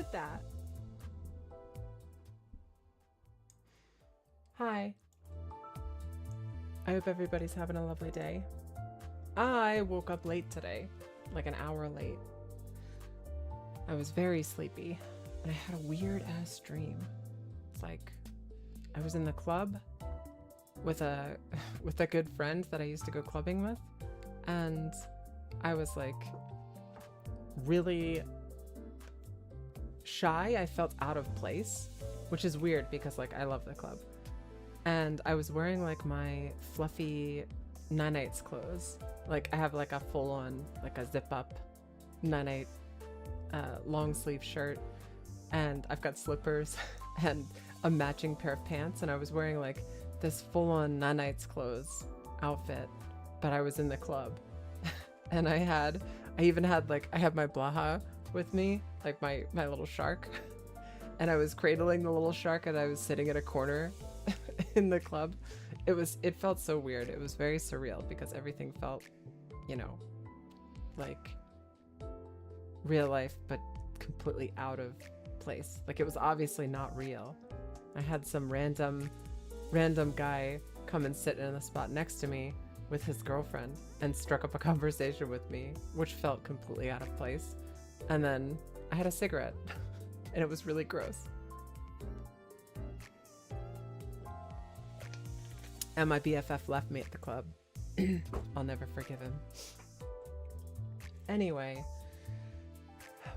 did that. Hi. I hope everybody's having a lovely day. I woke up late today, like an hour late. I was very sleepy, and I had a weird ass dream. It's like I was in the club with a good friend that I used to go clubbing with, and I was like really shy. I felt out of place, which is weird because like I love the club. And I was wearing like my fluffy nanites clothes. Like I have like a full on, like a zip up nanite long sleeve shirt, and I've got slippers and a matching pair of pants, and I was wearing like this full on nanites clothes outfit, but I was in the club. And I had my blaha with me, like my little shark. And I was cradling the little shark, and I was sitting in a corner in the club. It felt so weird. It was very surreal because everything felt, you know, like real life, but completely out of place. Like it was obviously not real. I had some random guy come and sit in the spot next to me with his girlfriend and struck up a conversation with me, which felt completely out of place. And then I had a cigarette and it was really gross. And my BFF left me at the club. I'll never forgive him. Anyway,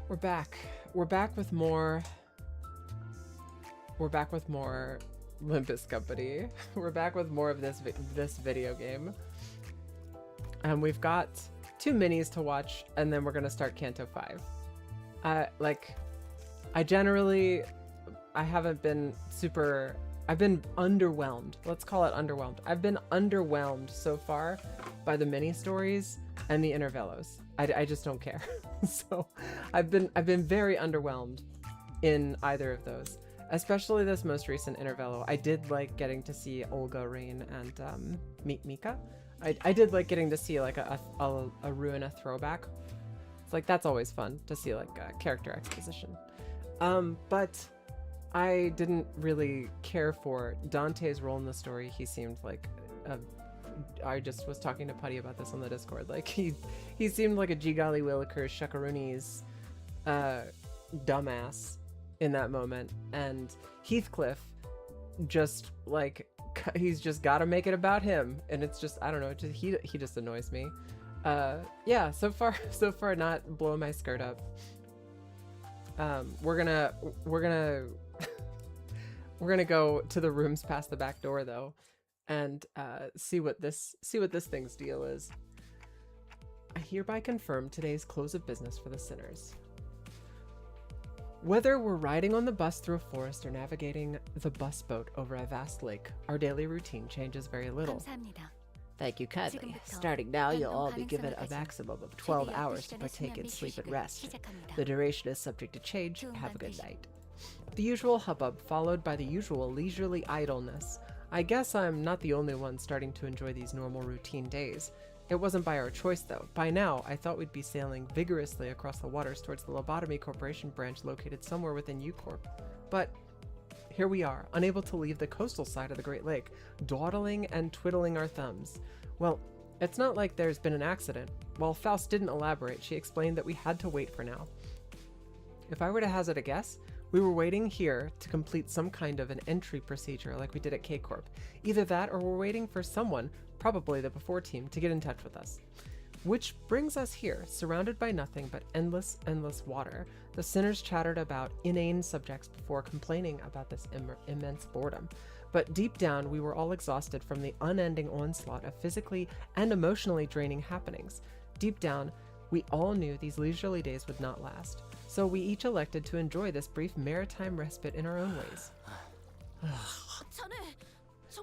we're back. We're back with more Limbus Company. We're back with more of this video game. And we've got 2 minis to watch, and then we're gonna start Canto 5. I've been underwhelmed. Let's call it underwhelmed. I've been underwhelmed so far by the mini stories and the intervellos. I just don't care. So I've been very underwhelmed in either of those, especially this most recent intervello. I did like getting to see Olga, Rain, and Mika. I did like getting to see like a Ruina throwback. It's like that's always fun to see like a character exposition. But I didn't really care for Dante's role in the story. He seemed like I just was talking to Putty about this on the Discord. Like he seemed like a Jigali Willikers Shakaruni's dumbass in that moment, and Heathcliff just like he's just got to make it about him, and it's just I don't know. He just annoys me. Yeah. So far not blowing my skirt up. We're gonna go to the rooms past the back door though, and see what this thing's deal is. I hereby confirm today's close of business for the sinners. Whether we're riding on the bus through a forest or navigating the bus boat over a vast lake, our daily routine changes very little. Thank you kindly. Starting now, you'll all be given a maximum of 12 hours to partake in sleep and rest. The duration is subject to change. Have a good night. The usual hubbub, followed by the usual leisurely idleness. I guess I'm not the only one starting to enjoy these normal routine days. It wasn't by our choice, though. By now, I thought we'd be sailing vigorously across the waters towards the Lobotomy Corporation branch located somewhere within U-Corp. But here we are, unable to leave the coastal side of the Great Lake, dawdling and twiddling our thumbs. Well, it's not like there's been an accident. While Faust didn't elaborate, she explained that we had to wait for now. If I were to hazard a guess, we were waiting here to complete some kind of an entry procedure like we did at K-Corp. Either that or we're waiting for someone, probably the Before team, to get in touch with us. Which brings us here, surrounded by nothing but endless water. The sinners chattered about inane subjects before complaining about this immense boredom. But deep down, we were all exhausted from the unending onslaught of physically and emotionally draining happenings. Deep down, we all knew these leisurely days would not last. So we each elected to enjoy this brief maritime respite in our own ways.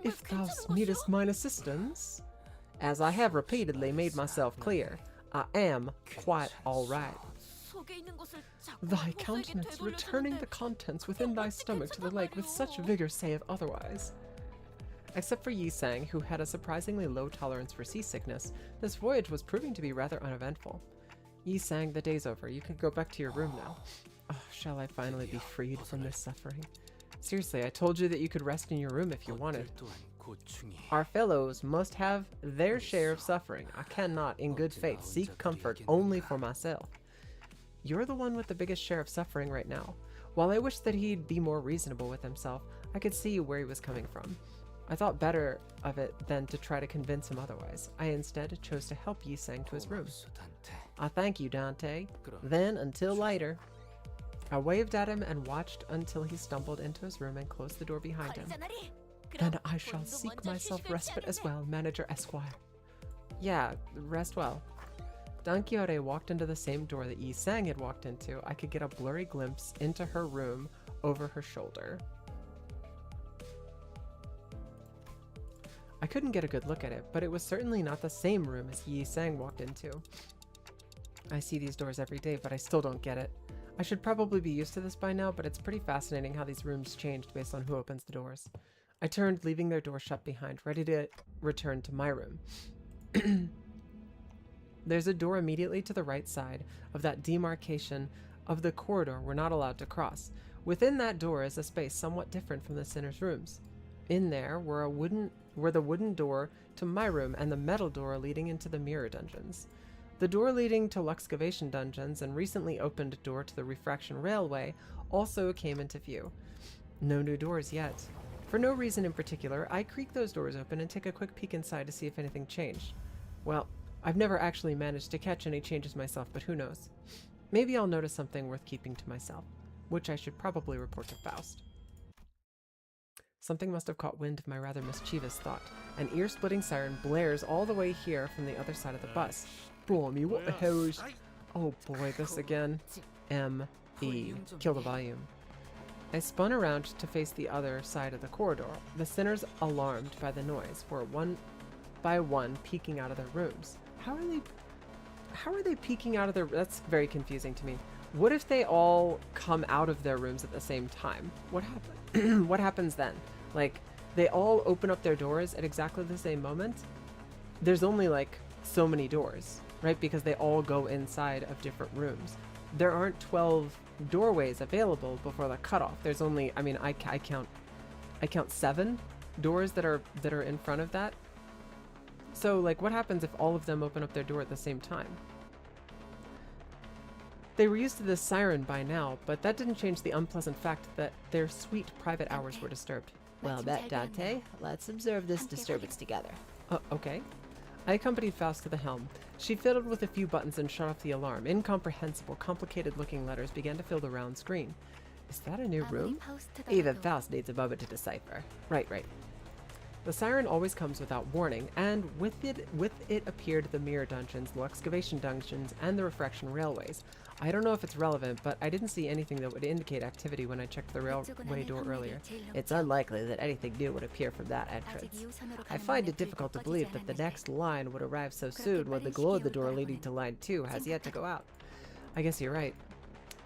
If thou needest mine assistance, as I have repeatedly made myself clear, I am quite all right. Thy countenance returning the contents within thy stomach to the lake with such vigor saith otherwise. Except for Yi Sang, who had a surprisingly low tolerance for seasickness, this voyage was proving to be rather uneventful. Yi Sang, the day's over. You can go back to your room now. Oh, shall I finally be freed from this suffering? Seriously, I told you that you could rest in your room if you wanted. Our fellows must have their share of suffering. I cannot, in good faith, seek comfort only for myself. You're the one with the biggest share of suffering right now. While I wish that he'd be more reasonable with himself, I could see where he was coming from. I thought better of it than to try to convince him otherwise. I instead chose to help Yi Sang to his room. I thank you, Dante. Then, until later. I waved at him and watched until he stumbled into his room and closed the door behind him. Then I shall seek myself respite as well, Manager Esquire. Yeah, rest well. Don Quixote walked into the same door that Yi Sang had walked into. I could get a blurry glimpse into her room over her shoulder. I couldn't get a good look at it, but it was certainly not the same room as Yi Sang walked into. I see these doors every day, but I still don't get it. I should probably be used to this by now, but it's pretty fascinating how these rooms changed based on who opens the doors. I turned, leaving their door shut behind, ready to return to my room. There's a door immediately to the right side of that demarcation of the corridor we're not allowed to cross. Within that door is a space somewhat different from the sinner's rooms. In there were the wooden door to my room and the metal door leading into the mirror dungeons. The door leading to Luxcavation dungeons and recently opened door to the Refraction Railway also came into view. No new doors yet. For no reason in particular, I creak those doors open and take a quick peek inside to see if anything changed. Well, I've never actually managed to catch any changes myself, but who knows? Maybe I'll notice something worth keeping to myself, which I should probably report to Faust. Something must have caught wind of my rather mischievous thought. An ear-splitting siren blares all the way here from the other side of the bus. Blimey, what the hell is... Oh boy, this again. M-E. Kill the volume. I spun around to face the other side of the corridor. The sinners, alarmed by the noise, were one by one peeking out of their rooms. How are they peeking out of their... That's very confusing to me. What if they all come out of their rooms at the same time? What happens? What happens then? Like, they all open up their doors at exactly the same moment? There's only like so many doors, right? Because they all go inside of different rooms. There aren't 12 doorways available before the cutoff. There's only, I mean, I count 7 doors that are in front of that. So like, what happens if all of them open up their door at the same time? They were used to this siren by now, but that didn't change the unpleasant fact that their sweet private hours were disturbed. Well met, Dante. Let's observe this disturbance together. Okay. I accompanied Faust to the helm. She fiddled with a few buttons and shut off the alarm. Incomprehensible, complicated-looking letters began to fill the round screen. Is that a new room? Even Faust needs a moment to decipher. Right. The siren always comes without warning, and with it appeared the mirror dungeons, the excavation dungeons, and the refraction railways. I don't know if it's relevant, but I didn't see anything that would indicate activity when I checked the railway door earlier. It's unlikely that anything new would appear from that entrance. I find it difficult to believe that the next line would arrive so soon when the glow of the door leading to line 2 has yet to go out. I guess you're right.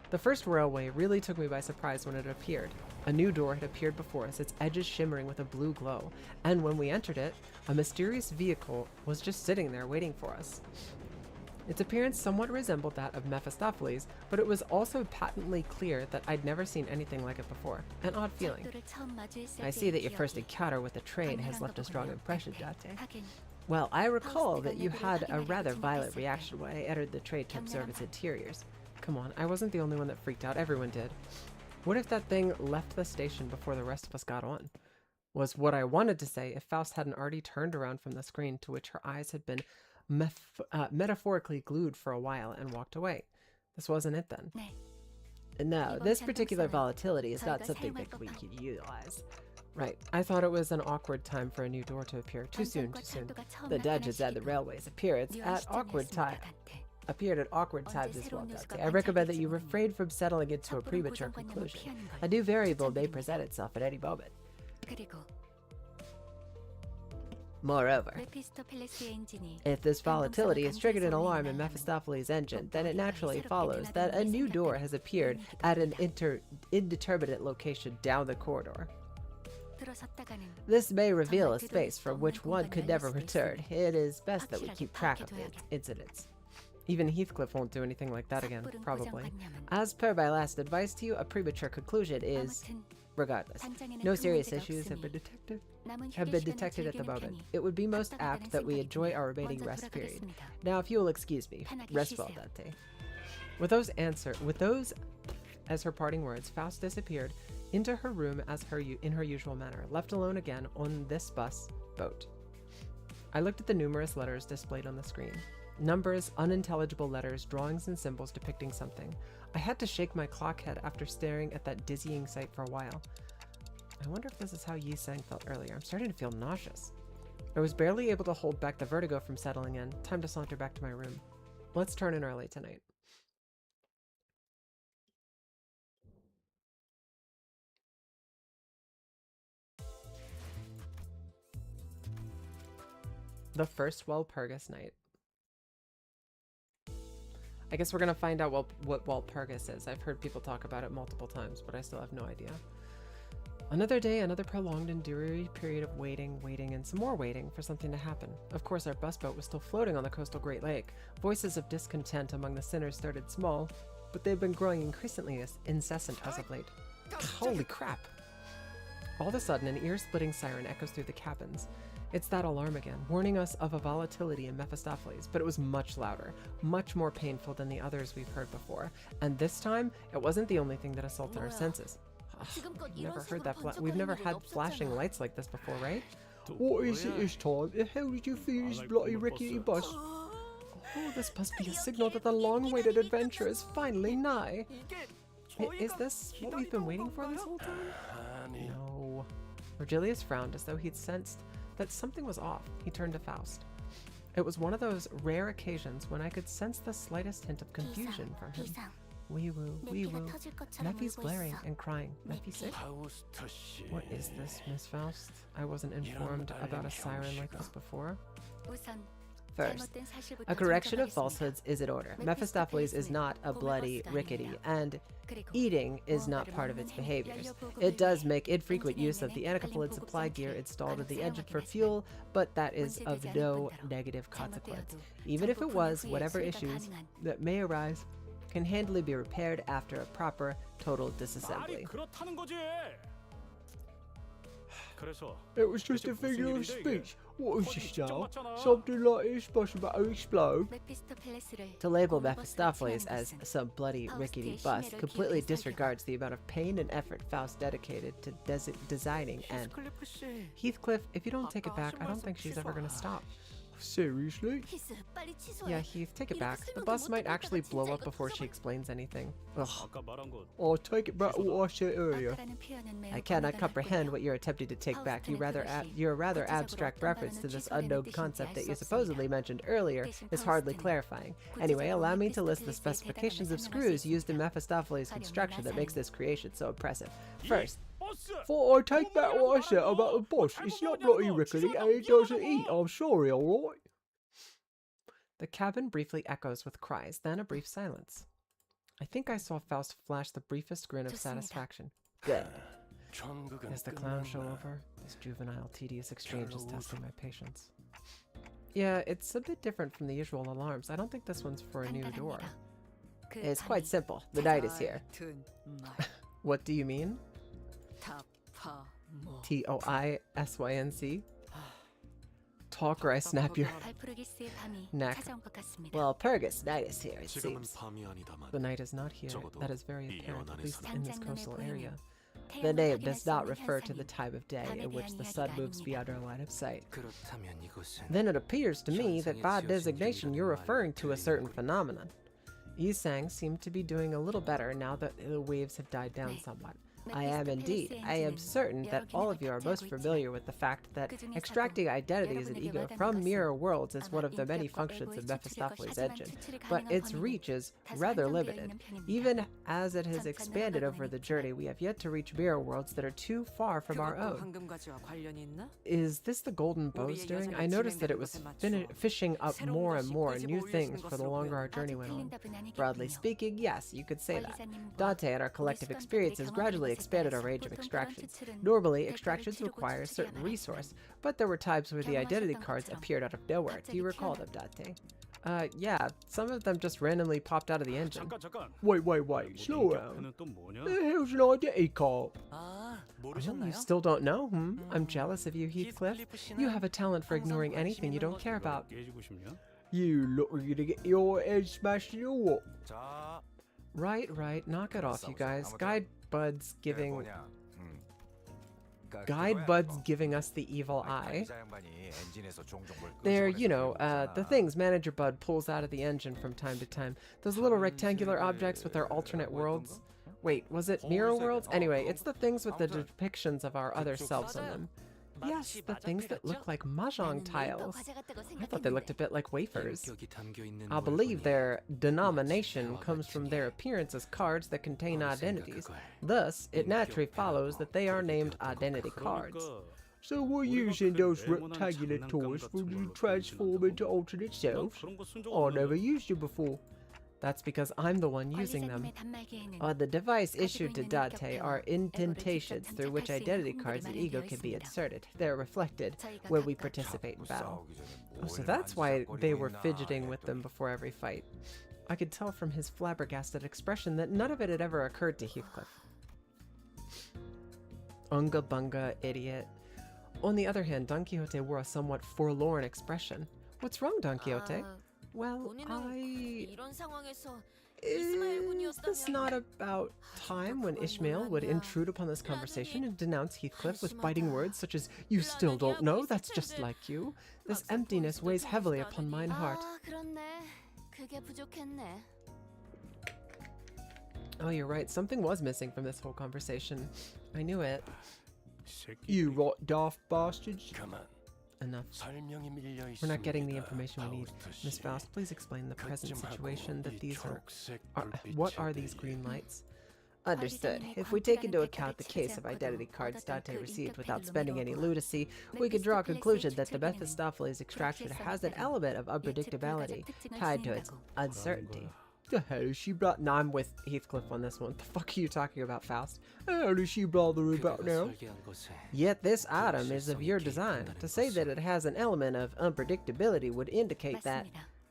The first railway really took me by surprise when it appeared. A new door had appeared before us, its edges shimmering with a blue glow, and when we entered it, a mysterious vehicle was just sitting there waiting for us. Its appearance somewhat resembled that of Mephistopheles, but it was also patently clear that I'd never seen anything like it before. An odd feeling. I see that your first encounter with the train has left a strong impression, Dante. Well, I recall that you had a rather violent reaction when I entered the train to observe its interiors. Come on, I wasn't the only one that freaked out. Everyone did. What if that thing left the station before the rest of us got on? Was what I wanted to say if Faust hadn't already turned around from the screen to which her eyes had been metaphorically glued for a while and walked away. This wasn't it then. No, this particular volatility is not something that we can utilize. Right. I thought it was an awkward time for a new door to appear. Too soon. The dungeons and the railways appeared at awkward times as well, Dante. I recommend that you refrain from settling into a premature conclusion. A new variable may present itself at any moment. Moreover, if this volatility has triggered an alarm in Mephistopheles' engine, then it naturally follows that a new door has appeared at an indeterminate location down the corridor. This may reveal a space from which one could never return. It is best that we keep track of the incidents. Even Heathcliff won't do anything like that again, probably. As per my last advice to you, a premature conclusion is, regardless, no serious issues have been detected at the moment. It would be most apt that we enjoy our remaining rest period. Now, if you will excuse me, rest well, Dante. With those as her parting words, Faust disappeared into her room in her usual manner, left alone again on this boat. I looked at the numerous letters displayed on the screen. Numbers, unintelligible letters, drawings and symbols depicting something. I had to shake my clock head after staring at that dizzying sight for a while. I wonder if this is how Yi Sang felt earlier. I'm starting to feel nauseous. I was barely able to hold back the vertigo from settling in. Time to saunter back to my room. Let's turn in early tonight. The first Walpurgis night. I guess we're gonna find out what Walpurgis is. I've heard people talk about it multiple times, but I still have no idea. Another day, another prolonged and dreary period of waiting, and some more waiting for something to happen. Of course, our busboat was still floating on the coastal Great Lake. Voices of discontent among the sinners started small, but they've been growing increasingly incessant as of late. Holy crap! All of a sudden, an ear-splitting siren echoes through the cabins. It's that alarm again, warning us of a volatility in Mephistopheles, but it was much louder, much more painful than the others we've heard before. And this time, it wasn't the only thing that assaulted our senses. Never heard that. We've never had flashing lights like this before, right? What is it this time? The hell did you feel this bloody rickety bus? Oh, this must be a signal that the long-awaited adventure is finally nigh. Is this what we've been waiting for this whole time? No. Virgilius frowned as though he'd sensed that something was off. He turned to Faust. It was one of those rare occasions when I could sense the slightest hint of confusion from him. Wee woo, wee woo. Mephi's glaring and crying. Mephi sick? What is this, Miss Faust? I wasn't informed about a siren like this before. First, a correction of falsehoods is in order. Mephistopheles is not a bloody rickety, and eating is not part of its behaviors. It does make infrequent use of the anacopollid supply gear installed in the engine for fuel, but that is of no negative consequence. Even if it was, whatever issues that may arise can handily be repaired after a proper total disassembly. It was just a figure of speech. What is this now? Something like this must about to explode. To label Mephistopheles as some bloody rickety bust completely disregards the amount of pain and effort Faust dedicated to designing, and Heathcliff, if you don't take it back, I don't think she's ever going to stop. Seriously? Yeah, Heath, take it back. The bus might actually blow up before she explains anything. Ugh. I'll take it back what I said earlier. I cannot comprehend what you're attempting to take back. Your rather abstract reference to this unknown concept that you supposedly mentioned earlier is hardly clarifying. Anyway, allow me to list the specifications of screws used in Mephistopheles' construction that makes this creation so impressive. First, Thought I'd take back what I said about the boss. It's not bloody rickety and it doesn't eat. I'm sorry, alright? The cabin briefly echoes with cries, then a brief silence. I think I saw Faust flash the briefest grin of satisfaction. Good. Is the clown show over? This juvenile, tedious exchange is testing my patience. Yeah, it's a bit different from the usual alarms. I don't think this one's for a new door. It's quite simple. The night is here. What do you mean? Toisync? Talk or I snap your neck. Well, Purgus, night is here, it seems. The night is not here. That is very apparent, at least in this coastal area. The name does not refer to the time of day in which the sun moves beyond our line of sight. Then it appears to me that by designation you're referring to a certain phenomenon. Yi Sang seemed to be doing a little better now that the waves have died down somewhat. I am indeed. I am certain that all of you are most familiar with the fact that extracting identities and ego from mirror worlds is one of the many functions of Mephistopheles' engine, but its reach is rather limited. Even as it has expanded over the journey, we have yet to reach mirror worlds that are too far from our own. Is this the golden bow's doing? I noticed that it was fishing up more and more new things for the longer our journey went on. Broadly speaking, yes, you could say that. Dante and our collective experiences gradually expanded our range of extractions. Normally, extractions require a certain resource, but there were times where the identity cards appeared out of nowhere. Do you recall them, Dante? Yeah, some of them just randomly popped out of the engine. Wait, slow down. The hell's an identity card? Oh, you still don't know? I'm jealous of you, Heathcliff. You have a talent for ignoring anything you don't care about. You looking to get your head smashed in or what? Right, knock it off, you guys. Guide Bud's giving us the evil eye. They're, you know, the things Manager Bud pulls out of the engine from time to time. Those little rectangular objects with their alternate worlds. Wait, was it mirror worlds? Anyway, it's the things with the depictions of our other selves on them. Yes, the things that look like mahjong tiles. I thought they looked a bit like wafers. I believe their denomination comes from their appearance as cards that contain identities. Thus, it naturally follows that they are named identity cards. So we're using those rectangular toys for you to transform into alternate selves? I never used you before. That's because I'm the one using them. On the device issued to Date are indentations through which identity cards and ego can be inserted. They're reflected where we participate in battle. Oh, so that's why they were fidgeting with them before every fight. I could tell from his flabbergasted expression that none of it had ever occurred to Heathcliff. Unga bunga, idiot. On the other hand, Don Quixote wore a somewhat forlorn expression. What's wrong, Don Quixote? Well, is this not about time when Ishmael would intrude upon this conversation and denounce Heathcliff with biting words such as, "You still don't know? That's just like you. This emptiness weighs heavily upon mine heart." Oh, you're right. Something was missing from this whole conversation. I knew it. You rot daft bastards. Enough. We're not getting the information we need. Miss Faust, please explain the present situation that these are what are these green lights? Understood. If we take into account the case of identity cards Dante received without spending any lunacy, we could draw a conclusion that the Mephistopheles extraction has an element of unpredictability tied to its uncertainty. The hell is she blah? No, I'm with Heathcliff on this one. The fuck are you talking about, Faust? The hell is she bothering about now? Yet this item is of your design. To say that it has an element of unpredictability would indicate that...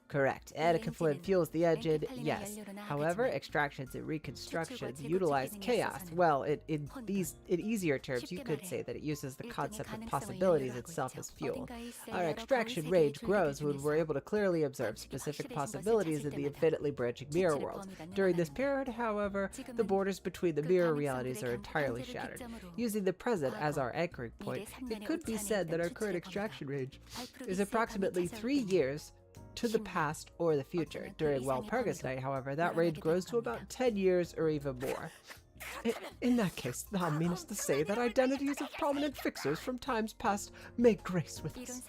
Correct. Etiquette fuels the engine, yes. However, extractions and reconstructions utilize chaos. Well, in easier terms, you could say that it uses the concept of possibilities itself as fuel. Our extraction range grows when we're able to clearly observe specific possibilities in the infinitely branching mirror world. During this period, however, the borders between the mirror realities are entirely shattered. Using the present as our anchoring point, it could be said that our current extraction range is approximately 3 years to the past or the future. During Walpurgis Night, however, that range grows to about 10 years or even more. In that case, thou meanest to say that identities of prominent fixers from times past may grace with us.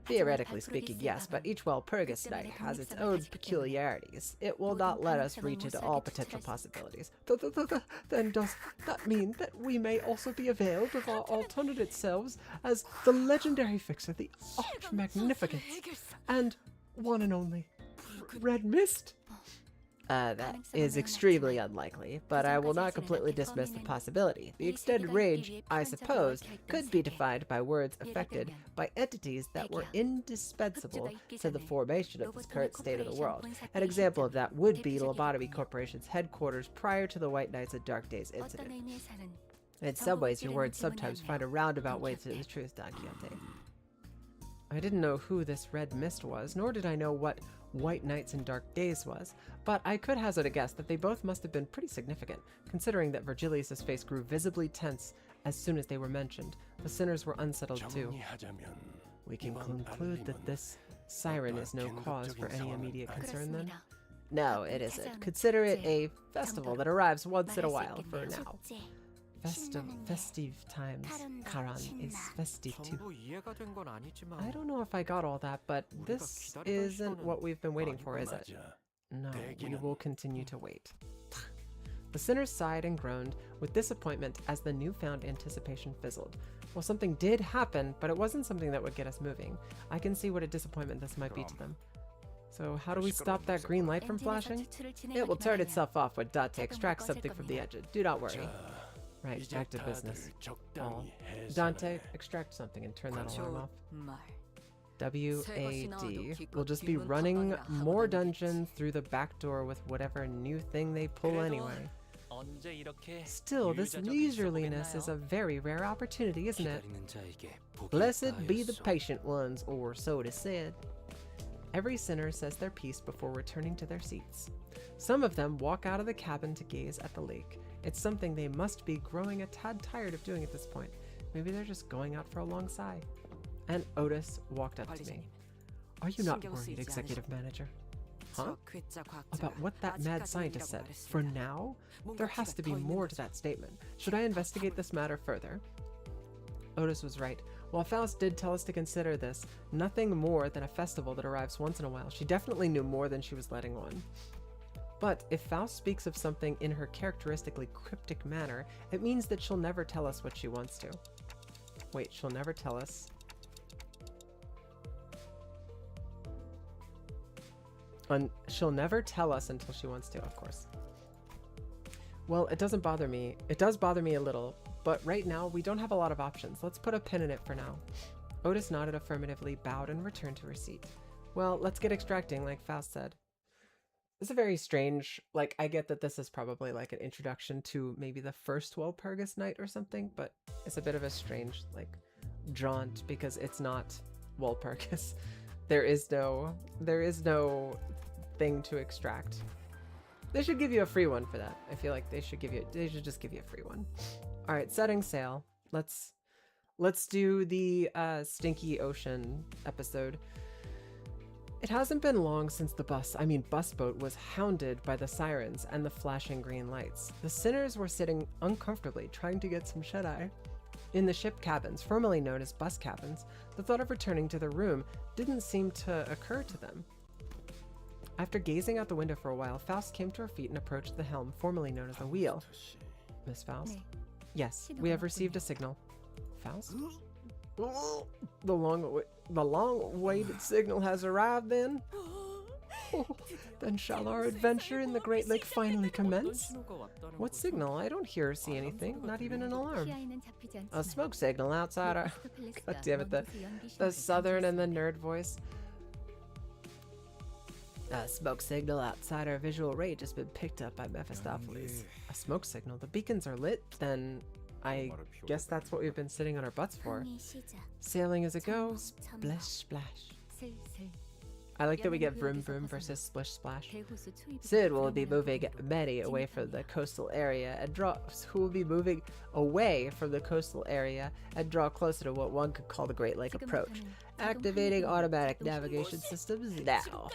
Theoretically speaking, yes, but each Walpurgis Night has its own peculiarities. It will not let us reach into all potential possibilities. Then does that mean that we may also be availed of our alternate selves as the legendary fixer, the Arch-Magnificence, and one and only Red Mist? That is extremely unlikely, but I will not completely dismiss the possibility. The extended range, I suppose, could be defined by words affected by entities that were indispensable to the formation of this current state of the world. An example of that would be Lobotomy Corporation's headquarters prior to the White Nights and Dark Days incident. In some ways, your words sometimes find a roundabout way to the truth, Don Quixote. I didn't know who this Red Mist was, nor did I know what White Nights and Dark Days was, but I could hazard a guess that they both must have been pretty significant, considering that Virgilius' face grew visibly tense as soon as they were mentioned. The sinners were unsettled too. We can conclude that this siren is no cause for any immediate concern then? No, it isn't. Consider it a festival that arrives once in a while for now. Festive times. Charon is festive too. I don't know if I got all that, but this isn't what we've been waiting for, is it? No, we will continue to wait. The sinners sighed and groaned with disappointment as the newfound anticipation fizzled. Well, something did happen, but it wasn't something that would get us moving. I can see what a disappointment this might be to them. So how do we stop that green light from flashing? It will turn itself off when Dante extracts something from the engine. Do not worry. Right, back to business. Dante, extract something and turn that alarm off. WAD. We'll just be running more dungeons through the back door with whatever new thing they pull anyway. Still, this leisureliness is a very rare opportunity, isn't it? Blessed be the patient ones, or so it is said. Every sinner says their piece before returning to their seats. Some of them walk out of the cabin to gaze at the lake. It's something they must be growing a tad tired of doing at this point. Maybe they're just going out for a long sigh. And Otis walked up to me. Are you not worried, Executive Manager? Huh? About what that mad scientist said. For now? There has to be more to that statement. Should I investigate this matter further? Otis was right. While Faust did tell us to consider this nothing more than a festival that arrives once in a while, she definitely knew more than she was letting on. But if Faust speaks of something in her characteristically cryptic manner, it means that she'll never tell us what she wants to. Wait, she'll never tell us. She'll never tell us until she wants to, of course. Well, it doesn't bother me. It does bother me a little, but right now we don't have a lot of options. Let's put a pin in it for now. Otis nodded affirmatively, bowed, and returned to her seat. Well, let's get extracting, like Faust said. It's a very strange, like, I get that this is probably like an introduction to maybe the first Walpurgis night or something, but it's a bit of a strange, like, jaunt because it's not Walpurgis. There is no thing to extract. They should give you a free one for that. I feel like they should just give you a free one. All right, setting sail. Let's do the Stinky Ocean episode. It hasn't been long since the bus boat was hounded by the sirens and the flashing green lights. The sinners were sitting uncomfortably, trying to get some shut-eye. In the ship cabins, formerly known as bus cabins, the thought of returning to the room didn't seem to occur to them. After gazing out the window for a while, Faust came to her feet and approached the helm, formerly known as the wheel. Miss Faust? Yes, we have received a signal. Faust? The long-awaited signal has arrived, then? Oh, then shall our adventure in the Great Lake finally commence? What signal? I don't hear or see anything, not even an alarm. A smoke signal outside our... God damn it, the southern and the nerd voice. A smoke signal outside our visual range has been picked up by Mephistopheles. A smoke signal? The beacons are lit? Then I guess that's what we've been sitting on our butts for. Sailing as it goes, splish splash. I like that we get vroom vroom versus splish splash. Sid will be moving Betty away from the coastal area and draw closer to what one could call the Great Lake approach. Activating automatic navigation systems now.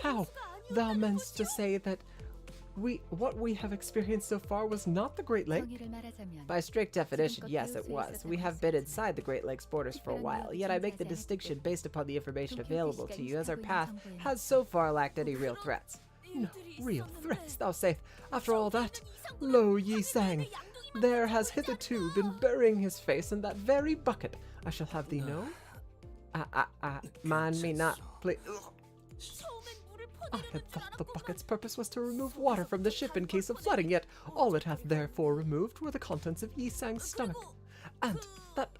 How? Thou meanst to say that what we have experienced so far was not the Great Lake? By strict definition, yes, it was. We have been inside the Great Lake's borders for a while, yet I make the distinction based upon the information available to you, as our path has so far lacked any real threats. No real threats, thou sayest. After all that, lo, Yi Sang, there has hitherto been burying his face in that very bucket. I shall have thee know. Mind me not, please. I had thought the bucket's purpose was to remove water from the ship in case of flooding, yet all it hath therefore removed were the contents of Yi Sang's stomach. And that,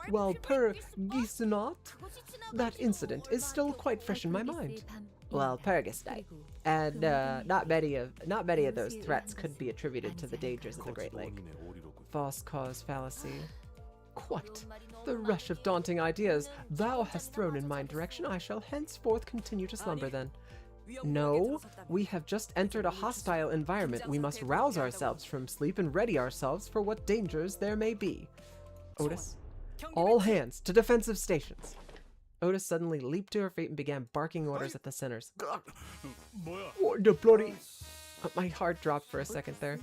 Walpurgis that incident is still quite fresh in my mind. Walpurgis night. And not many of those threats could be attributed to the dangers of the Great Lake. False cause fallacy. Quite. The rush of daunting ideas thou hast thrown in my direction, I shall henceforth continue to slumber then. No, we have just entered a hostile environment. We must rouse ourselves from sleep and ready ourselves for what dangers there may be. Otis, all hands to defensive stations. Otis suddenly leaped to her feet and began barking orders at the sinners. What the bloody... My heart dropped for a second there.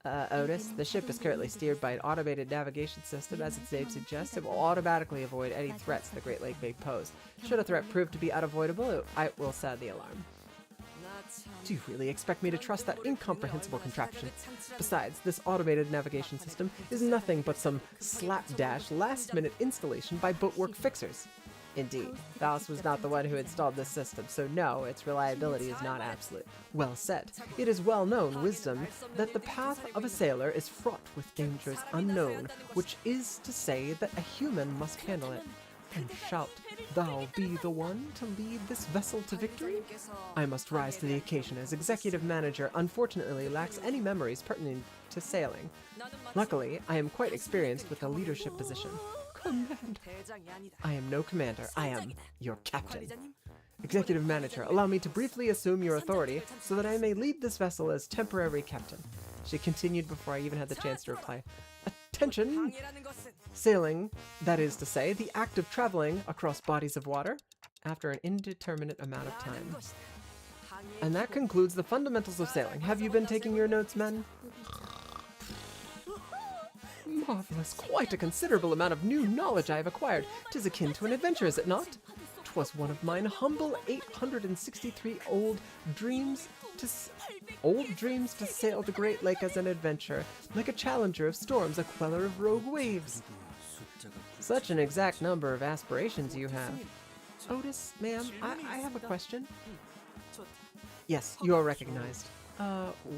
Otis, the ship is currently steered by an automated navigation system. As its name suggests, it will automatically avoid any threats the Great Lake may pose. Should a threat prove to be unavoidable, I will sound the alarm. Do you really expect me to trust that incomprehensible contraption? Besides, this automated navigation system is nothing but some slapdash last-minute installation by boatwork fixers. Indeed, Faust was not the one who installed this system, so no, its reliability is not absolute. Well said. It is well-known wisdom that the path of a sailor is fraught with dangers unknown, which is to say that a human must handle it. Then shalt thou be the one to lead this vessel to victory? I must rise to the occasion as executive manager unfortunately lacks any memories pertinent to sailing. Luckily, I am quite experienced with a leadership position. Commander. I am no commander. I am your captain. Executive manager, allow me to briefly assume your authority so that I may lead this vessel as temporary captain. She continued before I even had the chance to reply. Attention! Sailing, that is to say, the act of traveling across bodies of water after an indeterminate amount of time. And that concludes the fundamentals of sailing. Have you been taking your notes, men? Marvelous. Quite a considerable amount of new knowledge I have acquired. 'Tis akin to an adventure, is it not? 'Twas one of mine humble 863 old dreams to sail the Great Lake as an adventure, like a challenger of storms, a queller of rogue waves. Such an exact number of aspirations you have. Otis, ma'am, I have a question. Yes, you are recognized.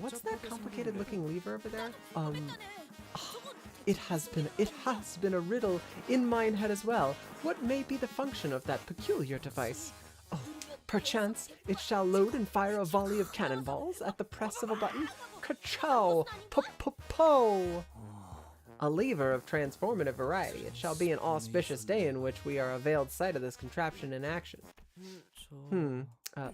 What's that complicated-looking lever over there? It has been a riddle in mine head as well. What may be the function of that peculiar device? Oh, perchance it shall load and fire a volley of cannonballs at the press of a button? Ka-chow! Po-po-po! A lever of transformative variety. It shall be an auspicious day in which we are availed sight of this contraption in action.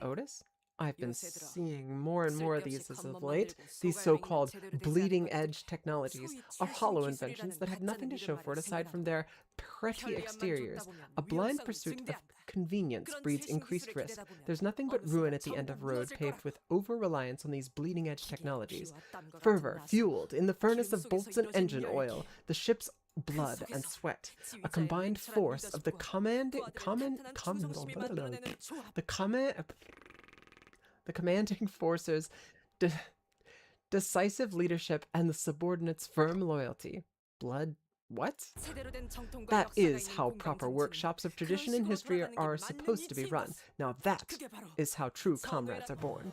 Otis? I've been seeing more and more of these as of late. These so-called bleeding-edge technologies are hollow inventions that have nothing to show for it aside from their pretty exteriors. A blind pursuit of convenience breeds increased risk. There's nothing but ruin at the end of road paved with over-reliance on these bleeding-edge technologies. Fervor, fueled in the furnace of bolts and engine oil, the ship's blood and sweat, a combined force of the commanding forces, decisive leadership, and the subordinates' firm loyalty. Blood? What? That is how proper workshops of tradition and history are supposed to be run. Now that is how true comrades are born.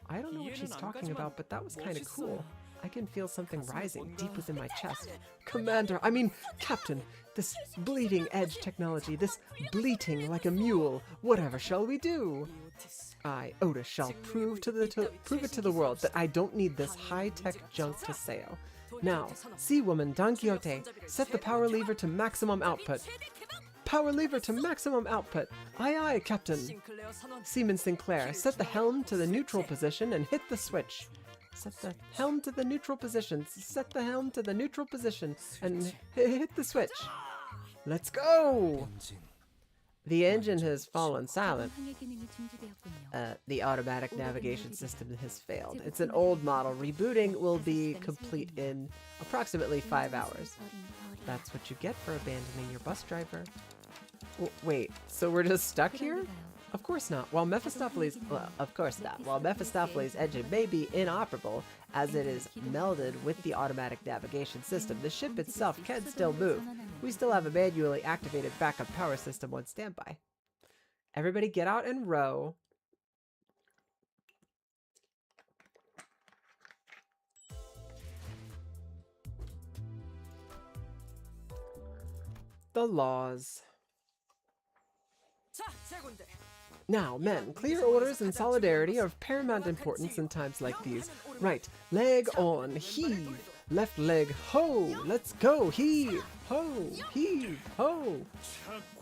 I don't know what she's talking about, but that was kind of cool. I can feel something rising deep within my chest. Captain, this bleeding edge technology, this bleating like a mule, whatever shall we do? I, Otis, shall prove it to the world that I don't need this high-tech junk to sail. Now, Sea Woman Don Quixote, set the power lever to maximum output. Power lever to maximum output. Aye, aye, Captain. Seaman Sinclair, set the helm to the neutral position and hit the switch. Set the helm to the neutral position. Set the helm to the neutral position and hit the switch. Let's go! The engine has fallen silent. The automatic navigation system has failed. It's an old model. Rebooting will be complete in approximately 5 hours. That's what you get for abandoning your bus driver. Wait, so we're just stuck here? Of course not. While Mephistopheles' engine may be inoperable, as it is melded with the automatic navigation system, the ship itself can still move. We still have a manually activated backup power system on standby. Everybody get out and row. The laws. Now, men, clear orders and solidarity are of paramount importance in times like these. Right, leg on, heave. Left leg, ho. Let's go, heave, ho, heave, ho.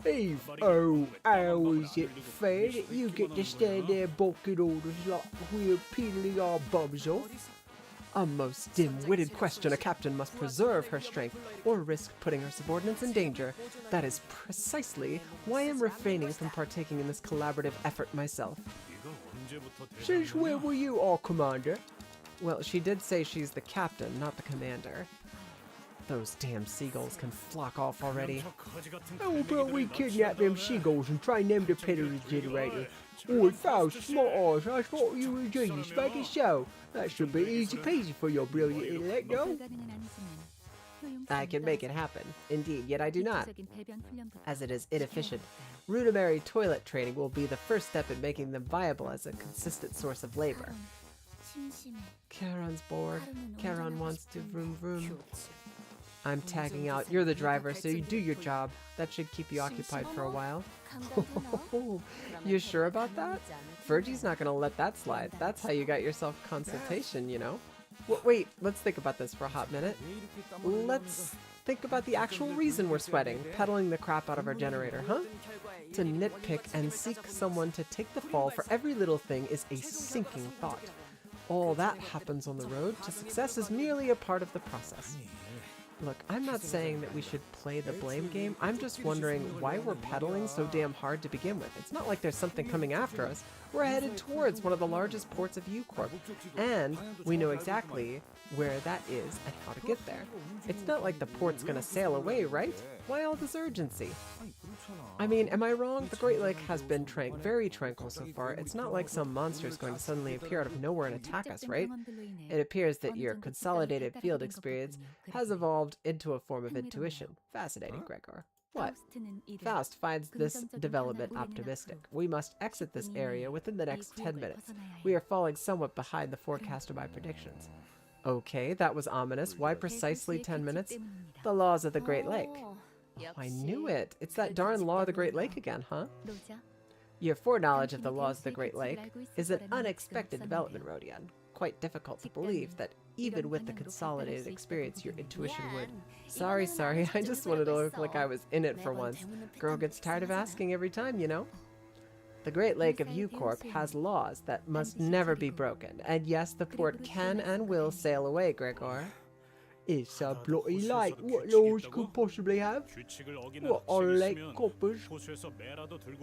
Heave, oh, how is it fair that you get to stand there balking orders like we're peeling our bums off? A most dim-witted question. A captain must preserve her strength or risk putting her subordinates in danger. That is precisely why I'm refraining from partaking in this collaborative effort myself. Since when were you our commander? Well, she did say she's the captain, not the commander. Those damn seagulls can flock off already. How about we kidnap them seagulls and train them to pedal the generator? Oh, those smart eyes, I thought you were a genius. Make it so. That should be easy peasy for your brilliant intellect, no? I can make it happen. Indeed, yet I do not, as it is inefficient. Rudimentary toilet training will be the first step in making them viable as a consistent source of labor. Charon's bored. Charon wants to vroom vroom. I'm tagging out. You're the driver, so you do your job. That should keep you occupied for a while. You sure about that? Fergie's not gonna let that slide. That's how you got yourself consultation, you know? Wait, let's think about this for a hot minute. Let's think about the actual reason we're sweating, pedaling the crap out of our generator, huh? To nitpick and seek someone to take the fall for every little thing is a sinking thought. All that happens on the road to success is merely a part of the process. Look, I'm not saying that we should play the blame game. I'm just wondering why we're pedaling so damn hard to begin with. It's not like there's something coming after us. We're headed towards one of the largest ports of U-Corp, and we know exactly where that is and how to get there. It's not like the port's gonna sail away, right? Why all this urgency? I mean, am I wrong? The Great Lake has been very tranquil so far. It's not like some monster is going to suddenly appear out of nowhere and attack us, right? It appears that your consolidated field experience has evolved into a form of intuition. Fascinating, Gregor. What? Faust finds this development optimistic. We must exit this area within the next 10 minutes. We are falling somewhat behind the forecast of my predictions. Okay, that was ominous. Why precisely 10 minutes? The laws of the Great Lake. Oh, I knew it. It's that darn law of the Great Lake again, huh? Your foreknowledge of the laws of the Great Lake is an unexpected development, Rodion. Quite difficult to believe that even with the consolidated experience, your intuition would... Sorry, I just wanted to look like I was in it for once. Girl gets tired of asking every time, you know? The Great Lake of U-Corp has laws that must never be broken, and yes, the port can and will sail away, Gregor. It's a bloody lake. What laws could possibly have? What are lake coppers?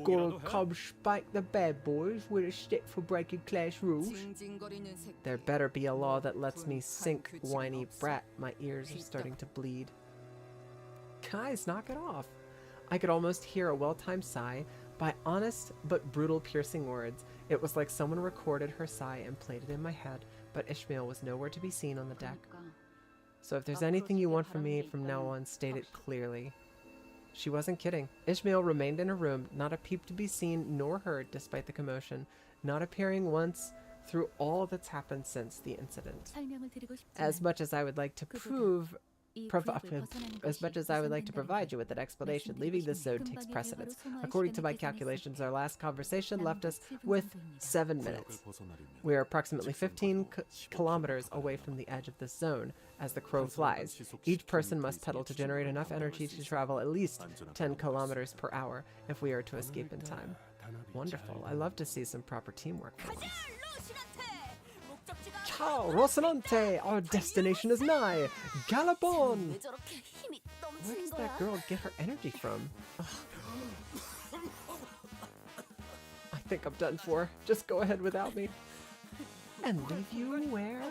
Gonna come spank the bad boys with a stick for breaking class rules? There better be a law that lets me sink, whiny brat. My ears are starting to bleed. Guys, knock it off. I could almost hear a well-timed sigh by honest but brutal piercing words. It was like someone recorded her sigh and played it in my head, but Ishmael was nowhere to be seen on the deck. So if there's anything you want from me from now on, state it clearly. She wasn't kidding. Ishmael remained in her room, not a peep to be seen nor heard despite the commotion, not appearing once through all that's happened since the incident. As much as I would like to provide you with an explanation, leaving this zone takes precedence. According to my calculations, our last conversation left us with 7 minutes. We are approximately 15 kilometers away from the edge of this zone as the crow flies. Each person must pedal to generate enough energy to travel at least 10 kilometers per hour if we are to escape in time. Wonderful. I love to see some proper teamwork for once. Ciao, Rocinante! Our destination is nigh! Gallop on! Where does that girl get her energy from? Ugh. I think I'm done for. Just go ahead without me. And leave you where?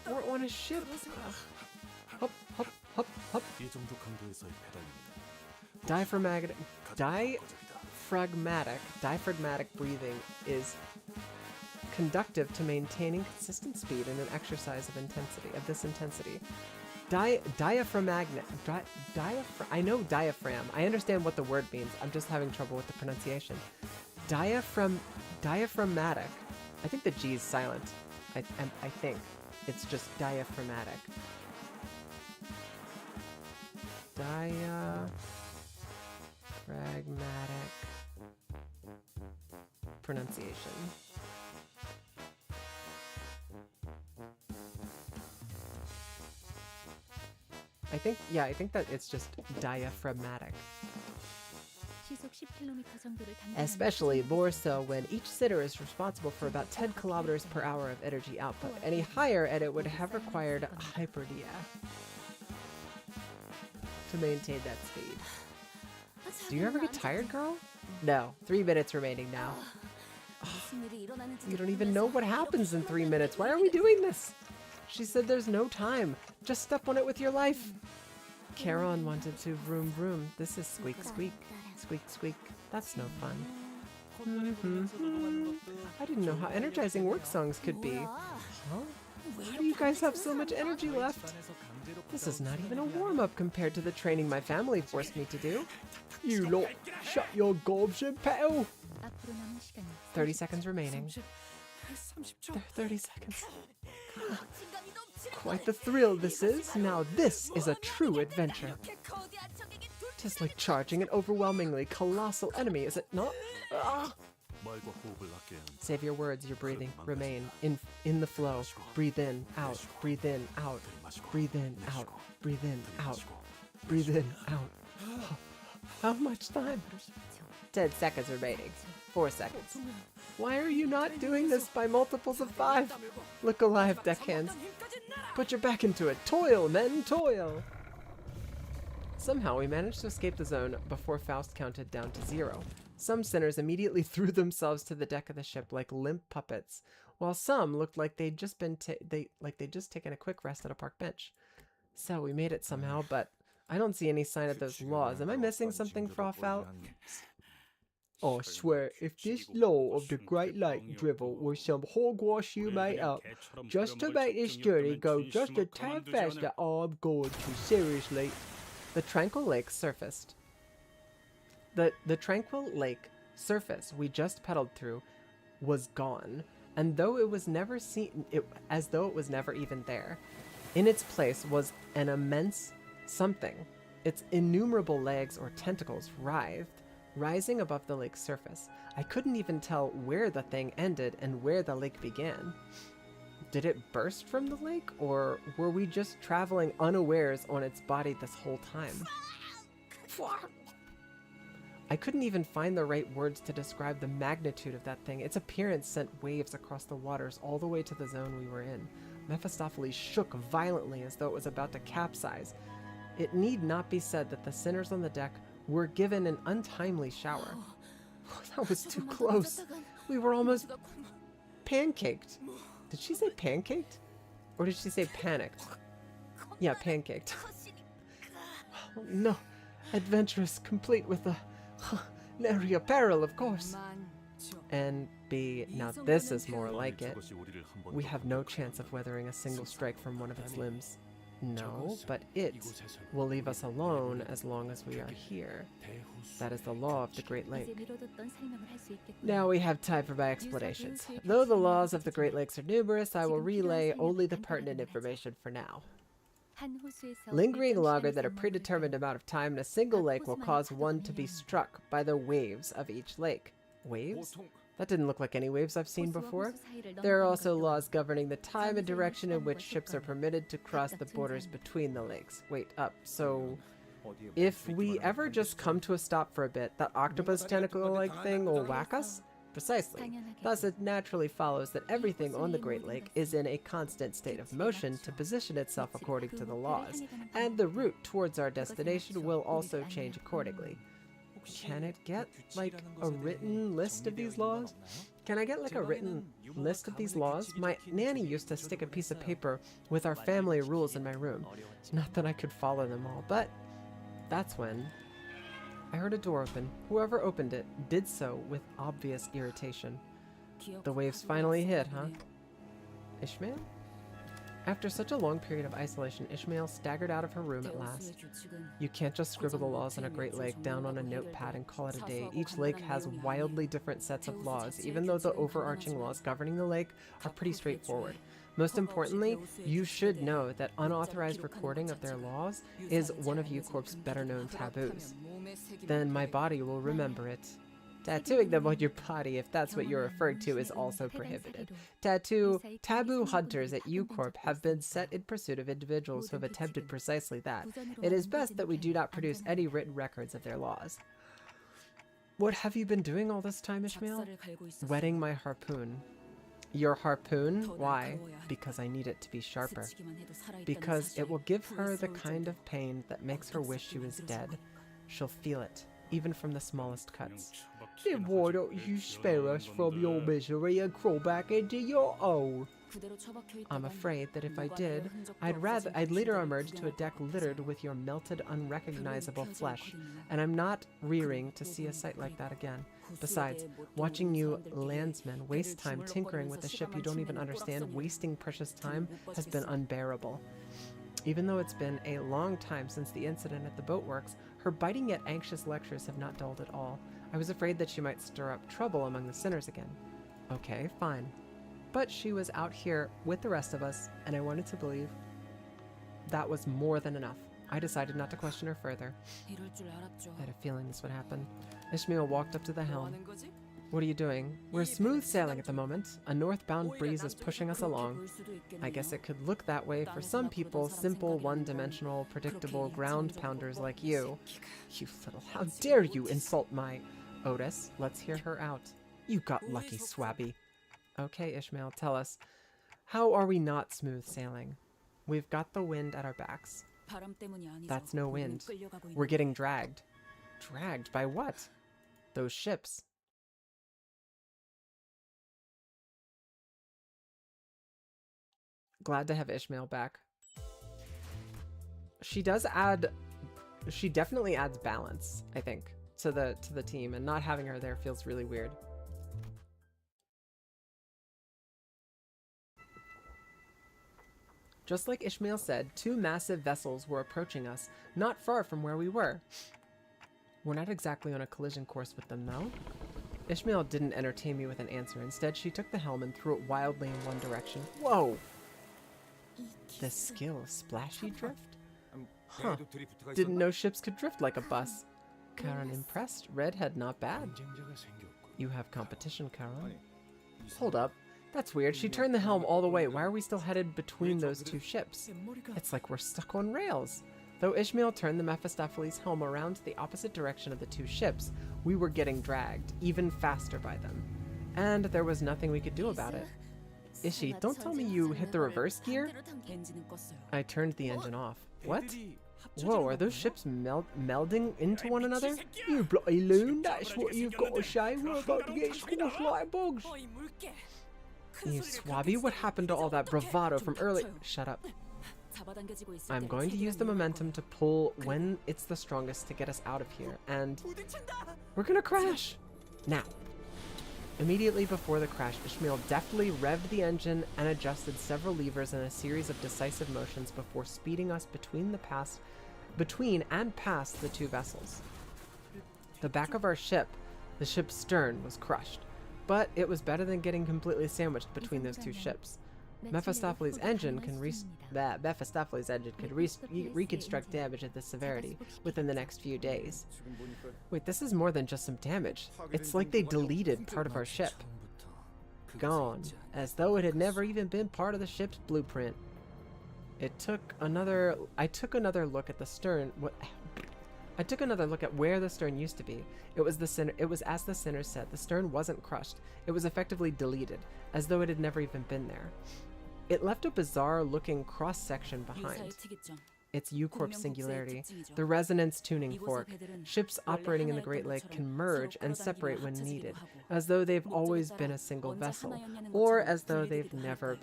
We're on a ship. Ugh. Hop, hop, hop, hop. Diaphragmatic breathing is conductive to maintaining consistent speed in an exercise of this intensity. I know diaphragm. I understand what the word means. I'm just having trouble with the pronunciation. Diaphragmatic. I think the G is silent. I think it's just diaphragmatic. Diaphragmatic pronunciation. I think that it's just diaphragmatic. Especially more so when each sitter is responsible for about 10 kilometers per hour of energy output. Any higher and it would have required hyperdia to maintain that speed. Do you ever get tired, girl? No. 3 minutes remaining now. You don't even know what happens in 3 minutes. Why are we doing this? She said there's no time. Just step on it with your life. Charon wanted to vroom vroom. This is squeak squeak. Squeak squeak. That's no fun. I didn't know how energizing work songs could be. Huh? How do you guys have so much energy left? This is not even a warm-up compared to the training my family forced me to do. You lot, shut your gobs and pedal! 30 seconds remaining. 30 seconds. Quite the thrill this is. Now this is a true adventure. Just like charging an overwhelmingly colossal enemy, is it not? Ah! Save your words, you're breathing. Remain in the flow. Breathe in, out, breathe in, out, breathe in, out, breathe in, out, breathe in, out. How much time? 10 seconds remaining. 4 seconds. Why are you not doing this by multiples of 5? Look alive, deckhands. Put your back into it. Toil, men, toil! Somehow we managed to escape the zone before Faust counted down to 0. Some sinners immediately threw themselves to the deck of the ship like limp puppets, while some looked like they'd just taken a quick rest at a park bench. So we made it somehow, but I don't see any sign of those laws. Am I missing something, Frau Faust? I swear, if this law of the Great Lake drivel were some hogwash you made up, just to make this journey go just a tad faster, I'm going to, seriously. The tranquil lake surfaced. The tranquil lake surface we just pedaled through was gone, and though it was never seen, as though it was never even there. In its place was an immense something. Its innumerable legs or tentacles writhed, rising above the lake's surface. I couldn't even tell where the thing ended and where the lake began. Did it burst from the lake, or were we just traveling unawares on its body this whole time? I couldn't even find the right words to describe the magnitude of that thing. Its appearance sent waves across the waters all the way to the zone we were in. Mephistopheles shook violently as though it was about to capsize. It need not be said that the sinners on the deck were given an untimely shower. That was too close. We were almost pancaked. Did she say pancaked? Or did she say panicked? Yeah, pancaked. Oh, no. Adventurous, complete with a nary apparel, of course. And B, now this is more like it. We have no chance of weathering a single strike from one of its limbs. No, but it will leave us alone as long as we are here. That is the law of the Great Lake. Now we have time for my explanations. Though the laws of the Great Lakes are numerous, I will relay only the pertinent information for now. Lingering longer than a predetermined amount of time in a single lake will cause one to be struck by the waves of each lake. Waves? That didn't look like any waves I've seen before. There are also laws governing the time and direction in which ships are permitted to cross the borders between the lakes. Wait, so if we ever just come to a stop for a bit, that octopus tentacle-like thing will whack us? Precisely. Thus, it naturally follows that everything on the Great Lake is in a constant state of motion to position itself according to the laws, and the route towards our destination will also change accordingly. Can it get, like, a written list of these laws? Can I get, like, a written list of these laws? My nanny used to stick a piece of paper with our family rules in my room. Not that I could follow them all, but that's when I heard a door open. Whoever opened it did so with obvious irritation. The waves finally hit, huh? Ishmael? After such a long period of isolation, Ishmael staggered out of her room at last. You can't just scribble the laws on a Great Lake down on a notepad and call it a day. Each lake has wildly different sets of laws, even though the overarching laws governing the lake are pretty straightforward. Most importantly, you should know that unauthorized recording of their laws is one of U-Corp's better-known taboos. Then my body will remember it. Tattooing them on your body, if that's what you're referring to, is also prohibited. Taboo hunters at U-Corp have been set in pursuit of individuals who have attempted precisely that. It is best that we do not produce any written records of their laws. What have you been doing all this time, Ishmael? Wetting my harpoon. Your harpoon? Why? Because I need it to be sharper. Because it will give her the kind of pain that makes her wish she was dead. She'll feel it, even from the smallest cuts. Then why don't you spare us from your misery and crawl back into your own? I'm afraid that if I did, I'd later emerge to a deck littered with your melted, unrecognizable flesh, and I'm not rearing to see a sight like that again. Besides, watching you landsmen waste time tinkering with a ship you don't even understand, wasting precious time, has been unbearable. Even though it's been a long time since the incident at the boatworks, her biting yet anxious lectures have not dulled at all. I was afraid that she might stir up trouble among the sinners again. Okay, fine. But she was out here with the rest of us, and I wanted to believe that was more than enough. I decided not to question her further. I had a feeling this would happen. Ishmael walked up to the helm. What are you doing? We're smooth sailing at the moment. A northbound breeze is pushing us along. I guess it could look that way for some people, simple, one-dimensional, predictable ground pounders like you. You little, how dare you insult my... Otis, let's hear her out. You got lucky, Swabby. Okay, Ishmael, tell us. How are we not smooth sailing? We've got the wind at our backs. That's no wind. We're getting dragged. Dragged by what? Those ships. Glad to have Ishmael back. She definitely adds balance, I think, to the team, and not having her there feels really weird. Just like Ishmael said, 2 massive vessels were approaching us, not far from where we were. We're not exactly on a collision course with them, though. Ishmael didn't entertain me with an answer. Instead, she took the helm and threw it wildly in one direction. Whoa! The skill of splashy drift? Huh. Didn't know ships could drift like a bus. Karen impressed. Redhead not bad. You have competition, Karen. Hold up. That's weird. She turned the helm all the way. Why are we still headed between those 2 ships? It's like we're stuck on rails. Though Ishmael turned the Mephistopheles' helm around to the opposite direction of the 2 ships, we were getting dragged, even faster by them. And there was nothing we could do about it. Ishi, don't tell me you hit the reverse gear? I turned the engine off. What? Whoa, are those ships melding into one another? You bloody loon, that's what you've got to say. We're about to get squashed like bugs. You swabby, what happened to all that bravado from early? Shut up. I'm going to use the momentum to pull when it's the strongest to get us out of here, and we're gonna crash! Now. Immediately before the crash, Ishmael deftly revved the engine and adjusted several levers in a series of decisive motions before speeding us between and past the 2 vessels. The back of our ship, the ship's stern, was crushed, but it was better than getting completely sandwiched between those 2 ships. Mephistopheles' engine could reconstruct damage at this severity within the next few days. Wait, this is more than just some damage. It's like they deleted part of our ship. Gone, as though it had never even been part of the ship's blueprint. I took another look at the stern. I took another look at where the stern used to be. It was as the sinner said. The stern wasn't crushed. It was effectively deleted, as though it had never even been there. It left a bizarre-looking cross-section behind. Its U-Corp singularity, the resonance tuning fork. Ships operating in the Great Lake can merge and separate when needed, as though they've always been a single vessel, or as though they've never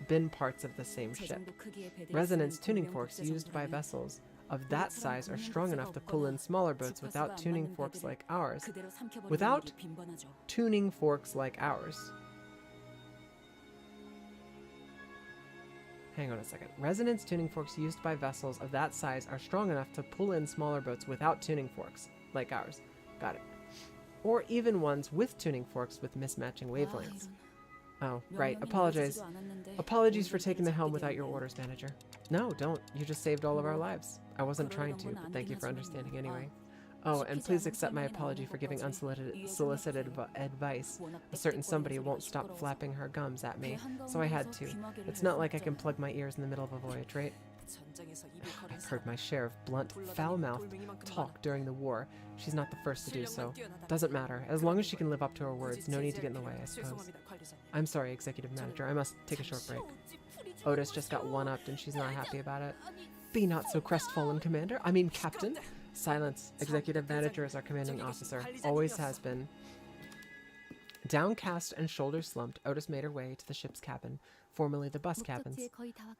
been parts of the same ship. Resonance tuning forks used by vessels of that size are strong enough to pull in smaller boats without tuning forks like ours. Hang on a second. Resonance tuning forks used by vessels of that size are strong enough to pull in smaller boats without tuning forks, like ours. Got it. Or even ones with tuning forks with mismatching wavelengths. Oh, right. Apologies for taking the helm without your orders, manager. No, don't. You just saved all of our lives. I wasn't trying to, but thank you for understanding anyway. Oh, and please accept my apology for giving unsolicited advice. A certain somebody won't stop flapping her gums at me, so I had to. It's not like I can plug my ears in the middle of a voyage, right? I've heard my share of blunt, foul-mouthed talk during the war. She's not the first to do so. Doesn't matter. As long as she can live up to her words, no need to get in the way, I suppose. I'm sorry, Executive Manager. I must take a short break. Otis just got one-upped and she's not happy about it. Be not so crestfallen, Commander. I mean, Captain. Silence. Executive Manager is our commanding officer. Always has been. Downcast and shoulders slumped, Otis made her way to the ship's cabin, formerly the bus cabins.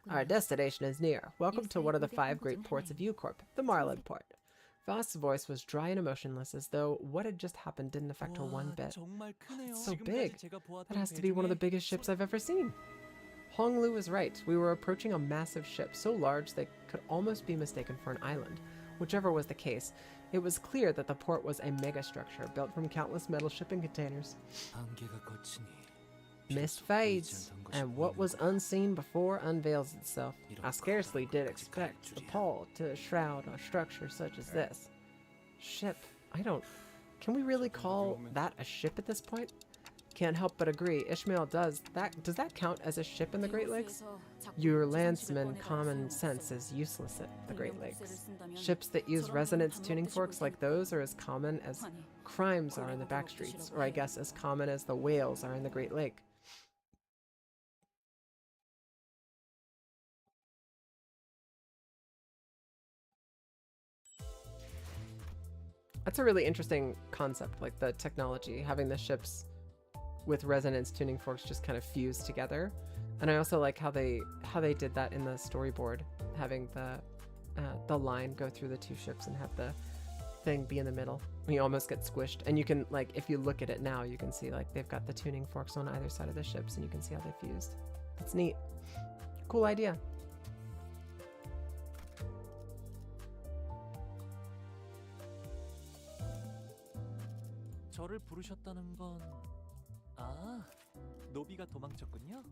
Our destination is near. Welcome to one of the 5 great ports of U-Corp, the Marlin port. Vast's voice was dry and emotionless, as though what had just happened didn't affect her one bit. It's so big. That has to be one of the biggest ships I've ever seen. Honglu was right. We were approaching a massive ship, so large they could almost be mistaken for an island. Whichever was the case, it was clear that the port was a megastructure built from countless metal shipping containers. Mist fades, and what was unseen before unveils itself. I scarcely did expect the pall to shroud a structure such as this. Ship. Can we really call that a ship at this point? Can't help but agree. Ishmael, does that count as a ship in the Great Lakes? Your landsman common sense is useless at the Great Lakes. Ships that use resonance tuning forks like those are as common as crimes are in the backstreets, or I guess as common as the whales are in the Great Lake. That's a really interesting concept, like the technology, having the ships with resonance tuning forks just kind of fuse together. And I also like how they did that in the storyboard, having the line go through the two ships and have the thing be in the middle. You almost get squished. And you can, like, if you look at it now, you can see like they've got the tuning forks on either side of the ships and you can see how they fused. That's neat. Cool idea. 저를 부르셨다는 건 노비가 도망쳤군요.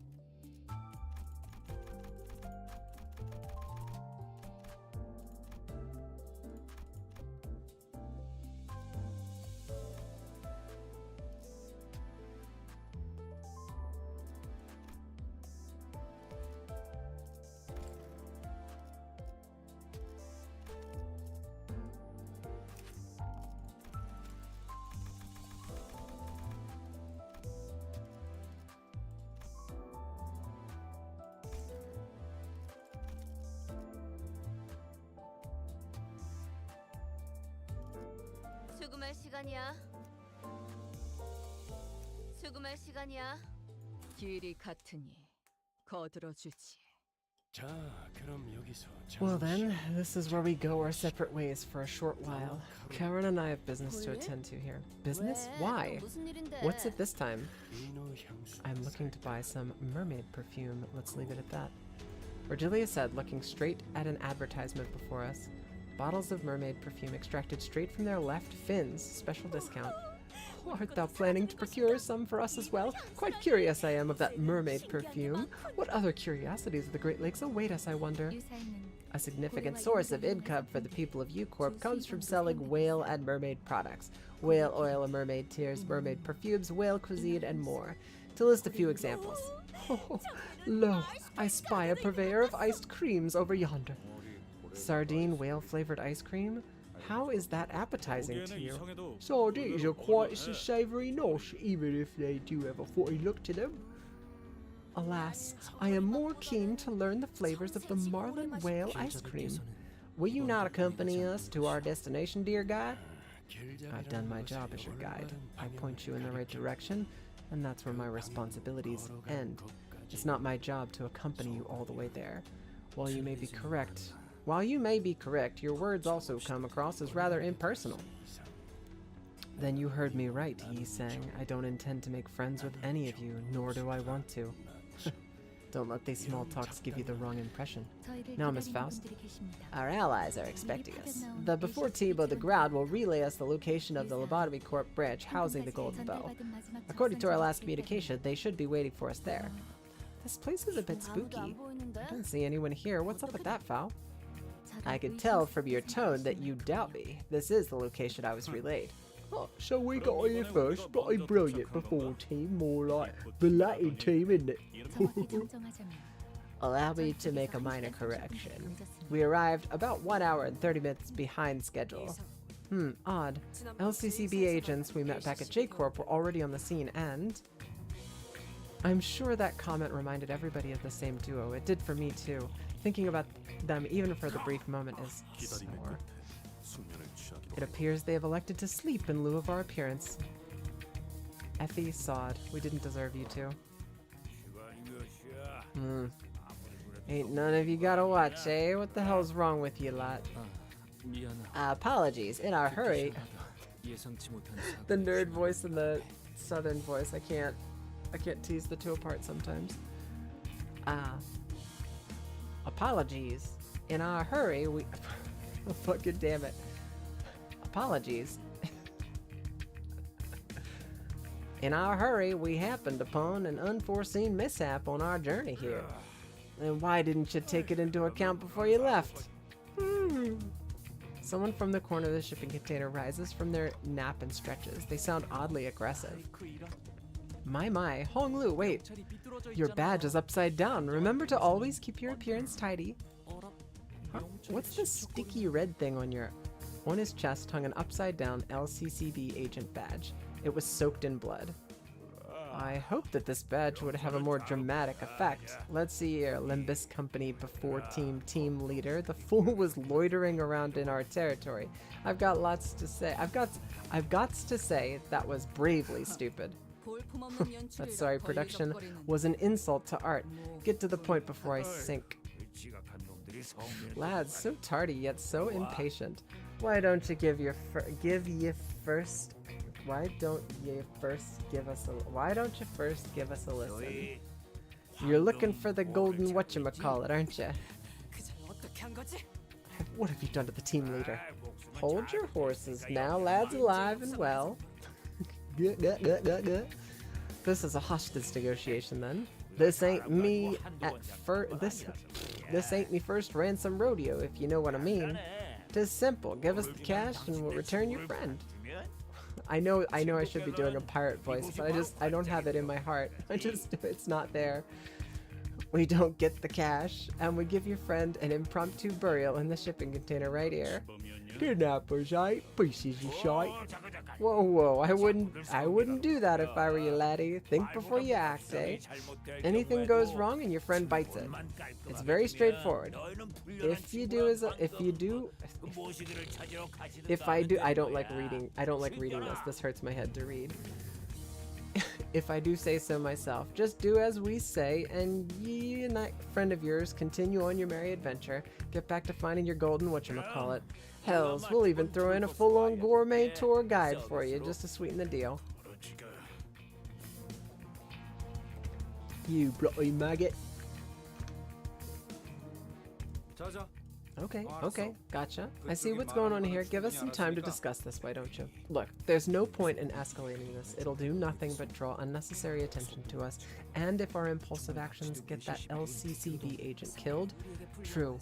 수금할 시간이야. 수금할 시간이야. 길이 같으니 거들어주지. Well then, this is where we go our separate ways for a short while. Karen and I have business to attend to here. Business? Why? What's it this time? I'm looking to buy some mermaid perfume. Let's leave it at that. Cordelia said, looking straight at an advertisement before us. Bottles of mermaid perfume extracted straight from their left fins. Special discount. Art thou planning to procure some for us as well? Quite curious I am of that mermaid perfume. What other curiosities of the Great Lakes await us, I wonder? A significant source of income for the people of U-Corp comes from selling whale and mermaid products. Whale oil and mermaid tears, mermaid perfumes, whale cuisine, and more. To list a few examples. Oh, lo, I spy a purveyor of iced creams over yonder. Sardine whale-flavored ice cream? How is that appetizing to you? Sardines are quite a savoury nosh, even if they do have a funny look to them. Alas, I am more keen to learn the flavors of the marlin whale ice cream. Will you not accompany us to our destination, dear guide? I've done my job as your guide. I point you in the right direction, and that's where my responsibilities end. It's not my job to accompany you all the way there. While you may be correct, your words also come across as rather impersonal. Then you heard me right, Yi sang. I don't intend to make friends with any of you, nor do I want to. Don't let these small talks give you the wrong impression. Now, Miss Faust. Our allies are expecting us. The before Tibo the Ground will relay us the location of the Lobotomy Corp branch housing the Golden Bow. According to our last communication, they should be waiting for us there. This place is a bit spooky. I don't see anyone here. What's up with that, Fowl? I can tell from your tone that you doubt me. This is the location I was relayed. Oh, so we got here first, but a brilliant before team, more like the Latin team, isn't it? Allow me to make a minor correction. We arrived about 1 hour and 30 minutes behind schedule. Odd. LCCB agents we met back at J-Corp were already on the scene, and I'm sure that comment reminded everybody of the same duo. It did for me too. Thinking about them even for the brief moment is sore. It appears they have elected to sleep in lieu of our appearance. Effie, Sod, we didn't deserve you two. Ain't none of you got a watch, eh? What the hell's wrong with you lot? Apologies, in our hurry. The nerd voice and the southern voice, I can't tease the two apart sometimes. Apologies. In our hurry, we... oh, fucking damn it. Apologies. In our hurry, we happened upon an unforeseen mishap on our journey here. And why didn't you take it into account before you left? Someone from the corner of the shipping container rises from their nap and stretches. They sound oddly aggressive. My, Honglu, wait. Your badge is upside down. Remember to always keep your appearance tidy. Huh? What's the sticky red thing on his chest hung an upside down LCCB agent badge. It was soaked in blood. I hope that this badge would have a more dramatic effect. Let's see here, Limbus Company before team leader. The fool was loitering around in our territory. I've got lots to say. I've got to say that was bravely stupid. That sorry production was an insult to art. Get to the point before I sink. Lads, so tardy yet so impatient. Why don't you first give us a listen? You're looking for the golden whatchamacallit, aren't you? What have you done to the team leader? Hold your horses now, lad's alive and well. This is a hostage negotiation then. This ain't me this ain't me first ransom rodeo, if you know what I mean. 'Tis simple. Give us the cash and we'll return your friend. I know I should be doing a pirate voice, but I don't have it in my heart. It's not there. We don't get the cash, and we give your friend an impromptu burial in the shipping container right here. Kidnappers, eh? Pieces of shite. Whoa, I wouldn't do that if I were you, laddie. Think before you act, eh? Anything goes wrong and your friend bites it. It's very straightforward. I don't like reading this. This hurts my head to read. If I do say so myself, just do as we say, and ye and that friend of yours continue on your merry adventure. Get back to finding your golden whatchamacallit. Hells, we'll even throw in a full-on gourmet tour guide for you, just to sweeten the deal. You bloody maggot. Okay, gotcha. I see what's going on here. Give us some time to discuss this, why don't you? Look, there's no point in escalating this. It'll do nothing but draw unnecessary attention to us, and if our impulsive actions get that LCCB agent killed, true,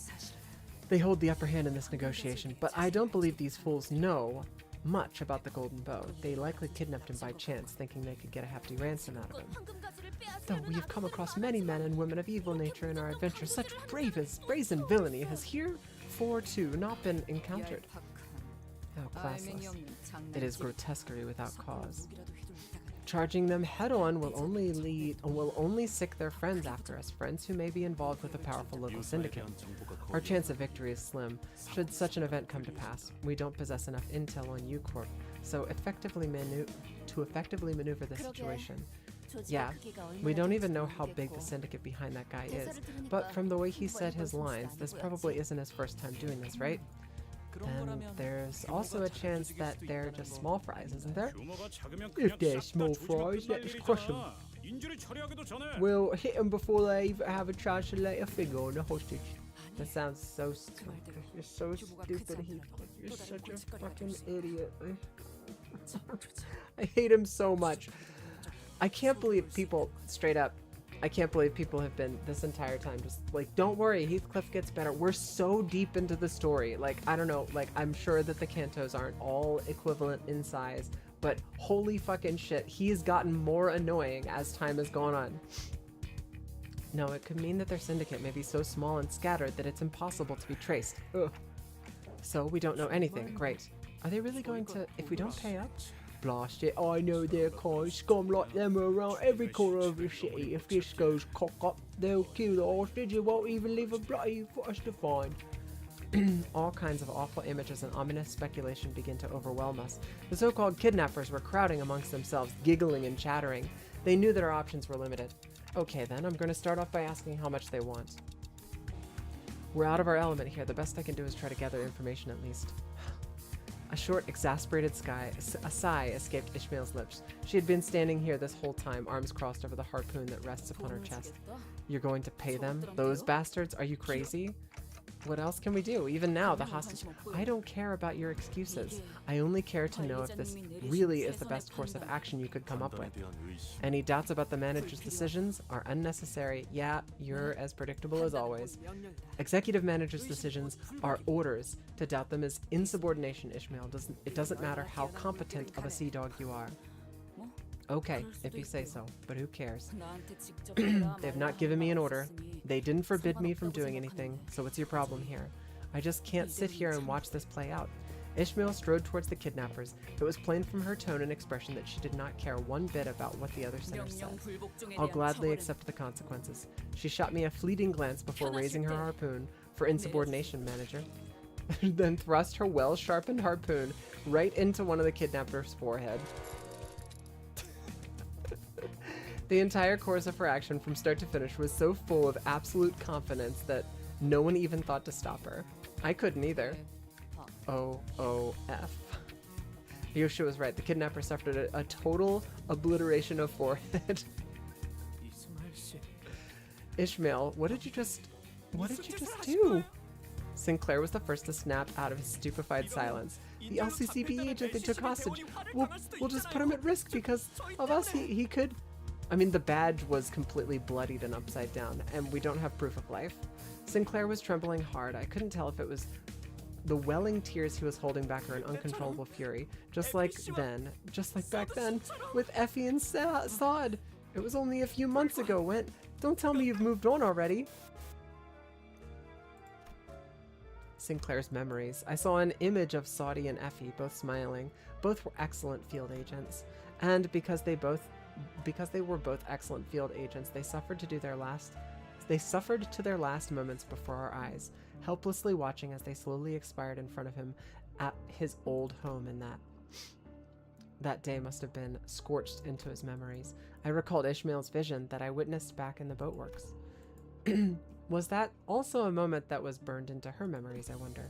they hold the upper hand in this negotiation, but I don't believe these fools know much about the Golden Bow. They likely kidnapped him by chance, thinking they could get a hefty ransom out of him. Though we have come across many men and women of evil nature in our adventure, such brazen villainy has heretofore not been encountered. How classless. It is grotesquerie without cause. Charging them head-on will only sick their friends after us, friends who may be involved with a powerful local syndicate. Our chance of victory is slim, should such an event come to pass. We don't possess enough intel on U-Corp, so effectively maneuver the situation. Yeah, we don't even know how big the syndicate behind that guy is, but from the way he said his lines, this probably isn't his first time doing this, right? Then there's also a chance that they're just small fries, isn't there? If they're small fries, let us crush them. We'll hit them before they even have a chance to lay a finger on the hostage. That sounds so stupid. You're so stupid, Heathcliff. You're such a fucking idiot. I hate him so much. I can't believe people, straight up, I can't believe people have been this entire time just like, don't worry, Heathcliff gets better. We're so deep into the story. Like, I don't know, like, I'm sure that the Cantos aren't all equivalent in size, but holy fucking shit, he's gotten more annoying as time has gone on. No, it could mean that their syndicate may be so small and scattered that it's impossible to be traced. Ugh. So we don't know anything. Great. Are they really going to, if we don't pay up? Blast it, I know they're kind of scum like them around every corner of the city. If this goes cock up, they'll kill the hostage and won't even leave a bloody for us to find. All kinds of awful images and ominous speculation begin to overwhelm us. The so-called kidnappers were crowding amongst themselves, giggling and chattering. They knew that our options were limited. Okay then, I'm going to start off by asking how much they want. We're out of our element here. The best I can do is try to gather information at least. A short, exasperated sigh escaped Ishmael's lips. She had been standing here this whole time, arms crossed over the harpoon that rests upon her chest. You're going to pay them? Those bastards? Are you crazy? What else can we do? Even now, the hostage... I don't care about your excuses. I only care to know if this really is the best course of action you could come up with. Any doubts about the manager's decisions are unnecessary. Yeah, you're as predictable as always. Executive manager's decisions are orders. To doubt them is insubordination, Ishmael. It doesn't matter how competent of a sea dog you are. Okay, if you say so, but who cares? They've not given me an order. They didn't forbid me from doing anything, so what's your problem here? I just can't sit here and watch this play out. Ishmael strode towards the kidnappers. It was plain from her tone and expression that she did not care one bit about what the other sinners said. I'll gladly accept the consequences. She shot me a fleeting glance before raising her harpoon for insubordination, manager. Then thrust her well-sharpened harpoon right into one of the kidnappers' forehead. The entire course of her action from start to finish was so full of absolute confidence that no one even thought to stop her. I couldn't either. O-O-F. Yosha was right. The kidnapper suffered a total obliteration of forehead. Ishmael, what did you just do? Sinclair was the first to snap out of his stupefied silence. The LCCB agent they took hostage. We'll just put him at risk because of us. He could... I mean, the badge was completely bloodied and upside down, and we don't have proof of life. Sinclair was trembling hard. I couldn't tell if it was the welling tears he was holding back or an uncontrollable fury. Just like back then, with Effie and Sod. It was only a few months ago, Don't tell me you've moved on already. Sinclair's memories. I saw an image of Saudi and Effie, both smiling. Both were excellent field agents. And because they were both excellent field agents, they suffered to their last moments before our eyes, helplessly watching as they slowly expired in front of him at his old home, and that day must have been scorched into his memories. I recalled Ishmael's vision that I witnessed back in the boatworks. Was that also a moment that was burned into her memories, I wonder?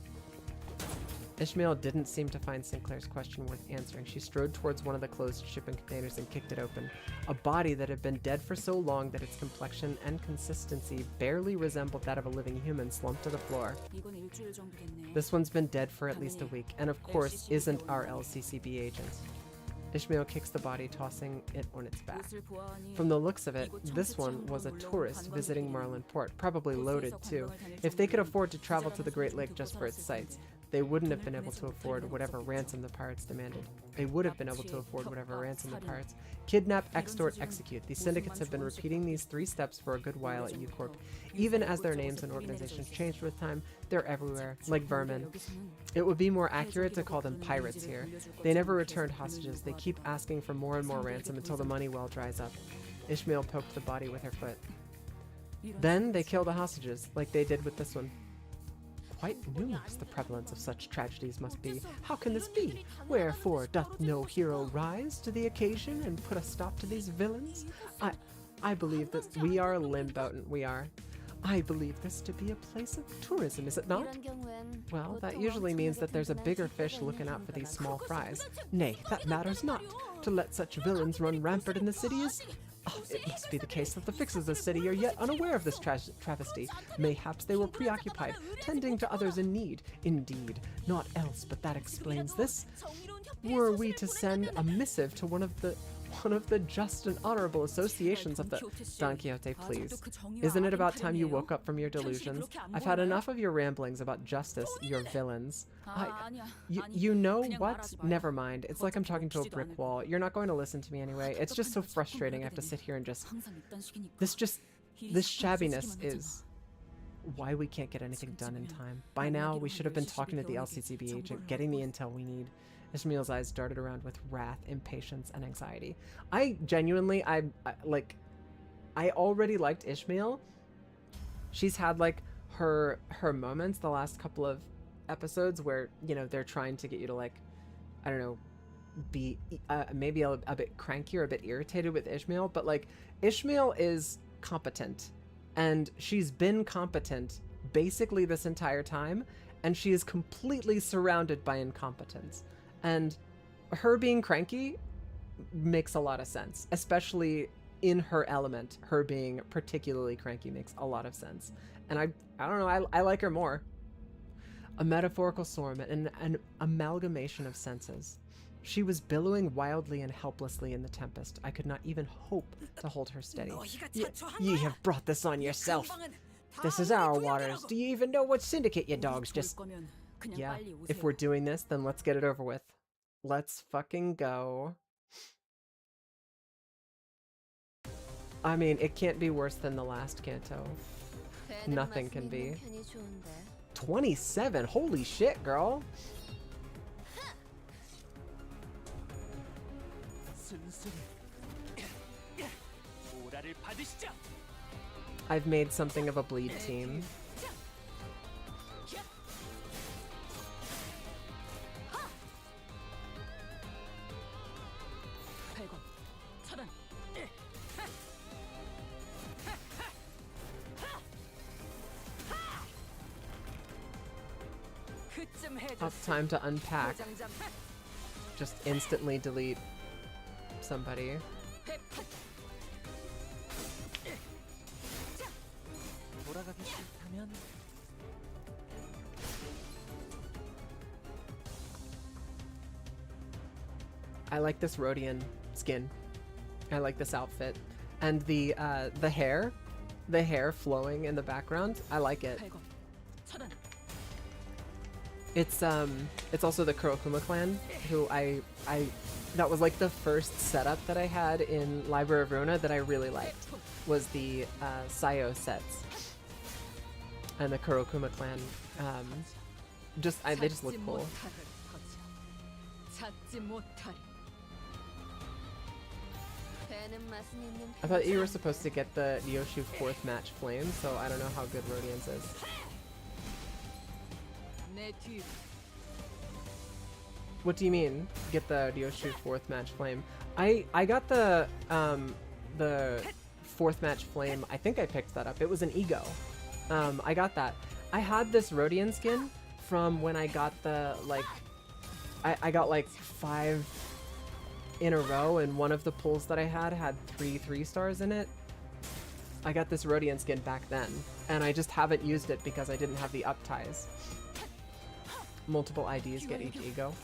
Ishmael didn't seem to find Sinclair's question worth answering. She strode towards one of the closed shipping containers and kicked it open. A body that had been dead for so long that its complexion and consistency barely resembled that of a living human slumped to the floor. This one's been dead for at least a week, and of course isn't our LCCB agent. Ishmael kicks the body, tossing it on its back. From the looks of it, this one was a tourist visiting Marlin Port, probably loaded too. If they could afford to travel to the Great Lake just for its sights, they wouldn't have been able to afford whatever ransom the pirates demanded. They would have been able to afford whatever ransom the pirates. Kidnap, extort, execute. These syndicates have been repeating these 3 steps for a good while at U-Corp. Even as their names and organizations changed with time, they're everywhere, like vermin. It would be more accurate to call them pirates here. They never returned hostages. They keep asking for more and more ransom until the money well dries up. Ishmael poked the body with her foot. Then they kill the hostages, like they did with this one. Quite numerous the prevalence of such tragedies must be. How can this be? Wherefore doth no hero rise to the occasion and put a stop to these villains? I believe that we are Limboten, we are. I believe this to be a place of tourism, is it not? Well, that usually means that there's a bigger fish looking out for these small fries. Nay, that matters not. To let such villains run rampant in the city is... Oh, it must be the case that the fixers of the city are yet unaware of this travesty. Mayhaps they were preoccupied, tending to others in need. Indeed, naught else but that explains this. Were we to send a missive to one of the just and honorable associations of the... Don Quixote, please. Isn't it about time you woke up from your delusions? I've had enough of your ramblings about justice, your villains. You know what? Never mind. It's like I'm talking to a brick wall. You're not going to listen to me anyway. It's just so frustrating. I have to sit here and this shabbiness is why we can't get anything done in time. By now, we should have been talking to the LCCB agent, getting the intel we need. Ishmael's eyes darted around with wrath, impatience, and anxiety. I genuinely, I already liked Ishmael. She's had like her moments the last couple of episodes where, you know, they're trying to get you to, like, I don't know, be maybe a bit cranky or a bit irritated with Ishmael, but like Ishmael is competent, and she's been competent basically this entire time, and she is completely surrounded by incompetence. And her being cranky makes a lot of sense, especially in her element. Her being particularly cranky makes a lot of sense. And I don't know, I like her more. A metaphorical storm and an amalgamation of senses. She was billowing wildly and helplessly in the tempest. I could not even hope to hold her steady. Ye have brought this on yourself. This is our waters. Do you even know what syndicate your dogs just... Yeah, if we're doing this, then let's get it over with. Let's fucking go. I mean, it can't be worse than the last Kanto. Nothing can be. 27? Holy shit, girl! I've made something of a bleed team. Time to unpack. Just instantly delete somebody. I like this Rhodian skin. I like this outfit. And the hair flowing in the background, I like it. It's also the Kurokuma clan, who that was like the first setup that I had in Library of Ruina that I really liked, was the Sayo sets. And the Kurokuma clan, they just look cool. I thought you were supposed to get the Ryoshu 4th match flame, so I don't know how good Rhodian's is. What do you mean, get the Ryoshu 4th match flame? I got the 4th match flame, I think I picked that up. It was an ego. I got that. I had this Rhodian skin from when I got the, like, I got like 5 in a row, and one of the pulls that I had 3 stars in it. I got this Rhodian skin back then, and I just haven't used it because I didn't have the up ties. Multiple IDs get each ego.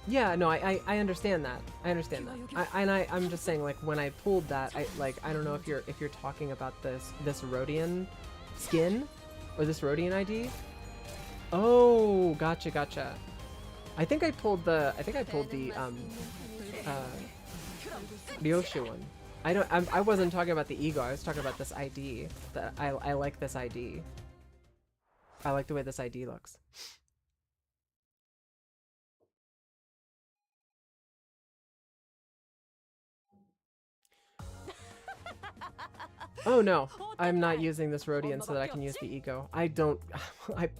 Yeah, no, I understand that. I understand that. I'm just saying, like, when I pulled that, I don't know if you're talking about this Rhodian skin or this Rhodian ID. Oh, gotcha. I think I pulled the Ryoshu one. I wasn't talking about the ego. I was talking about this ID. I like this ID. I like the way this ID looks. Oh no, I'm not using this Rhodian so that I can use the ego. I don't,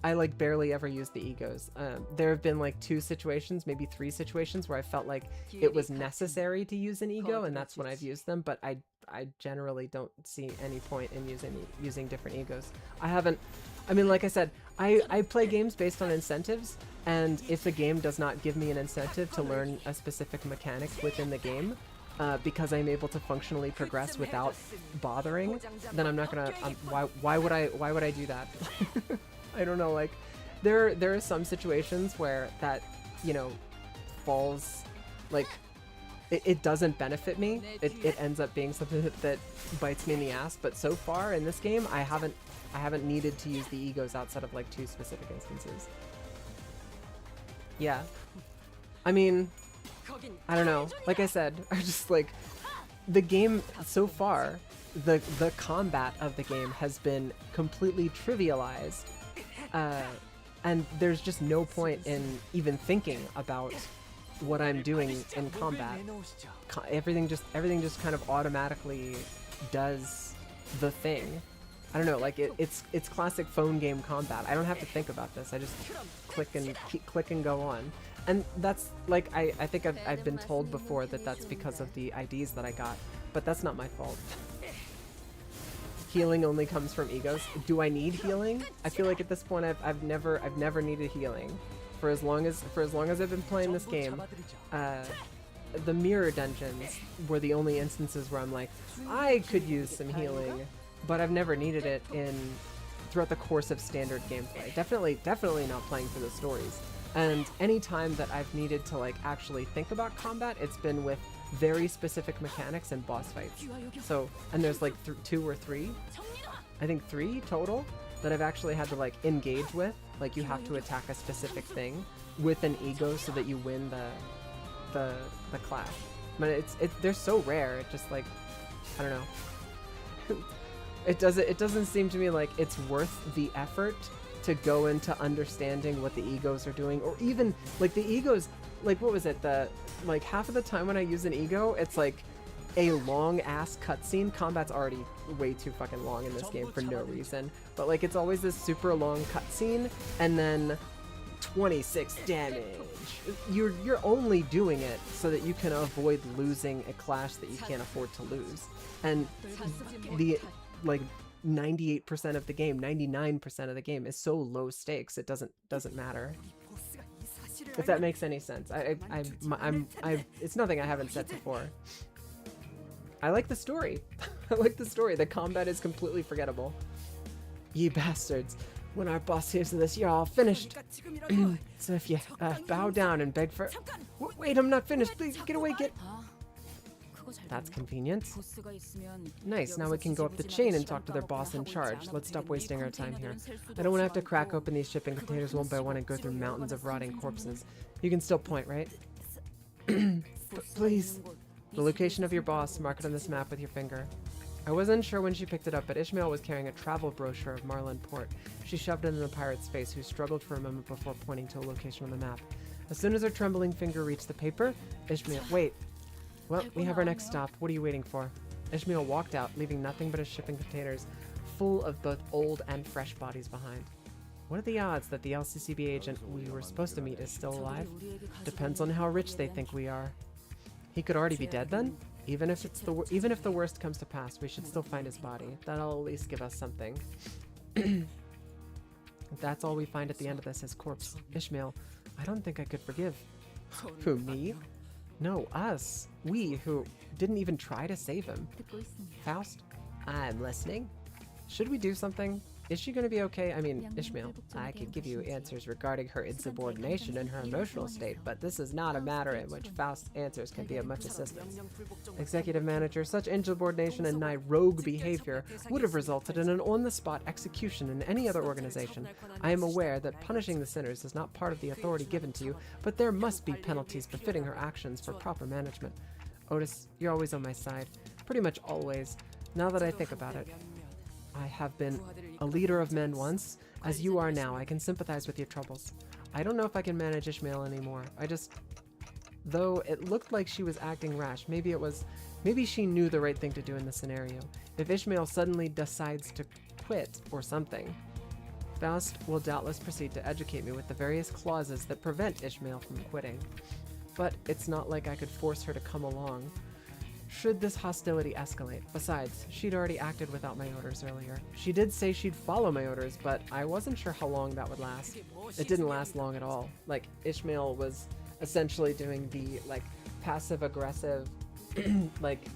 I like barely ever use the egos. There have been like 2 situations, maybe 3 situations where I felt like it was necessary to use an ego, and that's when I've used them, but I generally don't see any point in using different egos. I mean, like I said, I play games based on incentives, and if the game does not give me an incentive to learn a specific mechanic within the game, because I'm able to functionally progress without bothering, then I'm not gonna. Why would I do that? I don't know. Like, there are some situations where that, you know, falls, like, it doesn't benefit me. It ends up being something that bites me in the ass. But so far in this game, I haven't needed to use the egos outside of like 2 specific instances. Yeah, I mean, I don't know. Like I said, I just like the game so far. The combat of the game has been completely trivialized, and there's just no point in even thinking about what I'm doing in combat. Everything just kind of automatically does the thing. I don't know, like it's classic phone game combat. I don't have to think about this. I just click and go on. And that's like, I think I've been told before that that's because of the IDs that I got, but that's not my fault. Healing only comes from egos. Do I need healing? I feel like at this point I've never needed healing. For as long as I've been playing this game, the mirror dungeons were the only instances where I'm like, I could use some healing, but I've never needed it in throughout the course of standard gameplay. Definitely not playing for the stories. And any time that I've needed to like actually think about combat, it's been with very specific mechanics and boss fights. So, and there's like 2 or 3, I think 3 total, that I've actually had to like engage with. Like you have to attack a specific thing with an ego so that you win the clash. But they're so rare. It just like, I don't know. It doesn't seem to me like it's worth the effort to go into understanding what the egos are doing, or even like the egos, like what was it, like half of the time when I use an ego, it's like a long ass cutscene. Combat's already way too fucking long in this game for no reason, but like it's always this super long cutscene and then 26 damage. You're only doing it so that you can avoid losing a clash that you can't afford to lose. And the like 98% of the game, 99% of the game is so low stakes it doesn't matter. If that makes any sense. It's nothing I haven't said before. I like the story. I like the story. The combat is completely forgettable. Ye bastards. When our boss hears of this, you're all finished. So if you bow down and beg for... Wait, I'm not finished. Please, get away, get... That's convenient. Nice, now we can go up the chain and talk to their boss in charge. Let's stop wasting our time here. I don't want to have to crack open these shipping containers one by one and go through mountains of rotting corpses. You can still point, right? Please. The location of your boss, mark it on this map with your finger. I wasn't sure when she picked it up, but Ishmael was carrying a travel brochure of Marlin Port. She shoved it in the pirate's face, who struggled for a moment before pointing to a location on the map. As soon as her trembling finger reached the paper, Ishmael... Wait. Well, we have our next stop. What are you waiting for? Ishmael walked out, leaving nothing but his shipping containers full of both old and fresh bodies behind. What are the odds that the LCCB agent we were supposed to meet is still alive? Depends on how rich they think we are. He could already be dead then? Even if the worst comes to pass, we should still find his body. That'll at least give us something. If that's all we find at the end of this, his corpse. Ishmael, I don't think I could forgive. Who, me? No, us. We, who didn't even try to save him. Faust? I'm listening. Should we do something? Is she gonna be okay? I mean, Ishmael, I could give you answers regarding her insubordination and her emotional state, but this is not a matter in which Faust's answers can be of much assistance. Executive Manager, such insubordination and nigh rogue behavior would have resulted in an on-the-spot execution in any other organization. I am aware that punishing the sinners is not part of the authority given to you, but there must be penalties befitting her actions for proper management. Otis, you're always on my side. Pretty much always. Now that I think about it. I have been a leader of men once. As you are now, I can sympathize with your troubles. I don't know if I can manage Ishmael anymore. Though it looked like she was acting rash, maybe she knew the right thing to do in the scenario. If Ishmael suddenly decides to quit or something, Faust will doubtless proceed to educate me with the various clauses that prevent Ishmael from quitting. But it's not like I could force her to come along should this hostility escalate. Besides, she'd already acted without my orders earlier. She did say she'd follow my orders, but I wasn't sure how long that would last. It didn't last long at all. Like, Ishmael was essentially doing the, like, passive-aggressive, like,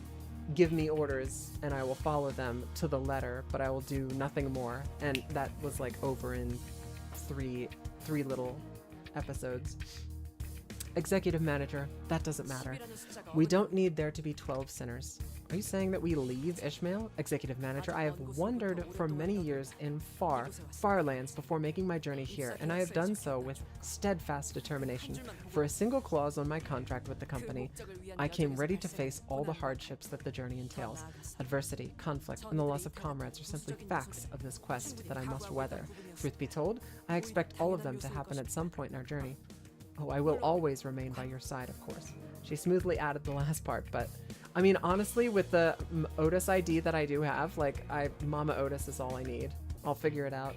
give me orders and I will follow them to the letter, but I will do nothing more. And that was, like, over in three little episodes. Executive Manager, that doesn't matter. We don't need there to be 12 sinners. Are you saying that we leave Ishmael? Executive Manager, I have wandered for many years in far lands before making my journey here, and I have done so with steadfast determination. For a single clause on my contract with the company, I came ready to face all the hardships that the journey entails. Adversity, conflict, and the loss of comrades are simply facts of this quest that I must weather. Truth be told, I expect all of them to happen at some point in our journey. Oh, I will always remain by your side, of course. She smoothly added the last part, but I mean, honestly, with the Otis ID that I do have, like, Mama Otis is all I need. I'll figure it out.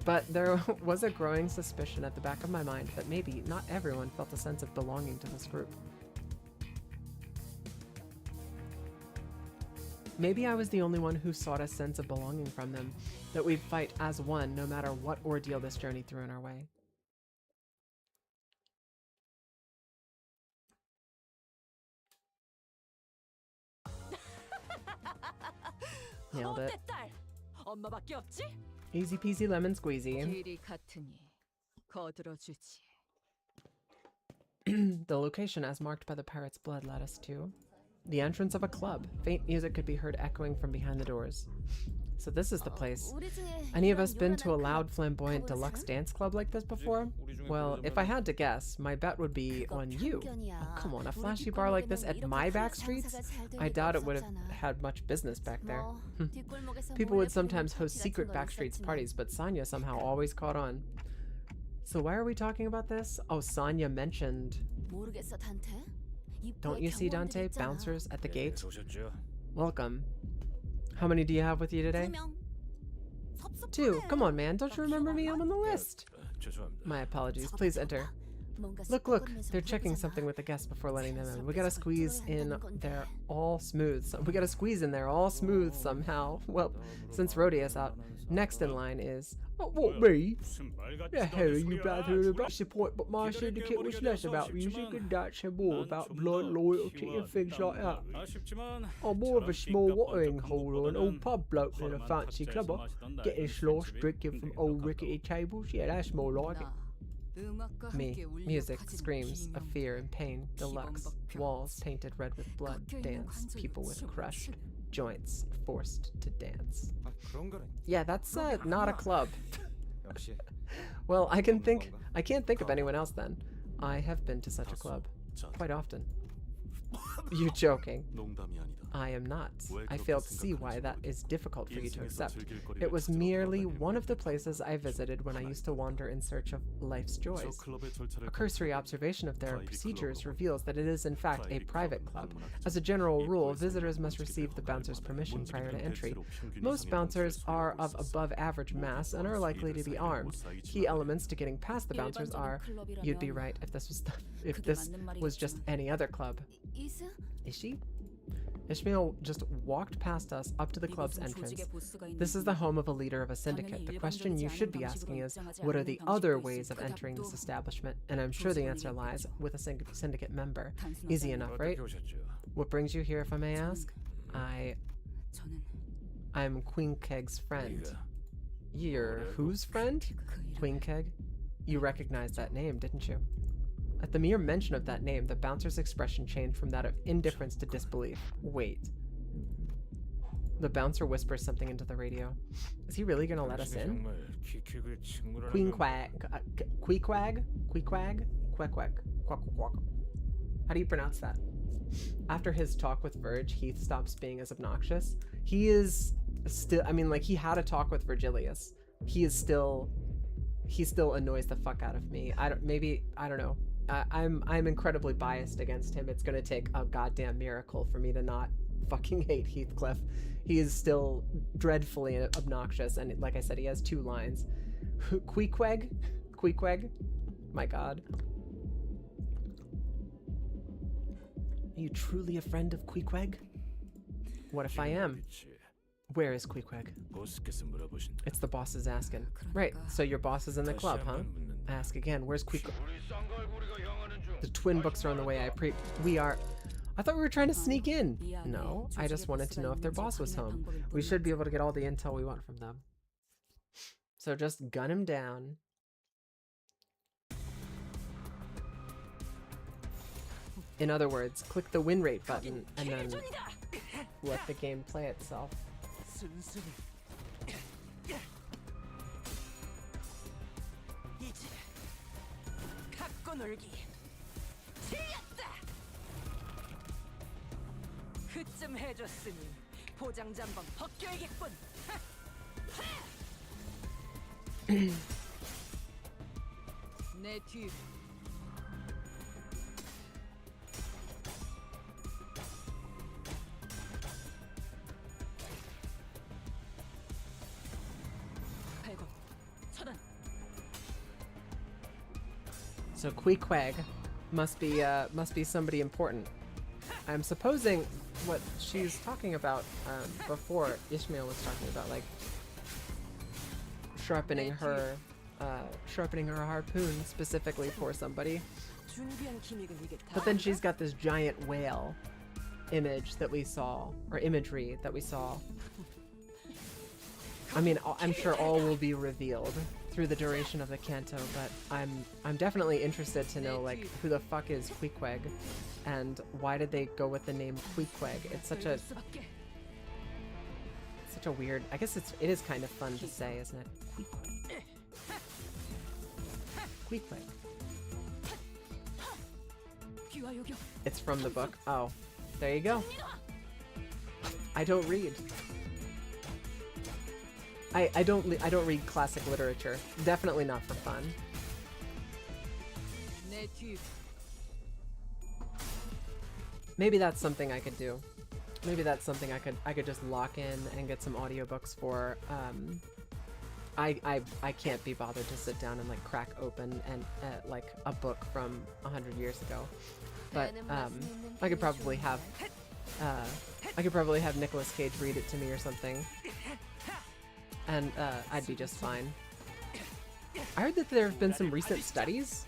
But there was a growing suspicion at the back of my mind that maybe not everyone felt a sense of belonging to this group. Maybe I was the only one who sought a sense of belonging from them, that we'd fight as one no matter what ordeal this journey threw in our way. Nailed it. 엄마밖에 없지? Easy peasy lemon squeezy. 길이 같으니 거들어주지. The location as marked by the pirate's blood led us to the entrance of a club. Faint music could be heard echoing from behind the doors. So this is the place. Any of us been to a loud, flamboyant, deluxe dance club like this before? Well, if I had to guess, my bet would be on you. Oh, come on, a flashy bar like this at my back streets? I doubt it would have had much business back there. People would sometimes host secret back streets parties, but Sonya somehow always caught on. So why are we talking about this? Oh, Sonya mentioned... Don't you see, Dante? Bouncers at the gate? Welcome. How many do you have with you today? 2. Come on, man. Don't you remember me? I'm on the list. My apologies. Please enter. Look. They're checking something with the guests before letting them in. We gotta squeeze in there all smooth. Somehow. Well, since Rhodia's out, next in line is... Oh, what, me? The hell are you blathering about? What's the point? But my syndicate was less about music and dance and more about blood loyalty and things like that. I'm more of a small watering hole or an old pub bloke than a fancy clubber. Getting sloshed, drinking from old rickety tables. Yeah, that's more like it. Me. Music, screams of fear and pain, deluxe, walls painted red with blood, dance, people with crushed joints forced to dance. Yeah, that's not a club. Well, I can't think of anyone else then. I have been to such a club quite often. You're joking. I am not. I fail to see why that is difficult for you to accept. It was merely one of the places I visited when I used to wander in search of life's joys. A cursory observation of their procedures reveals that it is in fact a private club. As a general rule, visitors must receive the bouncer's permission prior to entry. Most bouncers are of above average mass and are likely to be armed. Key elements to getting past the bouncers are... You'd be right if this was just any other club. Is she? Ishmael just walked past us up to the club's entrance. This is the home of a leader of a syndicate. The question you should be asking is, what are the other ways of entering this establishment? And I'm sure the answer lies with a syndicate member. Easy enough, right? What brings you here, if I may ask? I'm Queen Keg's friend. You're whose friend? Queen Keg? You recognized that name, didn't you? At the mere mention of that name, the bouncer's expression changed from that of indifference to disbelief. Wait. The bouncer whispers something into the radio. Is he really gonna let us in? Queen Quag. Queequag? Queequag? Quequag. Quack quack. How do you pronounce that? After his talk with Verge, Heath stops being as obnoxious. He is still... I mean, like, he had a talk with Virgilius. He still annoys the fuck out of me. I don't know. I'm incredibly biased against him. It's gonna take a goddamn miracle for me to not fucking hate Heathcliff. He is still dreadfully obnoxious, and like I said, he has 2 lines. Queequeg? Queequeg? My god. Are you truly a friend of Queequeg? What if I am? Where is Queequeg? It's the boss's asking. Right, so your boss is in the club, huh? Ask again, where's Queequeg? The twin books are on the way. I thought we were trying to sneak in. No, I just wanted to know if their boss was home. We should be able to get all the intel we want from them. So just gun him down. In other words, click the win rate button and then let the game play itself. 그쯤 해줬으니 포장지 한번 벗겨야겠군. 내 뒤로. So Queequeg must be somebody important. I'm supposing what she's talking about before Ishmael was talking about, like sharpening her harpoon specifically for somebody. But then she's got this giant whale imagery that we saw I mean, I'm sure all will be revealed through the duration of the canto, but I'm definitely interested to know, like, who the fuck is Queequeg, and why did they go with the name Queequeg? It's such a weird. I guess it is kind of fun to say, isn't it? Queequeg. Queequeg. It's from the book. Oh, there you go. I don't read. I don't read classic literature. Definitely not for fun. Maybe that's something I could do. Maybe that's something I could just lock in and get some audiobooks for. I can't be bothered to sit down and like crack open and like a book from 100 years ago. But I could probably have Nicolas Cage read it to me or something, and I'd be just fine. I heard that there have been some recent studies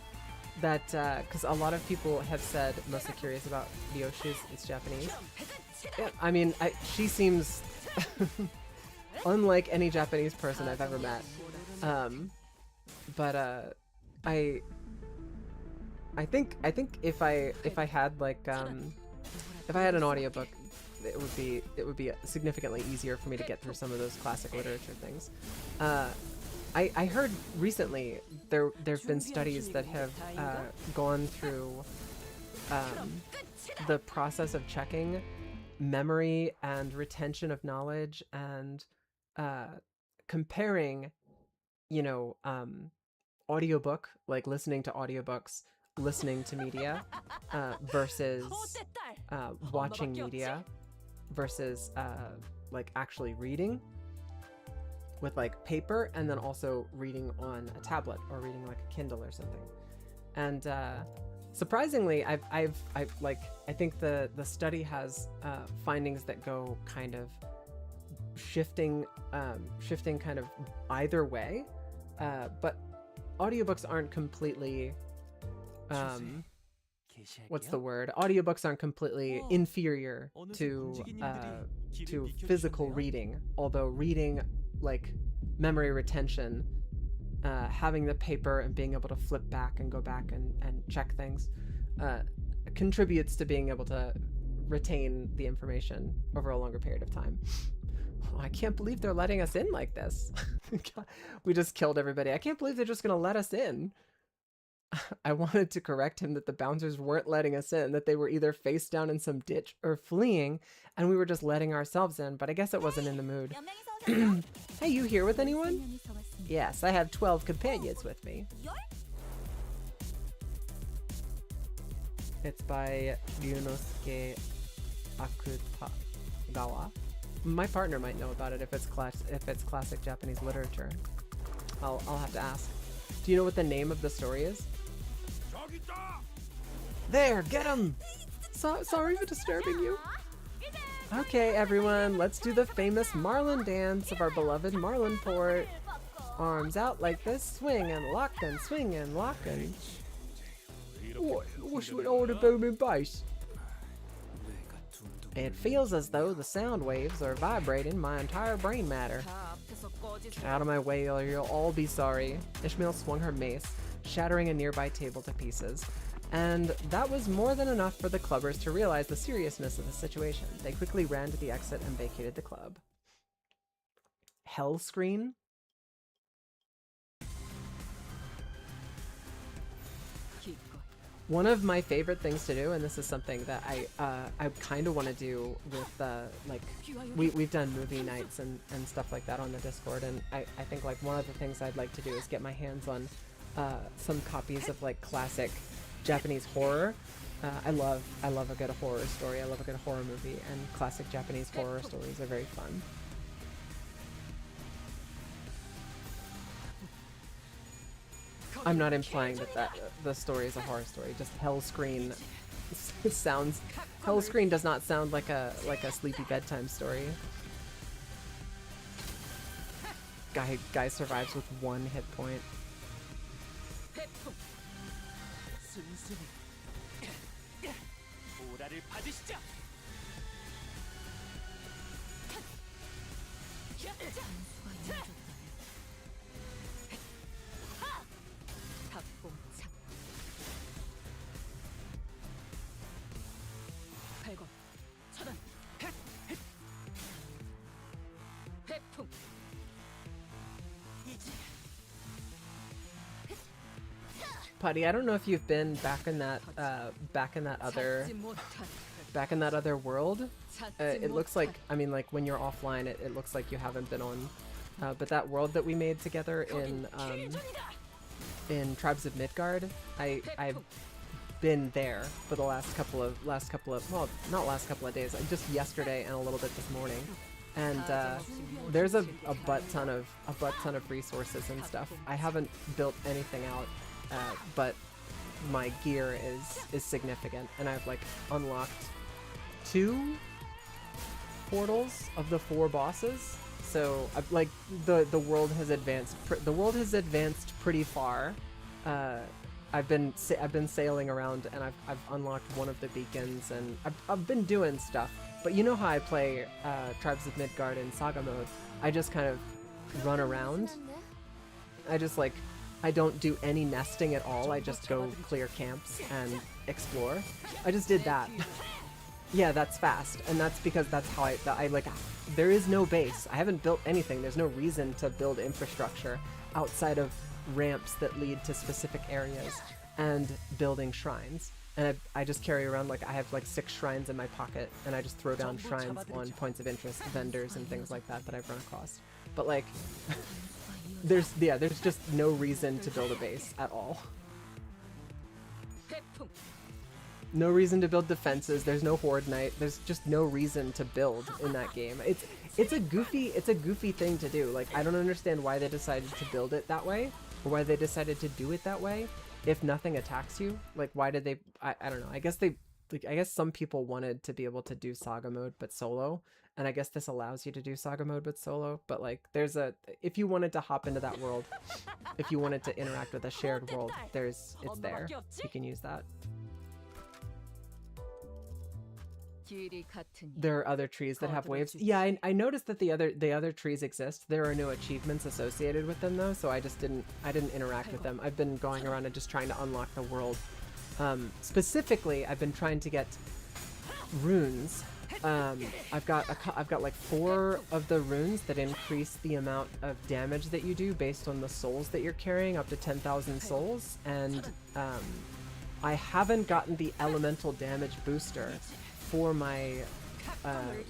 that, because a lot of people have said, mostly curious about Ryoshi's, it's Japanese. Yeah, I mean, she seems unlike any Japanese person I've ever met. But I think if I had like if I had an audiobook, it would be significantly easier for me to get through some of those classic literature things. I heard recently there've been studies that have gone through the process of checking memory and retention of knowledge and comparing, you know, audiobook, like listening to audiobooks, listening to media versus watching media versus like actually reading with like paper, and then also reading on a tablet or reading like a Kindle or something. And surprisingly, I think the study has findings that go kind of shifting kind of either way, but audiobooks aren't completely what's the word? Audiobooks aren't completely inferior to physical reading, although reading, like memory retention, having the paper and being able to flip back and go back and check things contributes to being able to retain the information over a longer period of time. Oh, I can't believe they're letting us in like this. We just killed everybody. I can't believe they're just gonna let us in. I wanted to correct him that the bouncers weren't letting us in, that they were either face down in some ditch or fleeing, and we were just letting ourselves in, but I guess it wasn't in the mood. Hey, you here with anyone? Yes, I have 12 companions with me. It's by Ryunosuke Akutagawa. My partner might know about it if it's classic Japanese literature. I'll have to ask. Do you know what the name of the story is? There, get him! Sorry for disturbing you. Okay, everyone, let's do the famous Marlin dance of our beloved Marlin port. Arms out like this, swing and lock and swing and lock and... What's with all the booming bass? It feels as though the sound waves are vibrating my entire brain matter. Get out of my way or you'll all be sorry. Ishmael swung her mace, shattering a nearby table to pieces. And that was more than enough for the clubbers to realize the seriousness of the situation. They quickly ran to the exit and vacated the club. Hell screen? One of my favorite things to do, and this is something that I kind of want to do with like we've done movie nights and stuff like that on the Discord, and I think like one of the things I'd like to do is get my hands on some copies of like classic Japanese horror. I love a good horror story. I love a good horror movie, and classic Japanese horror stories are very fun. I'm not implying that the story is a horror story. Just Hell Screen sounds. Hell Screen does not sound like a sleepy bedtime story. Guy survives with 1 hit point. 각공착. 발광. 차단. 회풍. Putty, I don't know if you've been back in that 찾지 못한 back in that other world. 찾지 It looks like, I mean, like when you're offline, it looks like you haven't been on. But that world that we made together in Tribes of Midgard, I've been there for the last couple of well, not last couple of days, just yesterday and a little bit this morning. And there's a butt ton of resources and stuff. I haven't built anything out, but my gear is significant, and I've like unlocked 2 portals of the 4 bosses. So I've, like the world has advanced. The world has advanced pretty far. I've been sailing around, and I've unlocked one of the beacons, and I've been doing stuff. But you know how I play Tribes of Midgard in Saga mode? I just kind of run around. I don't do any nesting at all. I just go clear camps and explore. I just did that. Yeah, that's fast, and that's because that's how I like. There is no base. I haven't built anything. There's no reason to build infrastructure outside of ramps that lead to specific areas and building shrines. And I just carry around, like, I have like 6 shrines in my pocket, and I just throw down shrines on points of interest, vendors and things like that I've run across. But like, there's just no reason to build a base at all. No reason to build defenses. There's no Horde Knight. There's just no reason to build in that game. It's a goofy thing to do. Like, I don't understand why they decided to build it that way, or why they decided to do it that way. If nothing attacks you, like, why did they? I don't know. I guess some people wanted to be able to do Saga mode but solo, and I guess this allows you to do Saga mode but solo. But like, if you wanted to hop into that world, if you wanted to interact with a shared world, it's there. You can use that. There are other trees that have waves. Yeah, I noticed that the other trees exist. There are no achievements associated with them though, so I didn't interact with them. I've been going around and just trying to unlock the world. Specifically, I've been trying to get runes. I've got like 4 of the runes that increase the amount of damage that you do based on the souls that you're carrying, up to 10,000 souls, and I haven't gotten the elemental damage booster for my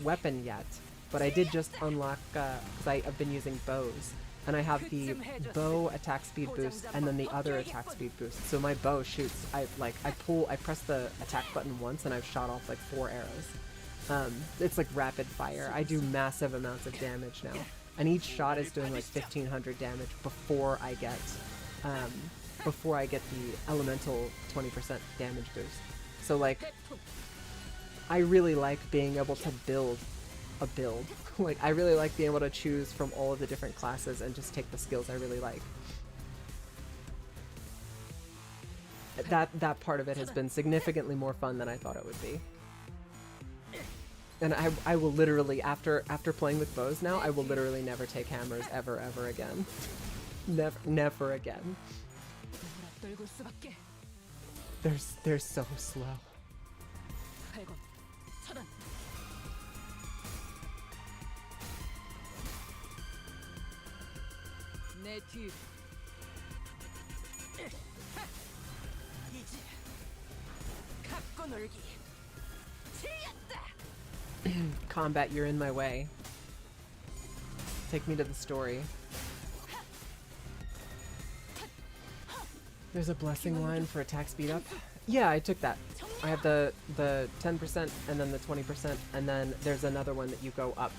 weapon yet, but I did just unlock, because I've been using bows, and I have the bow attack speed boost and then the other attack speed boost. So my bow shoots, I press the attack button once and I've shot off like 4 arrows. It's like rapid fire. I do massive amounts of damage now, and each shot is doing like 1500 damage before I get the elemental 20% damage boost. So like, I really like being able to build a build. Like, I really like being able to choose from all of the different classes and just take the skills I really like. That part of it has been significantly more fun than I thought it would be. And I will literally, after playing with bows now, I will literally never take hammers ever again. Never again. They're so slow. Combat, you're in my way. Take me to the story. There's a blessing line for attack speed up. Yeah, I took that. I have the 10% and then the 20%, and then there's another one that you go up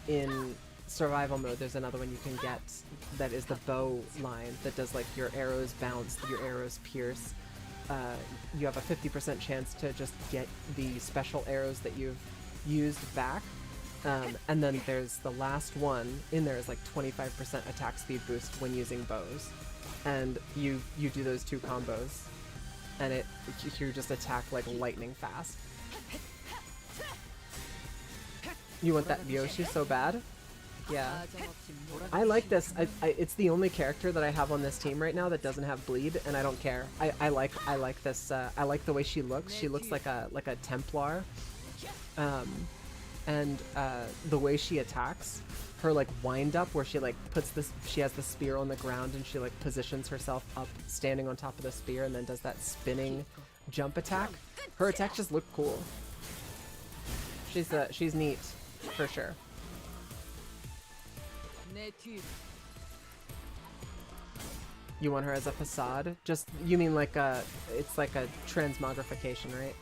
in survival mode. There's another one you can get that is the bow line that does like your arrows bounce, your arrows pierce. You have a 50% chance to just get the special arrows that you've used back. And then there's the last one in there is like 25% attack speed boost when using bows. And you do those 2 combos, and you just attack like lightning fast. You want that Yoshi so bad? Yeah. 사정없이 몰아. I like this. It's the only character that I have on this team right now that doesn't have bleed, and I don't care. I like this. I like the way she looks. She looks like a Templar, and the way she attacks, her like wind up where she like puts this. She has the spear on the ground and she like positions herself up, standing on top of the spear, and then does that spinning jump attack. Her attacks just look cool. She's neat, for sure. 내 뒤. You want her as a facade? Just, you mean like it's like a transmogrification, right?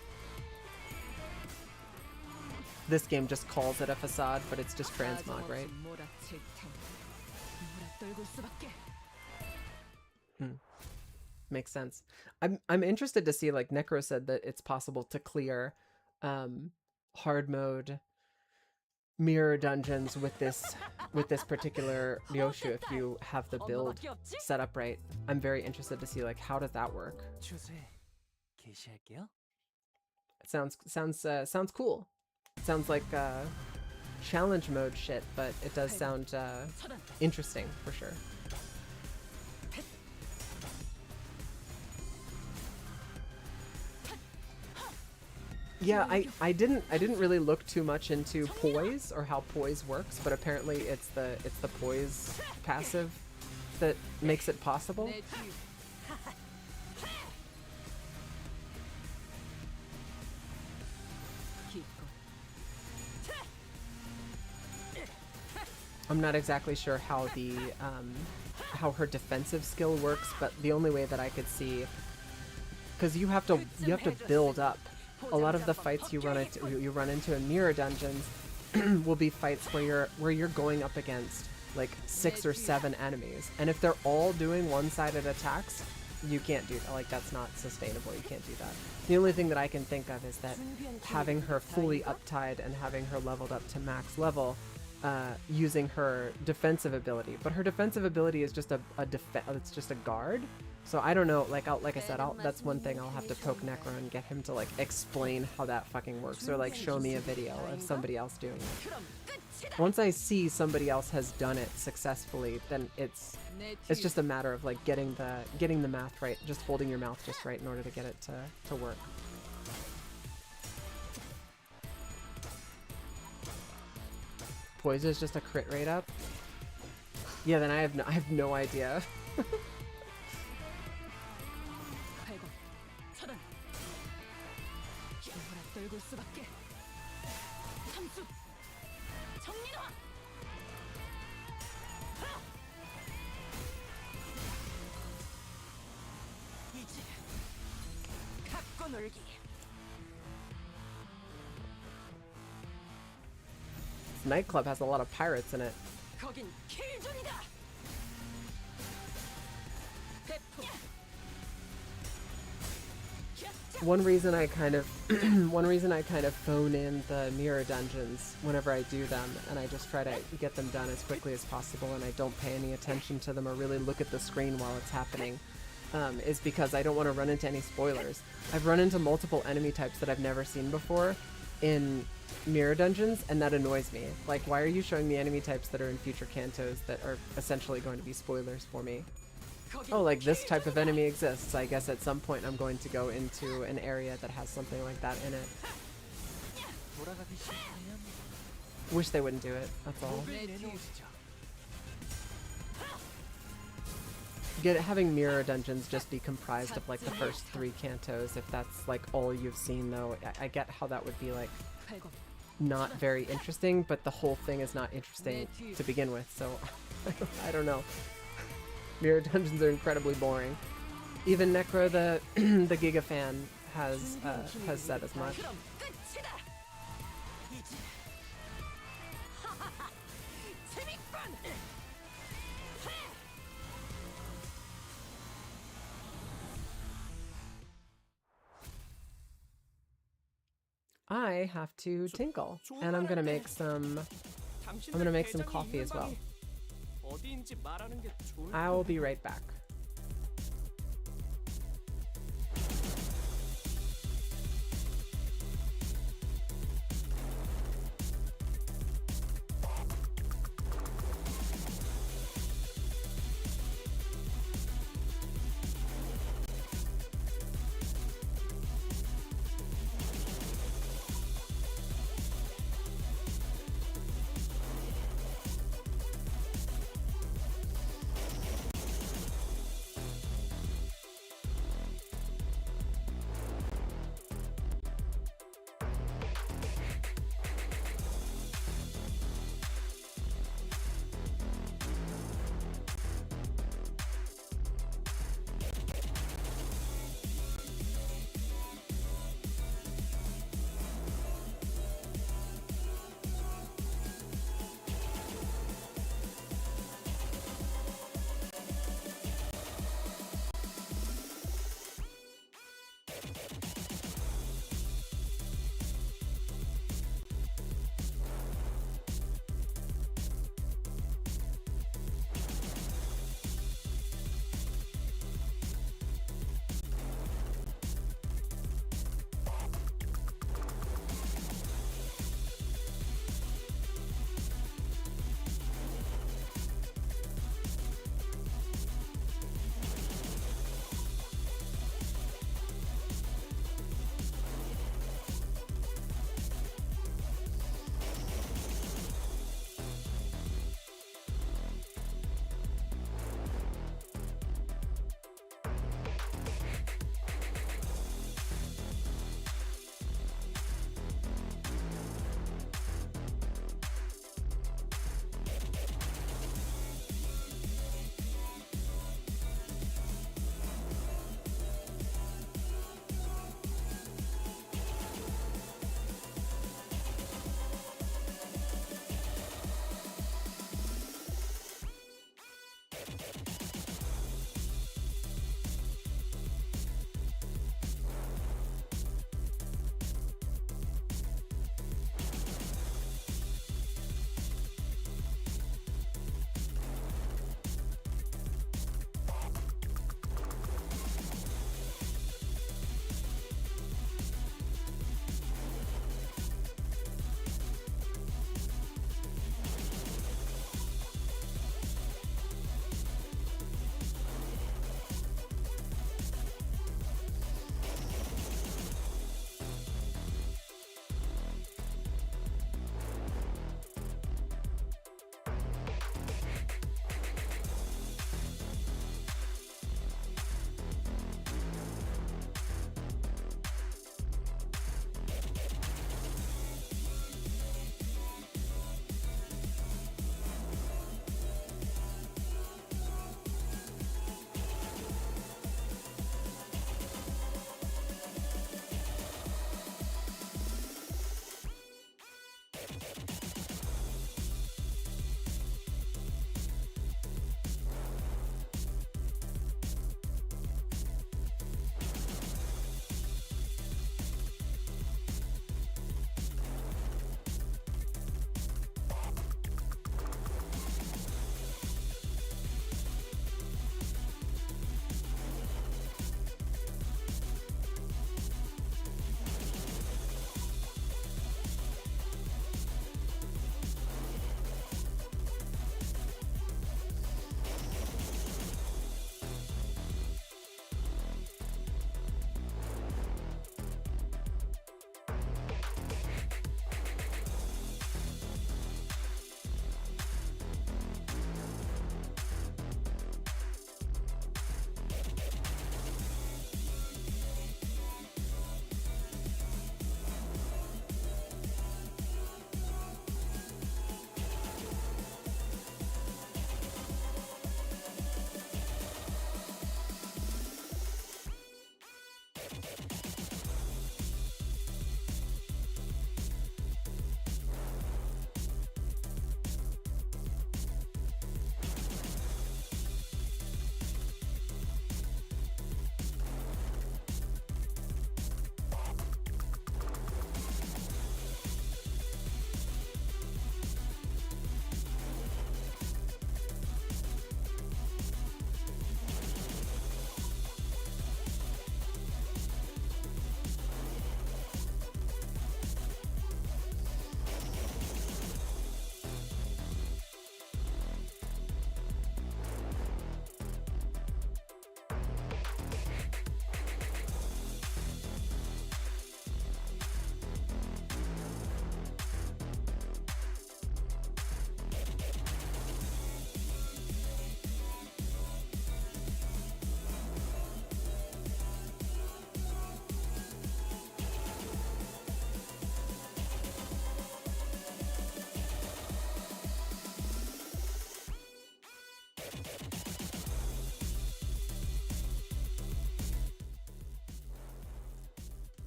This game just calls it a facade, but it's just transmog, right? 사정없이 몰아칠 테니 몰아떨굴 수밖에. Makes sense. I'm interested to see, like Necro said, that it's possible to clear hard mode mirror dungeons with this particular Ryoshu if you have the build set up right. I'm very interested to see like how does that work. 주제 개시할게요. It sounds cool. It sounds like challenge mode shit, but it does sound interesting for sure. Yeah, I didn't really look too much into poise or how poise works, but apparently it's the poise passive that makes it possible. 내 뒤. 기껏. I'm not exactly sure how the how her defensive skill works, but the only way that I could see, because you have to build up. A lot of the fights you run into in mirror dungeons will be fights where you're going up against like 6 or 7 enemies, and if they're all doing one-sided attacks, you can't do that. Like, that's not sustainable. You can't do that. The only thing that I can think of is that having her fully uptied and having her leveled up to max level, using her defensive ability, but her defensive ability is just it's just a guard. So I don't know, like I said, that's one thing I'll have to poke Necro and get him to like explain how that fucking works, or like show me a video of somebody else doing it. Once I see somebody else has done it successfully, then it's just a matter of like getting the math right, just holding your mouth just right in order to get it to work. Poise is just a crit rate up? Yeah, then I have no idea. 발광. 차단. 몰아떨굴 수밖에. 함수. 정리노. 이제 갖고 놀기. This nightclub has a lot of pirates in it. 거긴 킬존이다. 배풍. One reason I kind of phone in the mirror dungeons whenever I do them, and I just try to get them done as quickly as possible, and I don't pay any attention to them or really look at the screen while it's happening, is because I don't want to run into any spoilers. I've run into multiple enemy types that I've never seen before in mirror dungeons, and that annoys me. Like, why are you showing me enemy types that are in future cantos that are essentially going to be spoilers for me? Oh, like this type of enemy exists. I guess at some point I'm going to go into an area that has something like that in it. 돌아가기 싫다면 Wish they wouldn't do it, that's all. 내놓으시죠. Having mirror dungeons just be comprised of like the first 3 cantos, if that's like all you've seen though. I get how that would be like 발광. not very interesting, but the whole thing is not interesting to begin with, so I don't know. Mirror dungeons are incredibly boring. Even Necro, the the Giga fan, has said as much. 그럼 끝이다. 이제. 하하하. 재밌군. I have to tinkle, and I'm gonna make some coffee as well. 어디인지 말하는 게 좋을 I will be right back.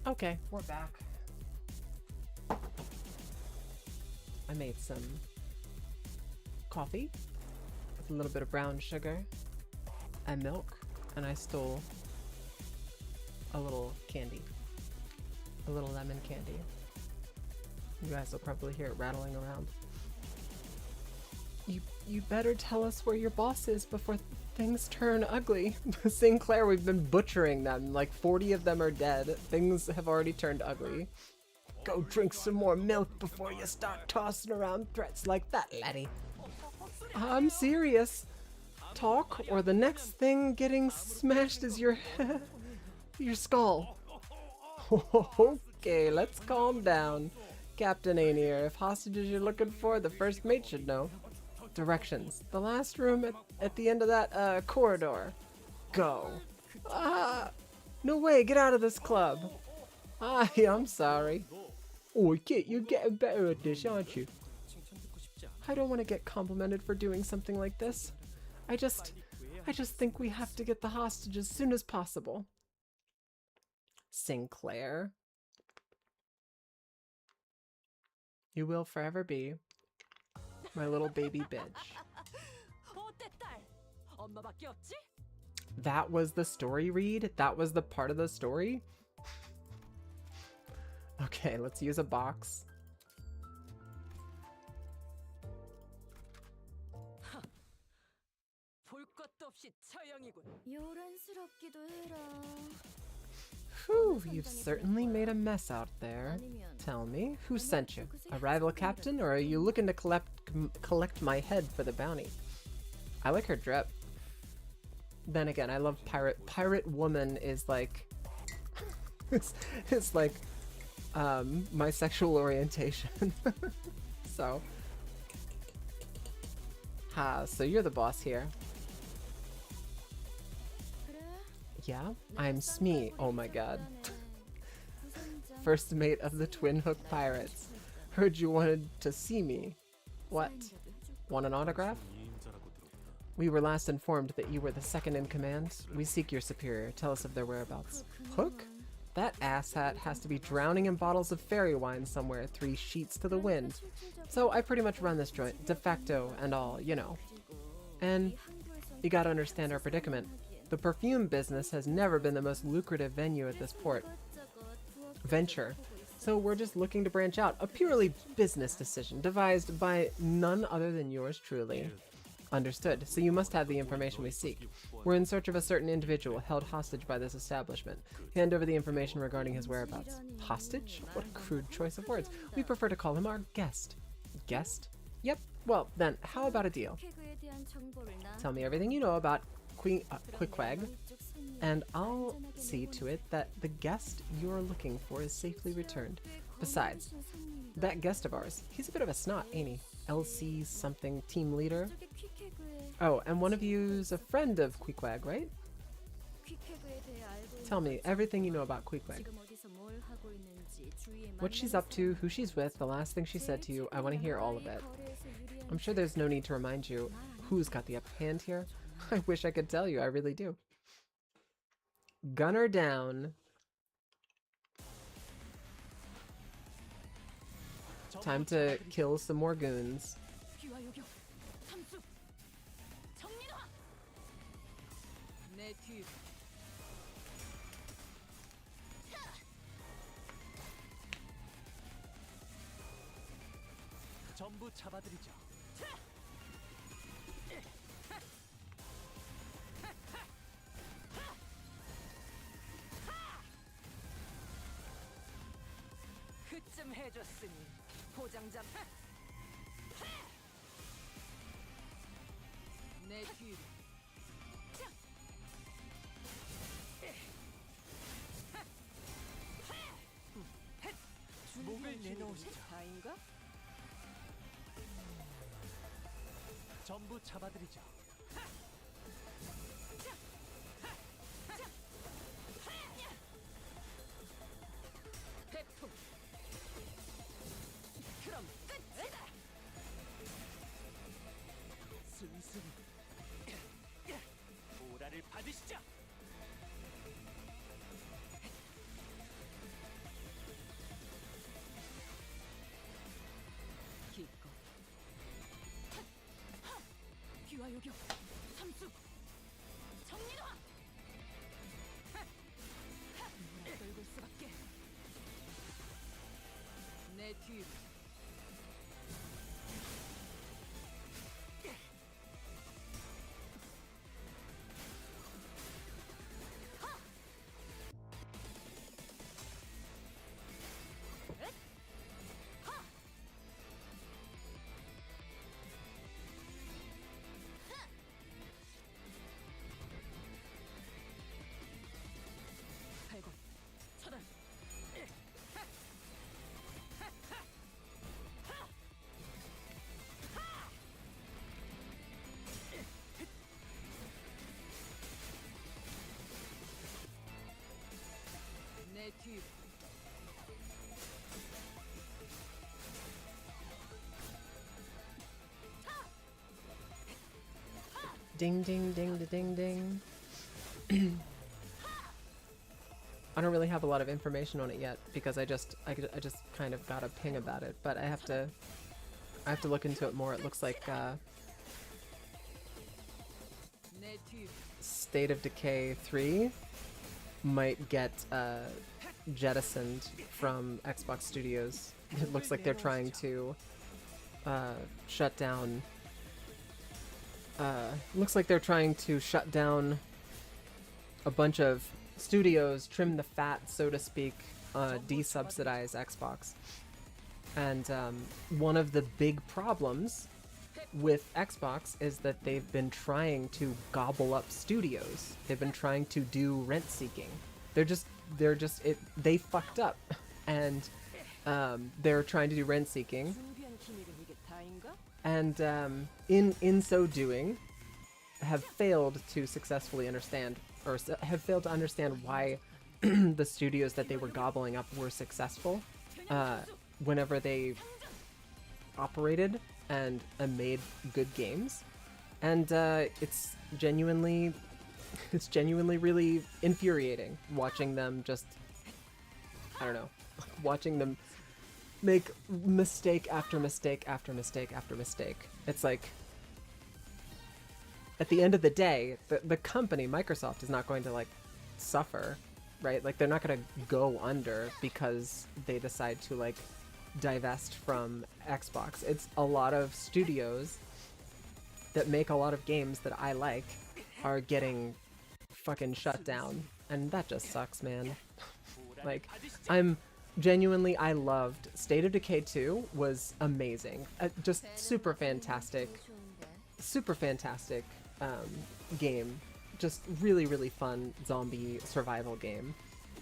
Okay, we're back. I made some coffee with a little bit of brown sugar and milk, and I stole a little candy, a little lemon candy. You guys will probably hear it rattling around. You better tell us where your boss is before things turn ugly. Sinclair, we've been butchering them. Like 40 of them are dead. Things have already turned ugly. Go drink some more milk before you start tossing around threats like that, laddie. I'm serious. Talk, or the next thing getting smashed is your your skull. Okay, let's calm down. Captain ain't here. If hostages you're looking for, the first mate should know. Directions. The last room at the end of that corridor. Go. Ah! No way, get out of this club. I'm sorry. Oi, Kit, you're getting better at this, aren't you? I don't want to get complimented for doing something like this. I just think we have to get the hostage as soon as possible. Sinclair. You will forever be my little baby bitch. That was the story read? That was the part of the story? Okay, let's use a box. Whew, you've certainly made a mess out there. Tell me, who sent you? A rival captain, or are you looking to collect my head for the bounty? I like her drip. Then again, I love pirate. Pirate woman is like... it's like my sexual orientation. So... so you're the boss here. Yeah, I'm Smee. Oh my god. First mate of the Twin Hook Pirates. Heard you wanted to see me. What? Want an autograph? We were last informed that you were the second in command. We seek your superior. Tell us of their whereabouts. Hook? That asshat has to be drowning in bottles of fairy wine somewhere 3 sheets to the wind. So I pretty much run this joint, de facto and all, you know. And you gotta understand our predicament. The perfume business has never been the most lucrative venue at this venture. So we're just looking to branch out. A purely business decision devised by none other than yours truly. Understood. So you must have the information we seek. We're in search of a certain individual held hostage by this establishment. Hand over the information regarding his whereabouts. Hostage? What a crude choice of words. We prefer to call him our guest. Guest? Yep. Well, then, how about a deal? Tell me everything you know about Quickwag, and I'll see to it that the guest you're looking for is safely returned. Besides, that guest of ours, he's a bit of a snot, ain't he? LC something team leader? Oh, and one of you's a friend of Quickwag, right? Tell me everything you know about Quickwag. What she's up to, who she's with, the last thing she said to you. I want to hear all of it. I'm sure there's no need to remind you who's got the upper hand here. I wish I could tell you, I really do. Gunner down. Time to kill some more goons. 전부 잡아드리죠. 그쯤 해줬으니 포장장 내 뒤로 목을 내놓으시죠. 다인가? 전부 잡아드리죠. 백품. 그럼 끝이다. 슬슬 보라를 받으시죠. 공격 삼수 정리노화 몰아떨고 수밖에 내 뒤로 발광 차단 내 뒤로 Ding, ding, ding, ding, ding. I don't really have a lot of information on it yet because I just kind of got a ping about it, but I have to look into it more. It looks like 내 뒤로 State of Decay 3 might get jettisoned from Xbox Studios. It looks like they're trying to shut down. Looks like they're trying to shut down a bunch of studios, trim the fat, so to speak, desubsidize Xbox. And one of the big problems with Xbox is that they've been trying to gobble up studios. They've been trying to do rent seeking. They fucked up, and they're trying to do rent seeking. 준비한 기밀은 이게 다인가? And in so doing, have failed to successfully understand, or have failed to understand why the studios that they were gobbling up were successful whenever they operated and made good games. And it's genuinely really infuriating watching them just, I don't know, watching them make mistake after mistake after mistake after mistake. It's like, at the end of the day, the company, Microsoft, is not going to, like, suffer, right? Like, they're not going to go under because they decide to, like, divest from Xbox. It's a lot of studios that make a lot of games that I like are getting fucking shut down. And that just sucks, man. Like, I loved State of Decay 2 was amazing. Just super fantastic game. Just really, really fun zombie survival game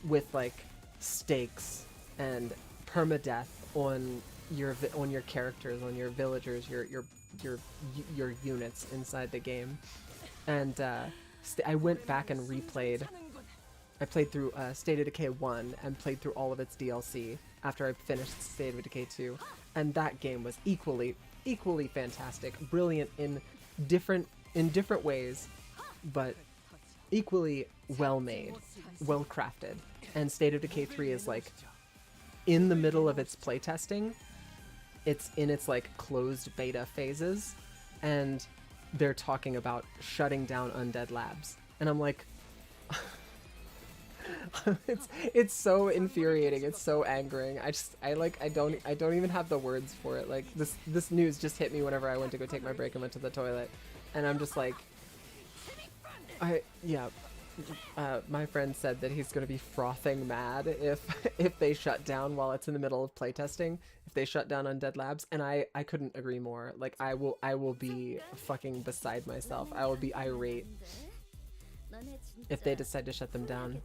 with like stakes and permadeath on your characters, on your villagers, your units inside the game. And I went back and replayed. I played through State of Decay 1 and played through all of its DLC after I finished State of Decay 2, and that game was equally fantastic, brilliant in different ways, but equally well made, well crafted. And State of Decay 3 is like in the middle of its playtesting. It's in its like closed beta phases, and they're talking about shutting down Undead Labs, and I'm like, it's so infuriating. It's so angering. I don't even have the words for it. Like this news just hit me whenever I went to go take my break and went to the toilet, and I'm just like, my friend said that he's gonna be frothing mad if they shut down while it's in the middle of playtesting. If they shut down Undead Labs, and I couldn't agree more. Like I will be fucking beside myself. I will be irate if they decide to shut them down.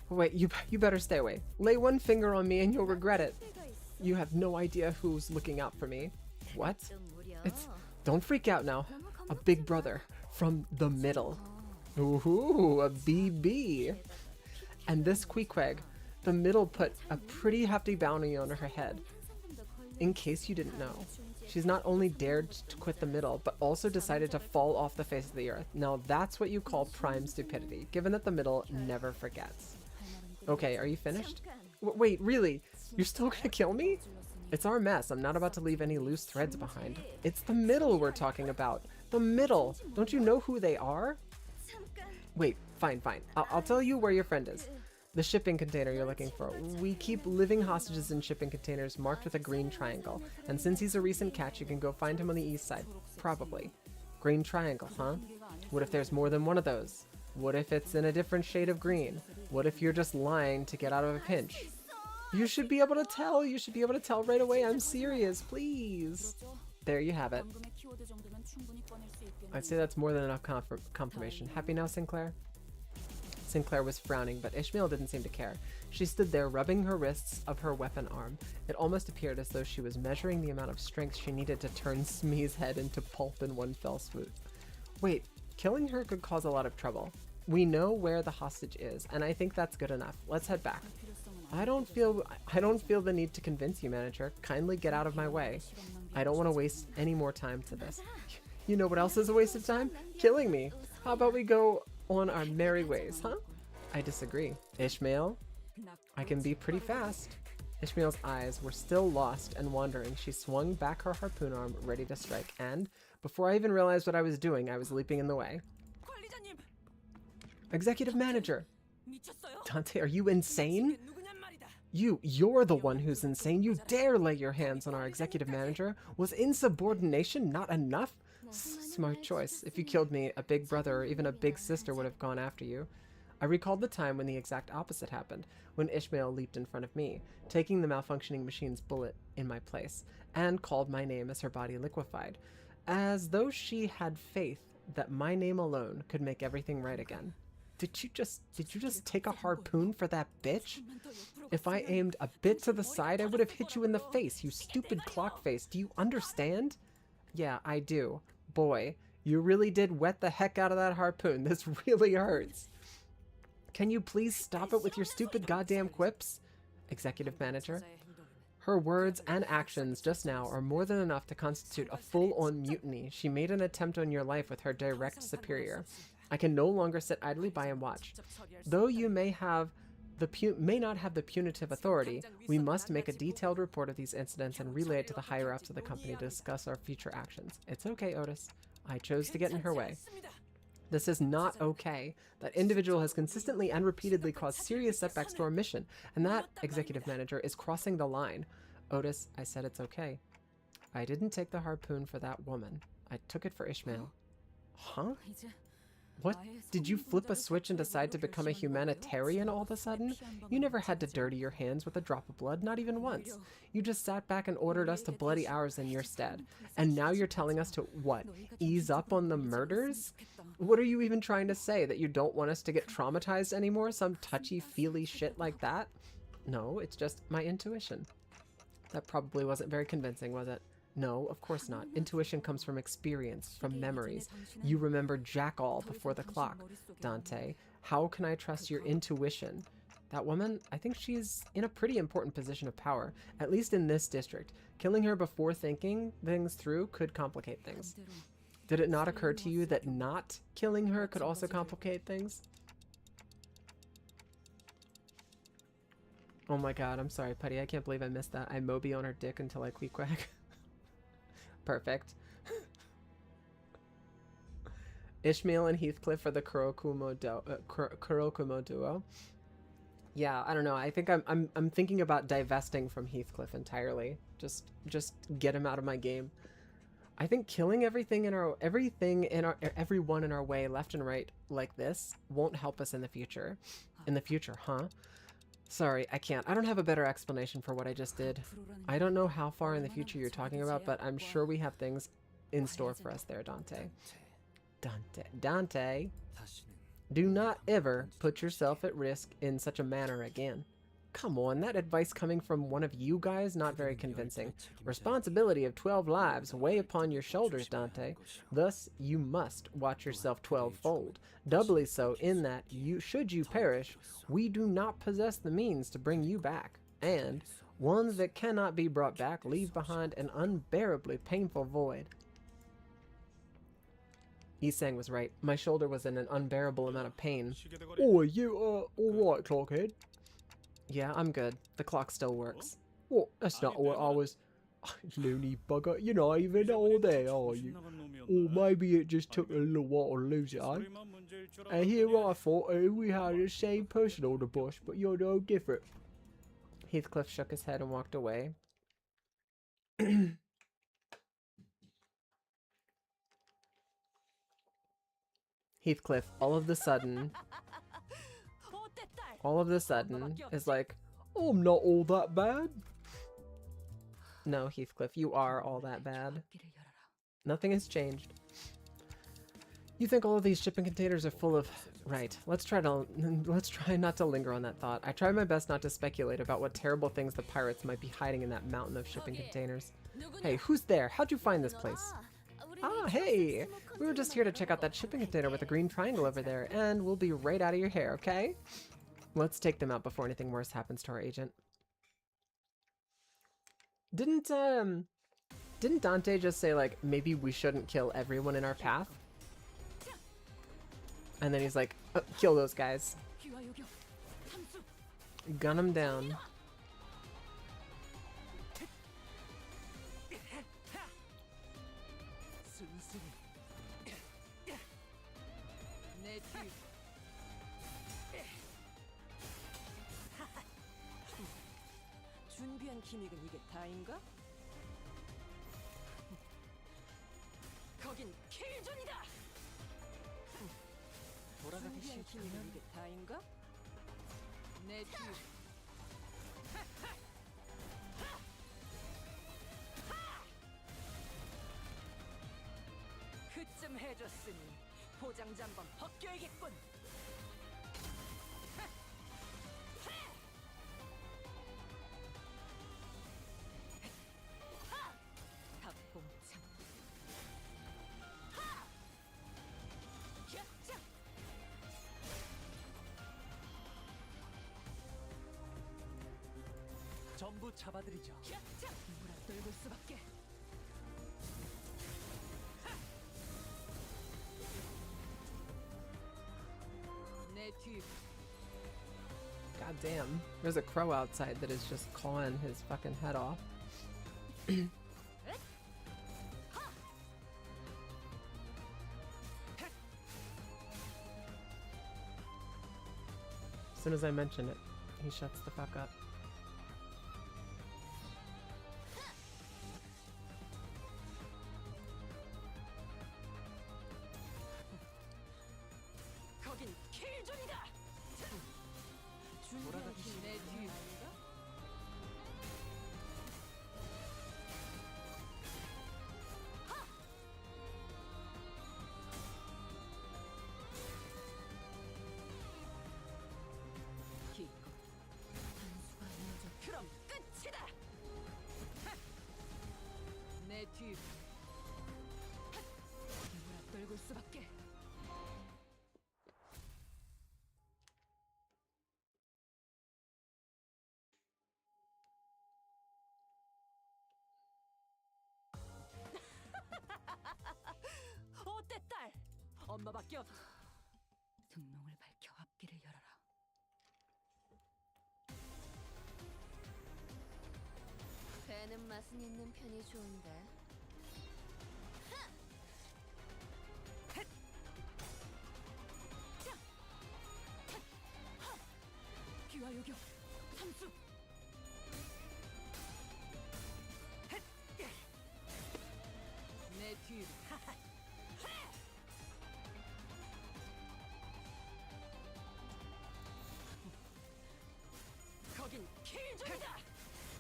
Wait, you better stay away. Lay one finger on me and you'll regret it. You have no idea who's looking out for me. What? Don't freak out now. A big brother from the middle. Ooh, a BB. And this Queequeg, the middle put a pretty hefty bounty on her head. In case you didn't know, she's not only dared to quit the middle, but also decided to fall off the face of the earth. Now that's what you call prime stupidity, given that the middle never forgets. Okay, are you finished? Wait, really? You're still gonna kill me? It's our mess. I'm not about to leave any loose threads behind. It's the middle we're talking about. The middle. Don't you know who they are? Wait, fine. I'll tell you where your friend is. The shipping container you're looking for. We keep living hostages in shipping containers marked with a green triangle. And since he's a recent catch, you can go find him on the east side. Probably. Green triangle, huh? What if there's more than one of those? What if it's in a different shade of green? What if you're just lying to get out of a pinch? You should be able to tell. You should be able to tell right away. I'm serious, please. There you have it. I'd say that's more than enough confirmation. Happy now, Sinclair? Sinclair was frowning, but Ishmael didn't seem to care. She stood there, rubbing her wrists of her weapon arm. It almost appeared as though she was measuring the amount of strength she needed to turn Smee's head into pulp in one fell swoop. Wait, killing her could cause a lot of trouble. We know where the hostage is, and I think that's good enough. Let's head back. I don't feel the need to convince you, manager. Kindly get out of my way. I don't want to waste any more time to this. You know what else is a waste of time? Killing me. How about we go on our merry ways, huh? I disagree. Ishmael, I can be pretty fast. Ishmael's eyes were still lost and wandering. She swung back her harpoon arm, ready to strike, and before I even realized what I was doing, I was leaping in the way. Executive manager! Dante, are you insane? You're the one who's insane. You dare lay your hands on our executive manager? Was insubordination not enough? Smart choice. If you killed me, a big brother or even a big sister would have gone after you. I recalled the time when the exact opposite happened, when Ishmael leaped in front of me, taking the malfunctioning machine's bullet in my place, and called my name as her body liquefied, as though she had faith that my name alone could make everything right again. Did you just take a harpoon for that bitch? If I aimed a bit to the side, I would have hit you in the face, you stupid clock face. Do you understand? Yeah, I do. Boy, you really did wet the heck out of that harpoon. This really hurts. Can you please stop it with your stupid goddamn quips? Executive manager. Her words and actions just now are more than enough to constitute a full-on mutiny. She made an attempt on your life with her direct superior. I can no longer sit idly by and watch. Though you may not have the punitive authority, we must make a detailed report of these incidents and relay it to the higher-ups of the company to discuss our future actions. It's okay, Otis. I chose to get in her way. This is not okay. That individual has consistently and repeatedly caused serious setbacks to our mission, and that, executive manager, is crossing the line. Otis, I said it's okay. I didn't take the harpoon for that woman. I took it for Ishmael. Huh? What? Did you flip a switch and decide to become a humanitarian all of a sudden? You never had to dirty your hands with a drop of blood, not even once. You just sat back and ordered us to bloody ours in your stead. And now you're telling us to, what, ease up on the murders? What are you even trying to say? That you don't want us to get traumatized anymore? Some touchy-feely shit like that? No, it's just my intuition. That probably wasn't very convincing, was it? No, of course not. Intuition comes from experience, from memories. You remember Jack all before the clock. Dante, how can I trust your intuition? That woman, I think she's in a pretty important position of power, at least in this district. Killing her before thinking things through could complicate things. Did it not occur to you that not killing her could also complicate things? Oh my god, I'm sorry, Putty. I can't believe I missed that. I Moby on her dick until I quack. Perfect. Ishmael and Heathcliff are the Kurokumo duo. Yeah, I don't know. I think I'm thinking about divesting from Heathcliff entirely. Just get him out of my game. I think killing everyone in our way, left and right, like this, won't help us in the future. In the future, huh? Sorry, I can't. I don't have a better explanation for what I just did. I don't know how far in the future you're talking about, but I'm sure we have things in store for us there, Dante. Dante, do not ever put yourself at risk in such a manner again. Come on, that advice coming from one of you guys, not very convincing. Responsibility of 12 lives weigh upon your shoulders, Dante. Thus, you must watch yourself 12-fold. Doubly so in that, should you perish, we do not possess the means to bring you back. And, ones that cannot be brought back leave behind an unbearably painful void. Isang was right. My shoulder was in an unbearable amount of pain. Oh, you, alright, Clockhead? Yeah, I'm good. The clock still works. What? That's not what I was... Loony bugger, you're not even all there, are you? Or maybe it just took a little while to lose it, eh? And here I thought we had the same person on the bus, but you're no different. Heathcliff shook his head and walked away. Heathcliff, all of the sudden, is like, I'm not all that bad. no, Heathcliff, you are all that bad. Nothing has changed. You think all of these shipping containers are full of... Right. Let's try not to linger on that thought. I try my best not to speculate about what terrible things the pirates might be hiding in that mountain of shipping containers. Hey, who's there? How'd you find this place? Ah, hey! We were just here to check out that shipping container with the green triangle over there, and we'll be right out of your hair, okay? Let's take them out before anything worse happens to our agent. Didn't Dante just say, like, maybe we shouldn't kill everyone in our path? And then he's like, oh, kill those guys. Gun them down. 준비한 기믹은 이게 다인가? 거긴 킬존이다. 돌아가기 준비한 기믹은 싫다면 이게 다인가? 내 뒤. 그쯤 해줬으니 포장지 한번 벗겨야겠군. 닭봉참. 전부 잡아드리죠. 물어떨굴 수밖에. 내 뒤. God damn. There's a crow outside that is just clawing his fucking head off. As soon as I mention it, he shuts the fuck up. 거긴 킬존이다. 돌아가기 내 뒤. 기껏 단수가 이어져. 그럼 끝이다. 내 뒤. 물어떨굴 수밖에. 어때 딸? 엄마밖에 없. 등롱을 밝혀 앞길을 열어라. 배는 맛은 있는 편이 좋은데. 귀와 요격. 삼수. 내 뒤. 거긴 킬존이다.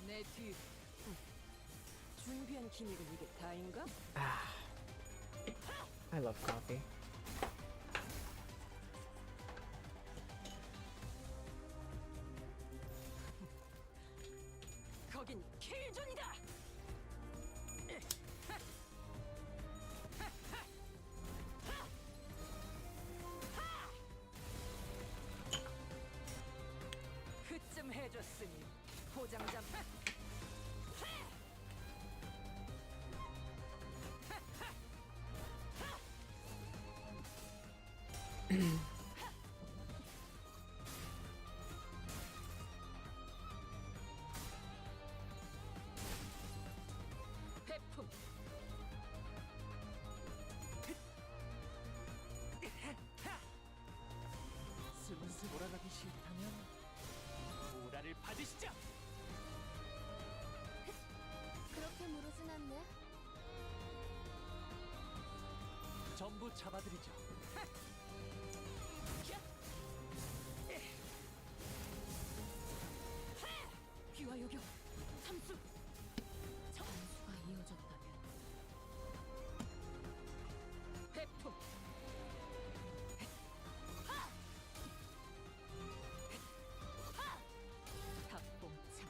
내 뒤. 준비한 기믹은 이게 다인가? I love coffee. 거긴 킬존이다. 그쯤 해줬으니 포장자. 돌아가기 싫다면 보라를 받으시죠. 그렇게 무르진 않네. 전부 잡아드리죠. 귀와 요격 삼수. 전수가 이어졌다면 회풍. 닭봉창.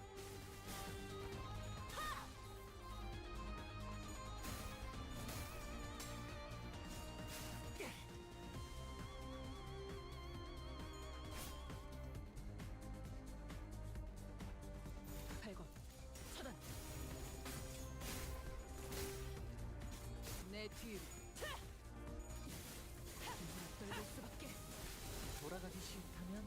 발광 차단. 내 뒤로 떨릴 수밖에. 돌아가기 싫다면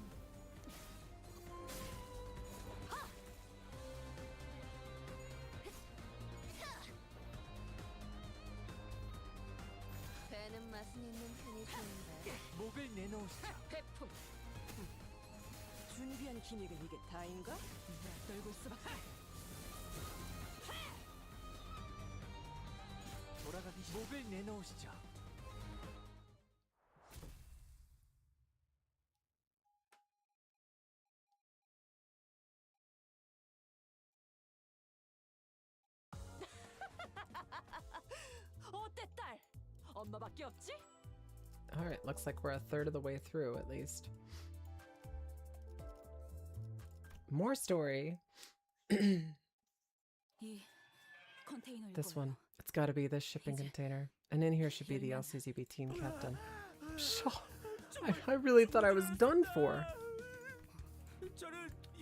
배는 맛은 있는 편이 좋은데. 목을 내놓으시죠. 회풍. 준비한 기믹은 이게 다인가? 떨굴 수밖에. 돌아가기 목을 내놓으시죠. 어때 딸? 엄마밖에 없지? Alright, looks like we're a third of the way through at least. More story. 이 컨테이너일 This 거예요. one. It's gotta be this shipping container. And in here should be the LCCB team captain. Pshaw. I really thought I was done for.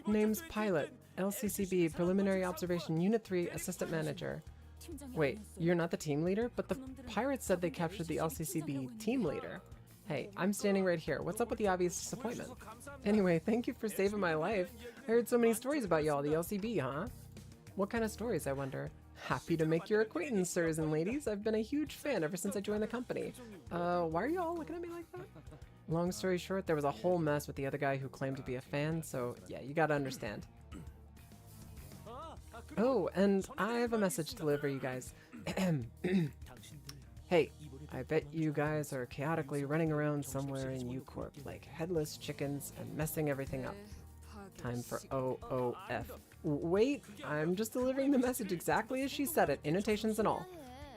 Name's Pilot. LCCB Preliminary Observation Unit 3 Assistant Manager. 팀장이 Wait, 아니었어요. you're not the team leader? But the pirates said they captured the LCCB team leader. Hey, I'm standing right here. What's up with the obvious disappointment? Anyway, thank you for saving my life. I heard so many stories about y'all, the LCB, huh? What kind of stories, I wonder? Happy to make your acquaintance, sirs and ladies. I've been a huge fan ever since I joined the company. Why are you all looking at me like that? Long story short, there was a whole mess with the other guy who claimed to be a fan, so yeah, you gotta understand. Oh, and I have a message to deliver, you guys. Hey, I bet you guys are chaotically running around somewhere in U-Corp like headless chickens and messing everything up. Time for OOF. Wait, I'm just delivering the message exactly as she said it, annotations and all.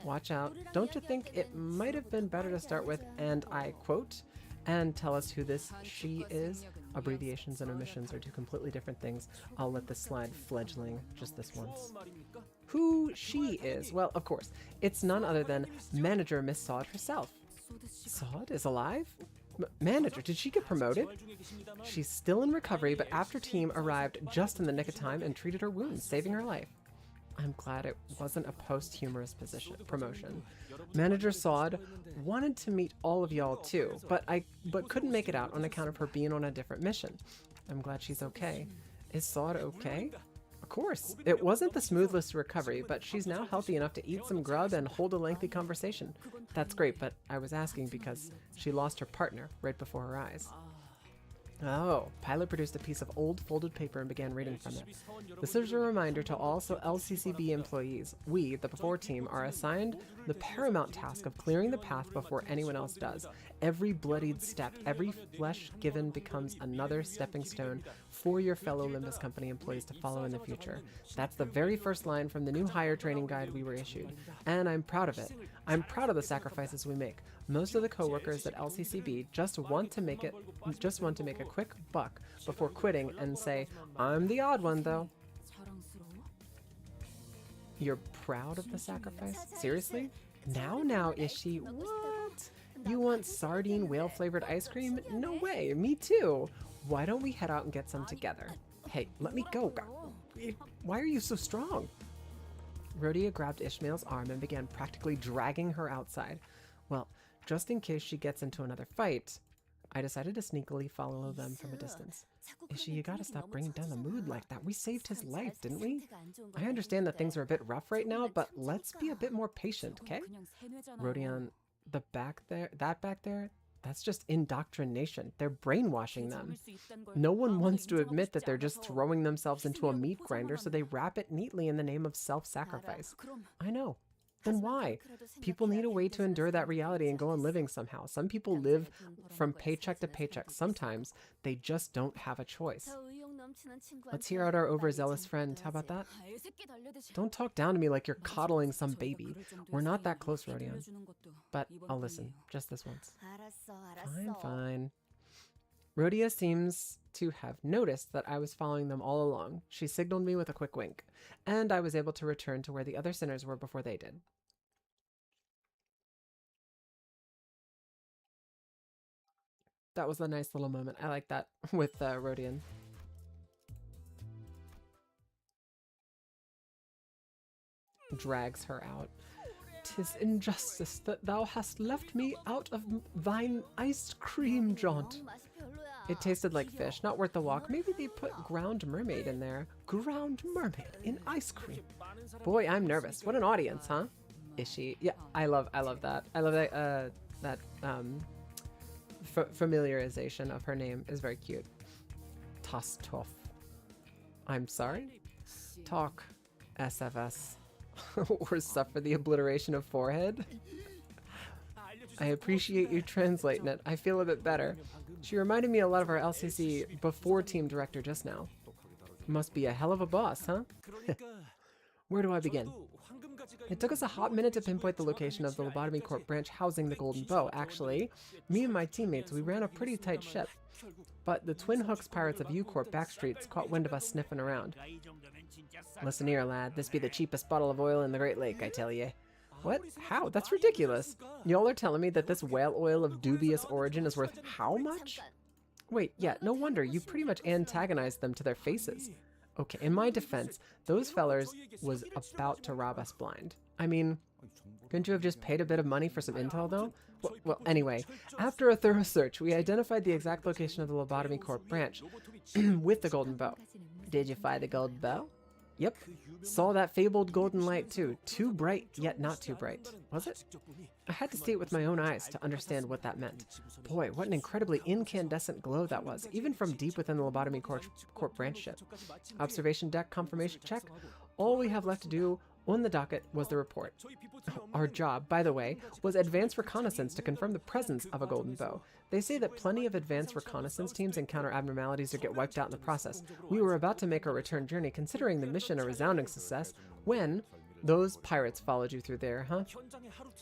Watch out. Don't you think it might have been better to start with, and I quote, and tell us who this she is? Abbreviations and omissions are two completely different things. I'll let this slide fledgling just this once. Who she is? Well, of course, it's none other than manager Miss Sod herself. Sod is alive? Manager, did she get promoted? She's still in recovery, but after team arrived just in the nick of time and treated her wounds, saving her life. I'm glad it wasn't a posthumous promotion. Manager Sod wanted to meet all of y'all too, but couldn't make it out on account of her being on a different mission. I'm glad she's okay. Is Sod okay? Of course. It wasn't the smoothest recovery, but she's now healthy enough to eat some grub and hold a lengthy conversation. That's great, but I was asking because she lost her partner right before her eyes. Oh, Pilot produced a piece of old folded paper and began reading from it. This is a reminder to all LCCB employees. We, the Before team, are assigned the paramount task of clearing the path before anyone else does. Every bloodied step, every flesh given becomes another stepping stone for your fellow Limbus Company employees to follow in the future. That's the very first line from the new hire training guide we were issued, and I'm proud of it. I'm proud of the sacrifices we make. Most of the coworkers at LCCB just want to make a quick buck before quitting and say, I'm the odd one though. You're proud of the sacrifice? Seriously? Now, is she? What? You want sardine whale-flavored ice cream? No way, me too. Why don't we head out and get some together? Hey, let me go. Why are you so strong? Rhodia grabbed Ishmael's arm and began practically dragging her outside. Well, just in case she gets into another fight, I decided to sneakily follow them from a distance. Ishi, you gotta stop bringing down the mood like that. We saved his life, didn't we? I understand that things are a bit rough right now, but let's be a bit more patient, okay? Rodion, that back there, That's just indoctrination. They're brainwashing them. No one wants to admit that they're just throwing themselves into a meat grinder, so they wrap it neatly in the name of self-sacrifice. I know. Then why? People need a way to endure that reality and go on living somehow. Some people live from paycheck to paycheck. Sometimes they just don't have a choice. Let's hear out our overzealous friend. How about that? Don't talk down to me like you're coddling some baby. We're not that close, Rodion. But I'll listen. Just this once. Fine, fine. Rhodia seems to have noticed that I was following them all along. She signaled me with a quick wink, and I was able to return to where the other sinners were before they did. That was a nice little moment. I like that with Rodion. Drags her out. 'Tis injustice that thou hast left me out of thine ice cream jaunt. It tasted like fish, not worth the walk. Maybe they put ground mermaid in there. Ground mermaid in ice cream. Boy, I'm nervous. What an audience, huh? Is she? Yeah, I love that. I love that familiarization of her name is very cute. Tostoff. I'm sorry? Talk. SFS. Or suffer the obliteration of forehead? I appreciate you translating it. I feel a bit better. She reminded me a lot of our LCC before team director just now. Must be a hell of a boss, huh? Where do I begin? It took us a hot minute to pinpoint the location of the Lobotomy Corp branch housing the Golden Bow. Actually, me and my teammates, we ran a pretty tight ship. But the Twin Hooks pirates of U-Corp backstreets caught wind of us sniffing around. Listen here, lad. This be the cheapest bottle of oil in the Great Lake, I tell ye. What? How? That's ridiculous. Y'all are telling me that this whale oil of dubious origin is worth how much? Wait, yeah, no wonder. You pretty much antagonized them to their faces. Okay, in my defense, those fellers was about to rob us blind. I mean, couldn't you have just paid a bit of money for some intel, though? Well, anyway, after a thorough search, we identified the exact location of the Lobotomy Corp branch with the Golden Bow. Did you find the Golden Bow? Yep. Saw that fabled golden light, too. Too bright, yet not too bright. Was it? I had to see it with my own eyes to understand what that meant. Boy, what an incredibly incandescent glow that was, even from deep within the Lobotomy Corp branch ship. Observation deck confirmation check. All we have left to do on the docket was the report. Our job, by the way, was advanced reconnaissance to confirm the presence of a Golden Bow. They say that plenty of advanced reconnaissance teams encounter abnormalities or get wiped out in the process. We were about to make our return journey, considering the mission a resounding success, when those pirates followed you through there, huh?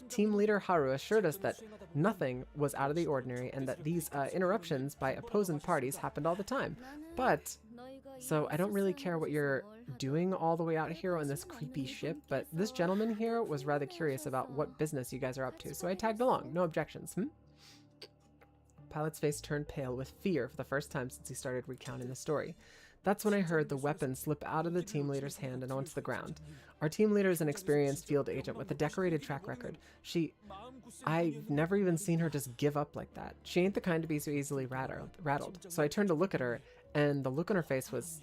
Team leader Haru assured us that nothing was out of the ordinary and that these interruptions by opposing parties happened all the time. But, so I don't really care what you're doing all the way out here on this creepy ship, but this gentleman here was rather curious about what business you guys are up to, so I tagged along. No objections, Pilot's face turned pale with fear for the first time since he started recounting the story. That's when I heard the weapon slip out of the team leader's hand and onto the ground. Our team leader is an experienced field agent with a decorated track record. I've never even seen her just give up like that. She ain't the kind to be so easily rattled. So I turned to look at her, and the look on her face was,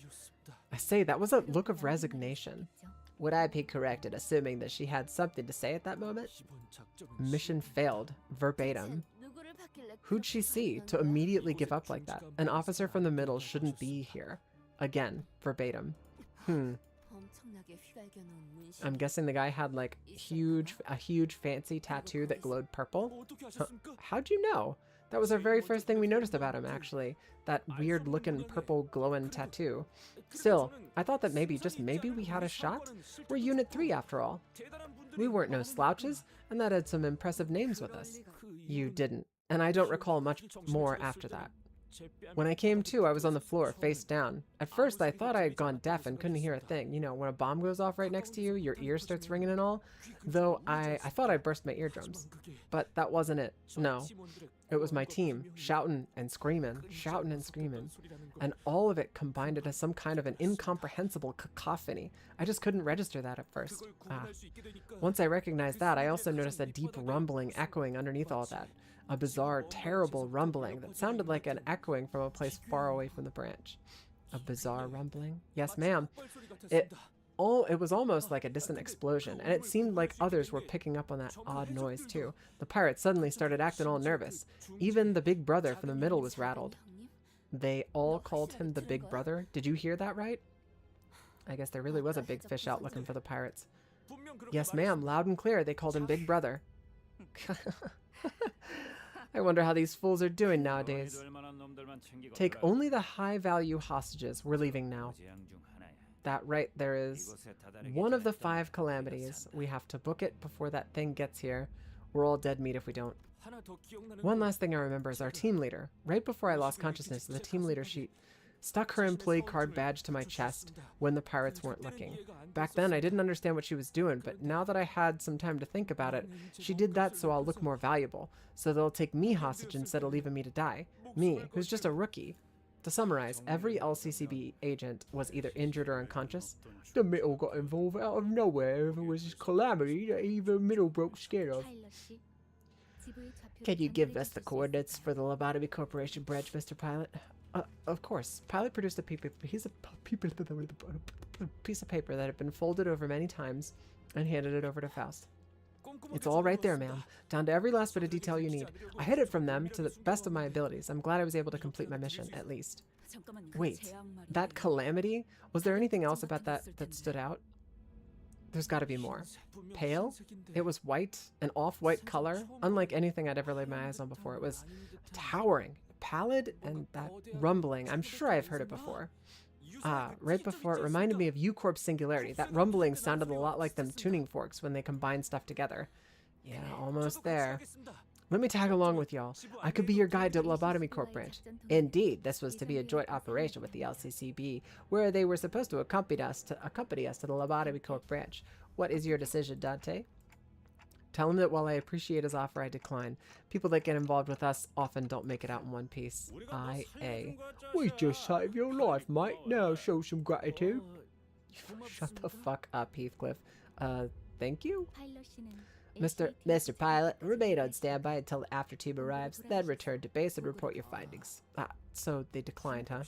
I say, that was a look of resignation. Would I be correct in assuming that she had something to say at that moment? Mission failed, verbatim. Who'd she see to immediately give up like that? An officer from the middle shouldn't be here. Again, verbatim. I'm guessing the guy had like a huge fancy tattoo that glowed purple. Huh. How'd you know? That was our very first thing we noticed about him, actually. That weird looking purple glowing tattoo. Still, I thought that maybe, just maybe, we had a shot. We're Unit 3 after all. We weren't no slouches, and that had some impressive names with us. You didn't, and I don't recall much more after that. When I came to, I was on the floor, face down. At first, I thought I had gone deaf and couldn't hear a thing. You know, when a bomb goes off right next to you, your ear starts ringing and all. Though I thought I burst my eardrums. But that wasn't it. No. It was my team, shouting and screaming. And all of it combined into some kind of an incomprehensible cacophony. I just couldn't register that at first. Once I recognized that, I also noticed a deep rumbling echoing underneath all that. A bizarre, terrible rumbling that sounded like an echoing from a place far away from the branch. A bizarre rumbling? Yes, ma'am. it was almost like a distant explosion, and it seemed like others were picking up on that odd noise too. The pirates suddenly started acting all nervous. Even the big brother from the middle was rattled. They all called him the big brother. Did you hear that right? I guess there really was a big fish out looking for the pirates. Yes, ma'am, loud and clear. They called him Big Brother. I wonder how these fools are doing nowadays. Take only the high-value hostages. We're leaving now. That right there is one of the 5 calamities. We have to book it before that thing gets here. We're all dead meat if we don't. One last thing I remember is our team leader. Right before I lost consciousness, the team leader sheet stuck her employee card badge to my chest when the pirates weren't looking. Back then, I didn't understand what she was doing, but now that I had some time to think about it, she did that so I'll look more valuable, so they'll take me hostage instead of leaving me to die. Me, who's just a rookie. To summarize, every LCCB agent was either injured or unconscious. The middle got involved out of nowhere. If it was this calamity that even middle broke scared of. Can you give us the coordinates for the Lobotomy Corporation branch, Mr. Pilot? Of course. Pilot produced a piece of paper that had been folded over many times and handed it over to Faust. It's all right there, ma'am. Down to every last bit of detail you need. I hid it from them to the best of my abilities. I'm glad I was able to complete my mission, at least. Wait, that calamity? Was there anything else about that stood out? There's got to be more. Pale? It was white, an off-white color, unlike anything I'd ever laid my eyes on before. It was towering, pallid, and that rumbling. I'm sure I've heard it before. Right before it reminded me of U-Corp's singularity. That rumbling sounded a lot like them tuning forks when they combine stuff together. Yeah, almost there. Let me tag along with y'all. I could be your guide to the Lobotomy Corp branch. Indeed, this was to be a joint operation with the LCCB, where they were supposed to accompany us to the Lobotomy Corp branch. What is your decision, Dante? Tell him that while I appreciate his offer, I decline. People that get involved with us often don't make it out in one piece. I.A. We just saved your life, mate. Now show some gratitude. Shut the fuck up, Heathcliff. Thank you? Mr. Pilot, remain on standby until the after team arrives, then return to base and report your findings. So they declined, huh?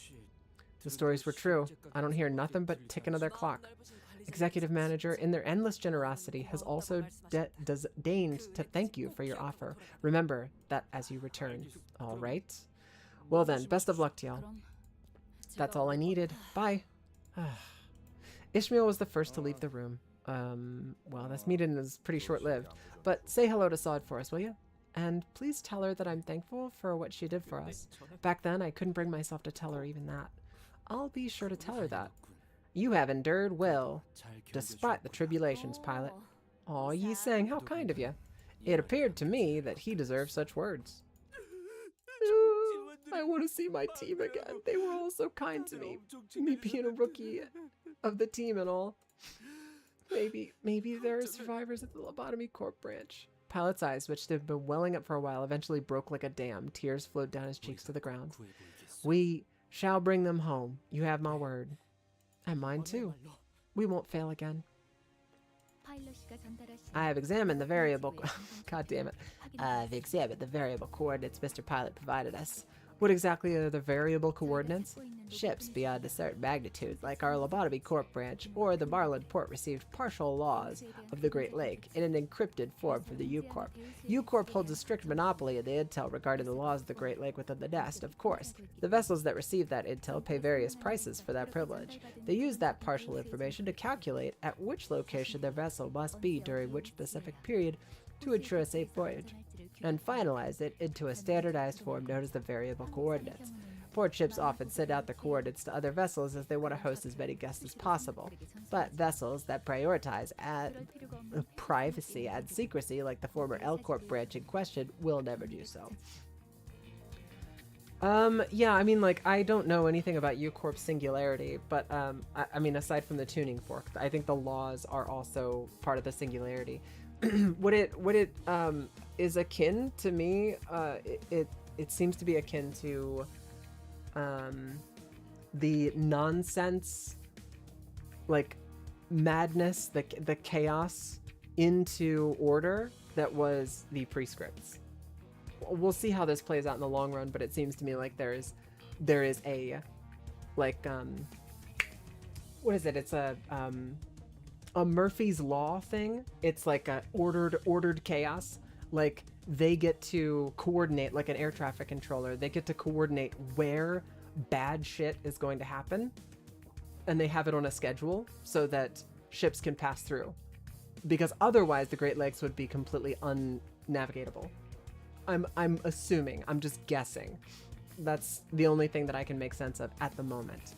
The stories were true. I don't hear nothing but ticking of their clock. Executive Manager, in their endless generosity, has also deigned to thank you for your offer. Remember that as you return. All right. Well then, best of luck to y'all. That's all I needed. Bye. Ishmael was the first to leave the room. Well, this meeting is pretty short-lived, but say hello to Sod for us, will you? And please tell her that I'm thankful for what she did for us. Back then, I couldn't bring myself to tell her even that. I'll be sure to tell her that. You have endured well, despite the tribulations, Pilot. Aw, Yi Sang, how kind of you. It appeared to me that he deserved such words. I want to see my team again. They were all so kind to me. Me being a rookie of the team and all. Maybe there are survivors at the Lobotomy Corp branch. Pilot's eyes, which had been welling up for a while, eventually broke like a dam. Tears flowed down his cheeks to the ground. We shall bring them home. You have my word. And mine too. We won't fail again. I have examined the variable... God damn it. I've examined the variable coordinates Mr. Pilot provided us. What exactly are the variable coordinates? Ships beyond a certain magnitude, like our Lobotomy Corp branch, or the Marlin Port received partial laws of the Great Lake in an encrypted form from the U-Corp. U-Corp holds a strict monopoly in the intel regarding the laws of the Great Lake within the nest, of course. The vessels that receive that intel pay various prices for that privilege. They use that partial information to calculate at which location their vessel must be during which specific period to ensure a safe voyage, and finalize it into a standardized form known as the variable coordinates. Port ships often send out the coordinates to other vessels as they want to host as many guests as possible, but vessels that prioritize privacy and secrecy, like the former L-Corp branch in question, will never do so. Yeah, I mean, like, I don't know anything about U-Corp Singularity, but, I mean, aside from the tuning fork, I think the laws are also part of the Singularity. What it is akin to me, it seems to be akin to the nonsense, like madness, the chaos into order that was the prescripts. We'll see how this plays out in the long run, but it seems to me like there is a, like, what is it? It's a a Murphy's Law thing. It's like a ordered chaos. Like they get to coordinate, like an air traffic controller. They get to coordinate where bad shit is going to happen, and they have it on a schedule so that ships can pass through. Because otherwise, the Great Lakes would be completely unnavigatable. I'm assuming. I'm just guessing. That's the only thing that I can make sense of at the moment.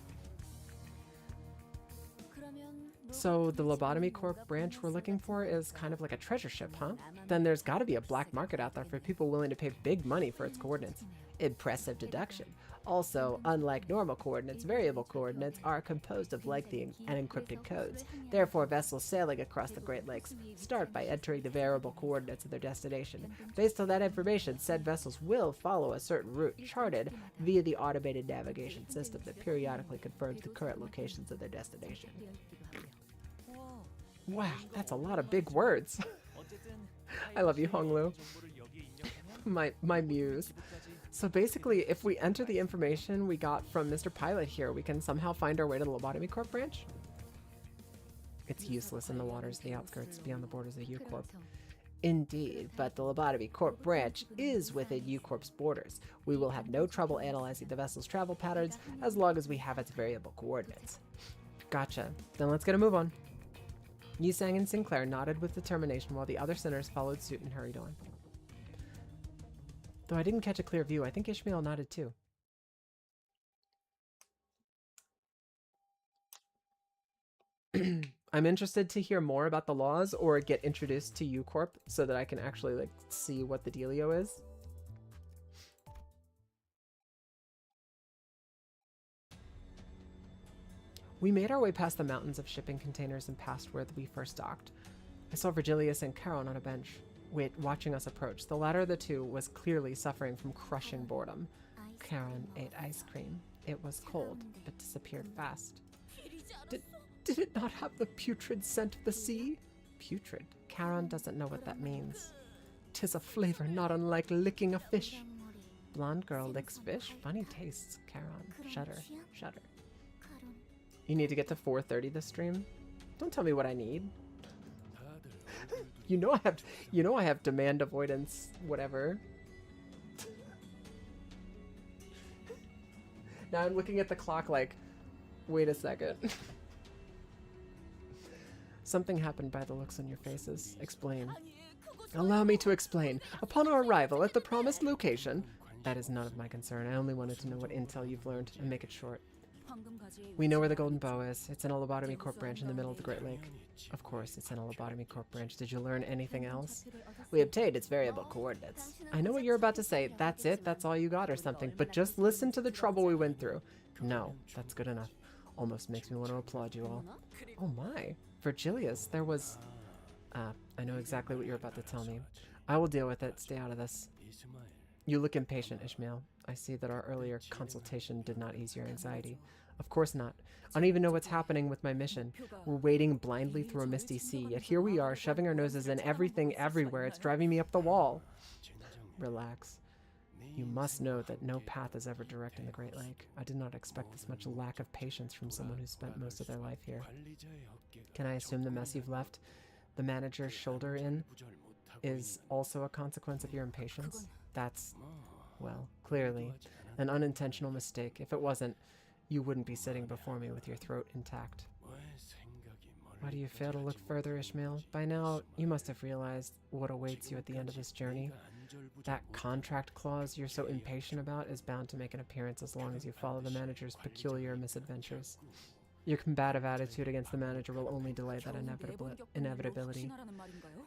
So the Lobotomy Corp branch we're looking for is kind of like a treasure ship, huh? Then there's got to be a black market out there for people willing to pay big money for its coordinates. Impressive deduction. Also, unlike normal coordinates, variable coordinates are composed of lengthy and encrypted codes. Therefore, vessels sailing across the Great Lakes start by entering the variable coordinates of their destination. Based on that information, said vessels will follow a certain route charted via the automated navigation system that periodically confirms the current locations of their destination. Wow, that's a lot of big words. I love you, Honglu. My muse. So basically, if we enter the information we got from Mr. Pilot here, we can somehow find our way to the Lobotomy Corp branch? It's useless in the waters, the outskirts, beyond the borders of U-Corp. Indeed, but the Lobotomy Corp branch is within U-Corp's borders. We will have no trouble analyzing the vessel's travel patterns as long as we have its variable coordinates. Gotcha. Then let's get a move on. Yisang and Sinclair nodded with determination while the other sinners followed suit and hurried on. Though I didn't catch a clear view, I think Ishmael nodded too. I'm interested to hear more about the laws or get introduced to U-Corp so that I can actually like see what the dealio is. We made our way past the mountains of shipping containers and past where we first docked. I saw Virgilius and Charon on a bench, watching us approach. The latter of the two was clearly suffering from crushing boredom. Charon ate ice cream. It was cold, but disappeared fast. Did it not have the putrid scent of the sea? Putrid? Charon doesn't know what that means. 'Tis a flavor not unlike licking a fish. Blonde girl licks fish? Funny tastes, Charon. Shudder. Shudder. You need to get to 4:30 this stream? Don't tell me what I need. You know I have demand avoidance, whatever. Now I'm looking at the clock like, wait a second. Something happened by the looks on your faces. Explain. Allow me to explain. Upon our arrival at the promised location... That is none of my concern. I only wanted to know what intel you've learned and make it short. We know where the Golden Bow is. It's in a Lobotomy Corp branch in the middle of the Great Lake. Of course, it's in a Lobotomy Corp branch. Did you learn anything else? We obtained its variable coordinates. I know what you're about to say. That's it? That's all you got or something. But just listen to the trouble we went through. No, that's good enough. Almost makes me want to applaud you all. Oh my. Virgilius, there was... I know exactly what you're about to tell me. I will deal with it. Stay out of this. You look impatient, Ishmael. I see that our earlier consultation did not ease your anxiety. Of course not. I don't even know what's happening with my mission. We're wading blindly through a misty sea, yet here we are, shoving our noses in everything everywhere. It's driving me up the wall. Relax. You must know that no path is ever direct in the Great Lake. I did not expect this much lack of patience from someone who spent most of their life here. Can I assume the mess you've left the manager's shoulder in is also a consequence of your impatience? That's, well, clearly an unintentional mistake. If it wasn't, you wouldn't be sitting before me with your throat intact. Why do you fail to look further, Ishmael? By now, you must have realized what awaits you at the end of this journey. That contract clause you're so impatient about is bound to make an appearance as long as you follow the manager's peculiar misadventures. Your combative attitude against the manager will only delay that inevitability.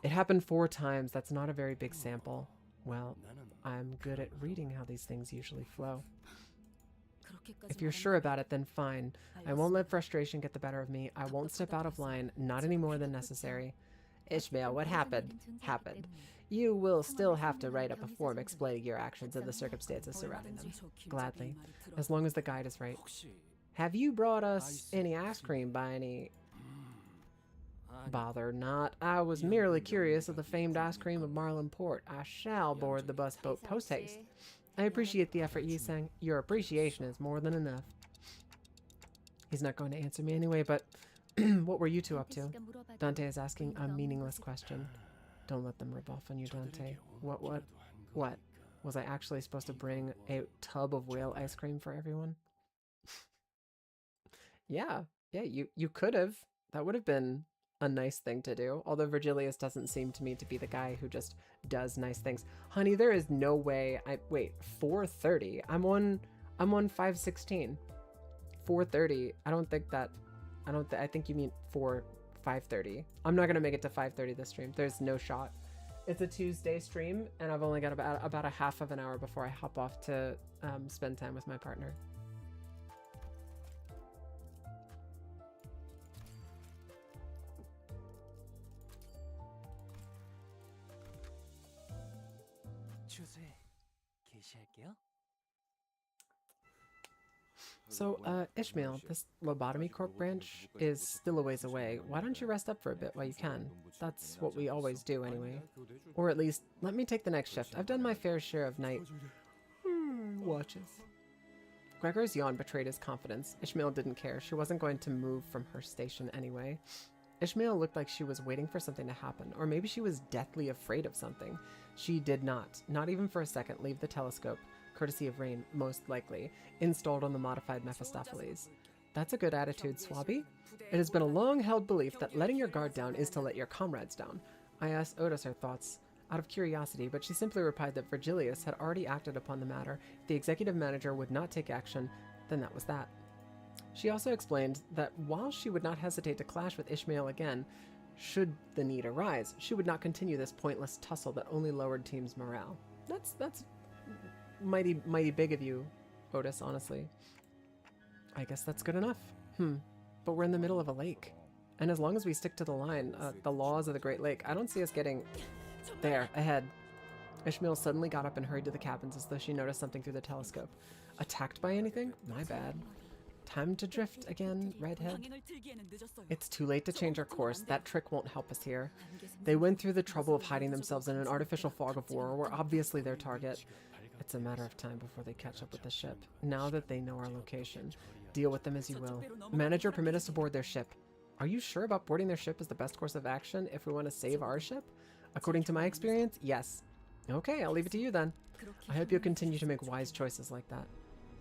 It happened 4 times. That's not a very big sample. Well, I'm good at reading how these things usually flow. If you're sure about it, then fine. I won't let frustration get the better of me. I won't step out of line, not any more than necessary. Ishmael, what happened? Happened. You will still have to write up a form explaining your actions and the circumstances surrounding them. Gladly, as long as the guide is right. Have you brought us any ice cream by any... Bother not. I was merely curious of the famed ice cream of Marlin Port. I shall board the bus boat post-haste. I appreciate the effort, Yisang. Your appreciation is more than enough. He's not going to answer me anyway, but What were you two up to? Dante is asking a meaningless question. Don't let them rub off on you, Dante. What? Was I actually supposed to bring a tub of whale ice cream for everyone? Yeah, you could have. That would have been a nice thing to do. Although Virgilius doesn't seem to me to be the guy who just does nice things. Honey, there is no way. Wait, 4:30. I'm on 5:16. 4:30. I think you mean 5:30. I'm not gonna make it to 5:30 this stream. There's no shot. It's a Tuesday stream, and I've only got about a half of an hour before I hop off to spend time with my partner. So, Ishmael, this Lobotomy Corp branch is still a ways away. Why don't you rest up for a bit while you can? That's what we always do anyway. Or at least, let me take the next shift. I've done my fair share of night watches. Gregor's yawn betrayed his confidence. Ishmael didn't care. She wasn't going to move from her station anyway. Ishmael looked like she was waiting for something to happen, or maybe she was deathly afraid of something. She did not even for a second, leave the telescope, courtesy of Rain, most likely, installed on the modified Mephistopheles. That's a good attitude, Swabby. It has been a long-held belief that letting your guard down is to let your comrades down. I asked Otis her thoughts out of curiosity, but she simply replied that Virgilius had already acted upon the matter. If the executive manager would not take action, then that was that. She also explained that while she would not hesitate to clash with Ishmael again, should the need arise, she would not continue this pointless tussle that only lowered team's morale. That's mighty big of you, Otis, honestly. I guess that's good enough. But we're in the middle of a lake. And as long as we stick to the line, the laws of the Great Lake, I don't see us getting... There, ahead. Ishmael suddenly got up and hurried to the cabins as though she noticed something through the telescope. Attacked by anything? My bad. Time to drift again, redhead. It's too late to change our course. That trick won't help us here. They went through the trouble of hiding themselves in an artificial fog of war. We're obviously their target. It's a matter of time before they catch up with the ship. Now that they know our location, deal with them as you will. Manager, permit us to board their ship. Are you sure about boarding their ship is the best course of action if we want to save our ship? According to my experience, yes. Okay, I'll leave it to you then. I hope you'll continue to make wise choices like that.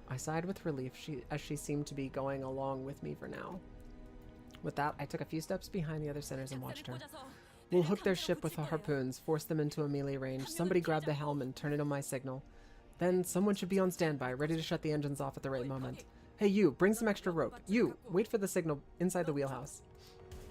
I sighed with relief as she seemed to be going along with me for now. With that, I took a few steps behind the other sinners and watched her. We'll hook their ship with harpoons, force them into a melee range. Somebody grab the helm and turn it on my signal. Then someone should be on standby, ready to shut the engines off at the right moment. Hey you, bring some extra rope. You, wait for the signal inside the wheelhouse.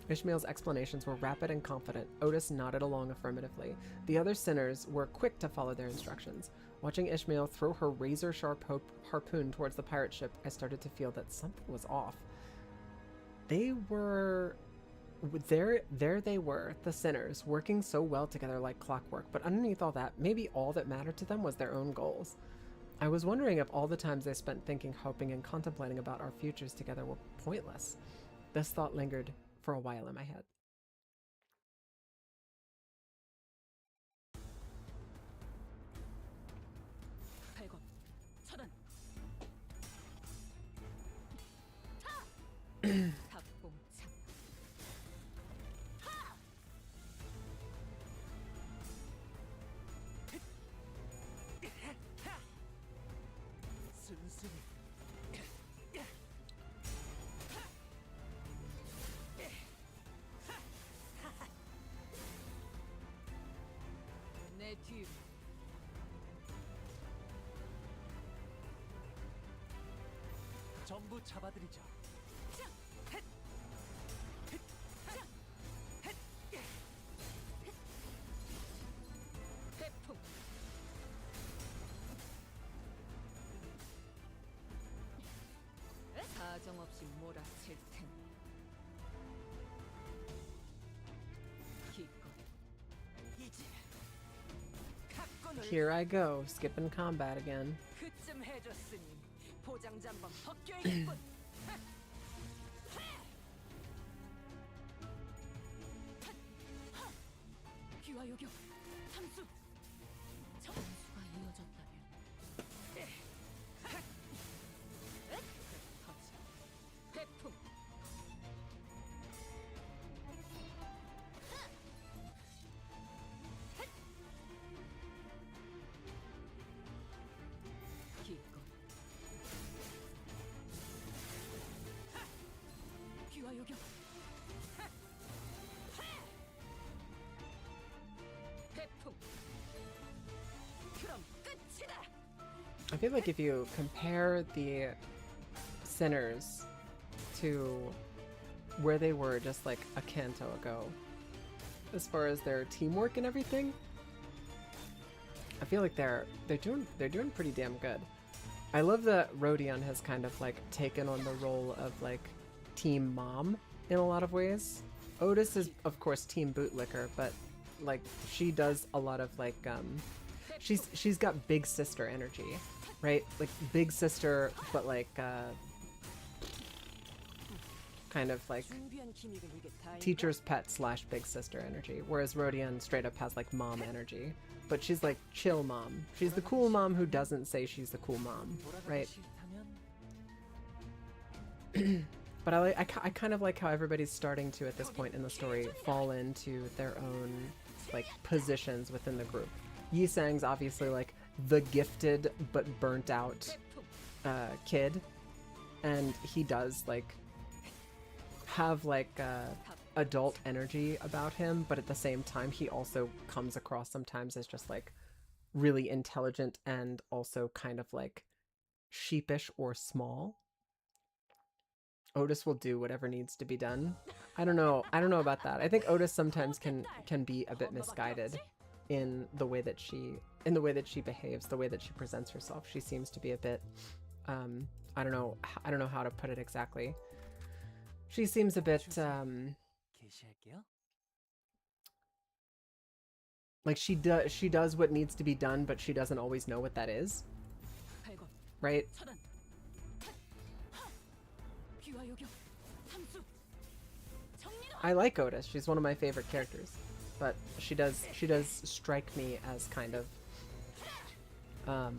Ishmael's explanations were rapid and confident. Otis nodded along affirmatively. The other sinners were quick to follow their instructions. Watching Ishmael throw her razor-sharp harpoon towards the pirate ship, I started to feel that something was off. They were... There they were, the sinners, working so well together like clockwork, but underneath all that, maybe all that mattered to them was their own goals. I was wondering if all the times they spent thinking, hoping, and contemplating about our futures together were pointless. This thought lingered for a while in my head. 전부 잡아드리죠. 사정없이 몰아칠 테니 Here I go, skipping combat again. 그쯤 해줬으니 포장지 한번 벗겨야겠군. 귀와 요격, 삼수. 점수가 이어졌다면 배풍. 요경. 태풍. 그럼 끝이다. I feel like if you compare the Sinners to where they were just like a canto ago, as far as their teamwork and everything, I feel like they're doing pretty damn good. I love that Rodion has kind of like taken on the role of like team mom in a lot of ways. Otis is of course team bootlicker, but like she does a lot of like she's got big sister energy, right? Like big sister, but like kind of like teacher's pet slash big sister energy, whereas Rodion straight up has like mom energy. But she's like chill mom. She's the cool mom who doesn't say she's the cool mom, right? But I kind of like how everybody's starting to, at this point in the story, fall into their own like positions within the group. Yi Sang's obviously like the gifted but burnt out kid, and he does like have like adult energy about him, but at the same time he also comes across sometimes as just like really intelligent and also kind of like sheepish or small. Otis will do whatever needs to be done. I don't know about that. I think Otis sometimes can be a bit misguided in the way that she behaves, the way that she presents herself. She seems to be a bit I don't know how to put it exactly. She seems a bit like she does what needs to be done, but she doesn't always know what that is. Right? I like Otis. She's one of my favorite characters, but she does strike me as kind of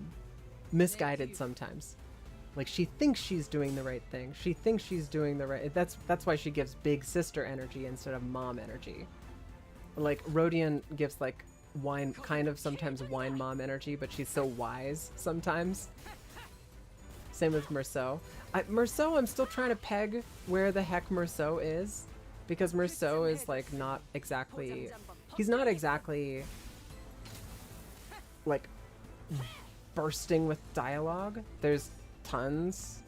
misguided sometimes. Like she thinks she's doing the right thing. She thinks she's doing the right. That's why she gives big sister energy instead of mom energy. Like Rodion gives like sometimes wine mom energy, but she's so wise sometimes. Same with Merceau. Merceau, I'm still trying to peg where the heck Merceau is, because Merceau is like not exactly. He's not exactly like bursting with dialogue. There's tons.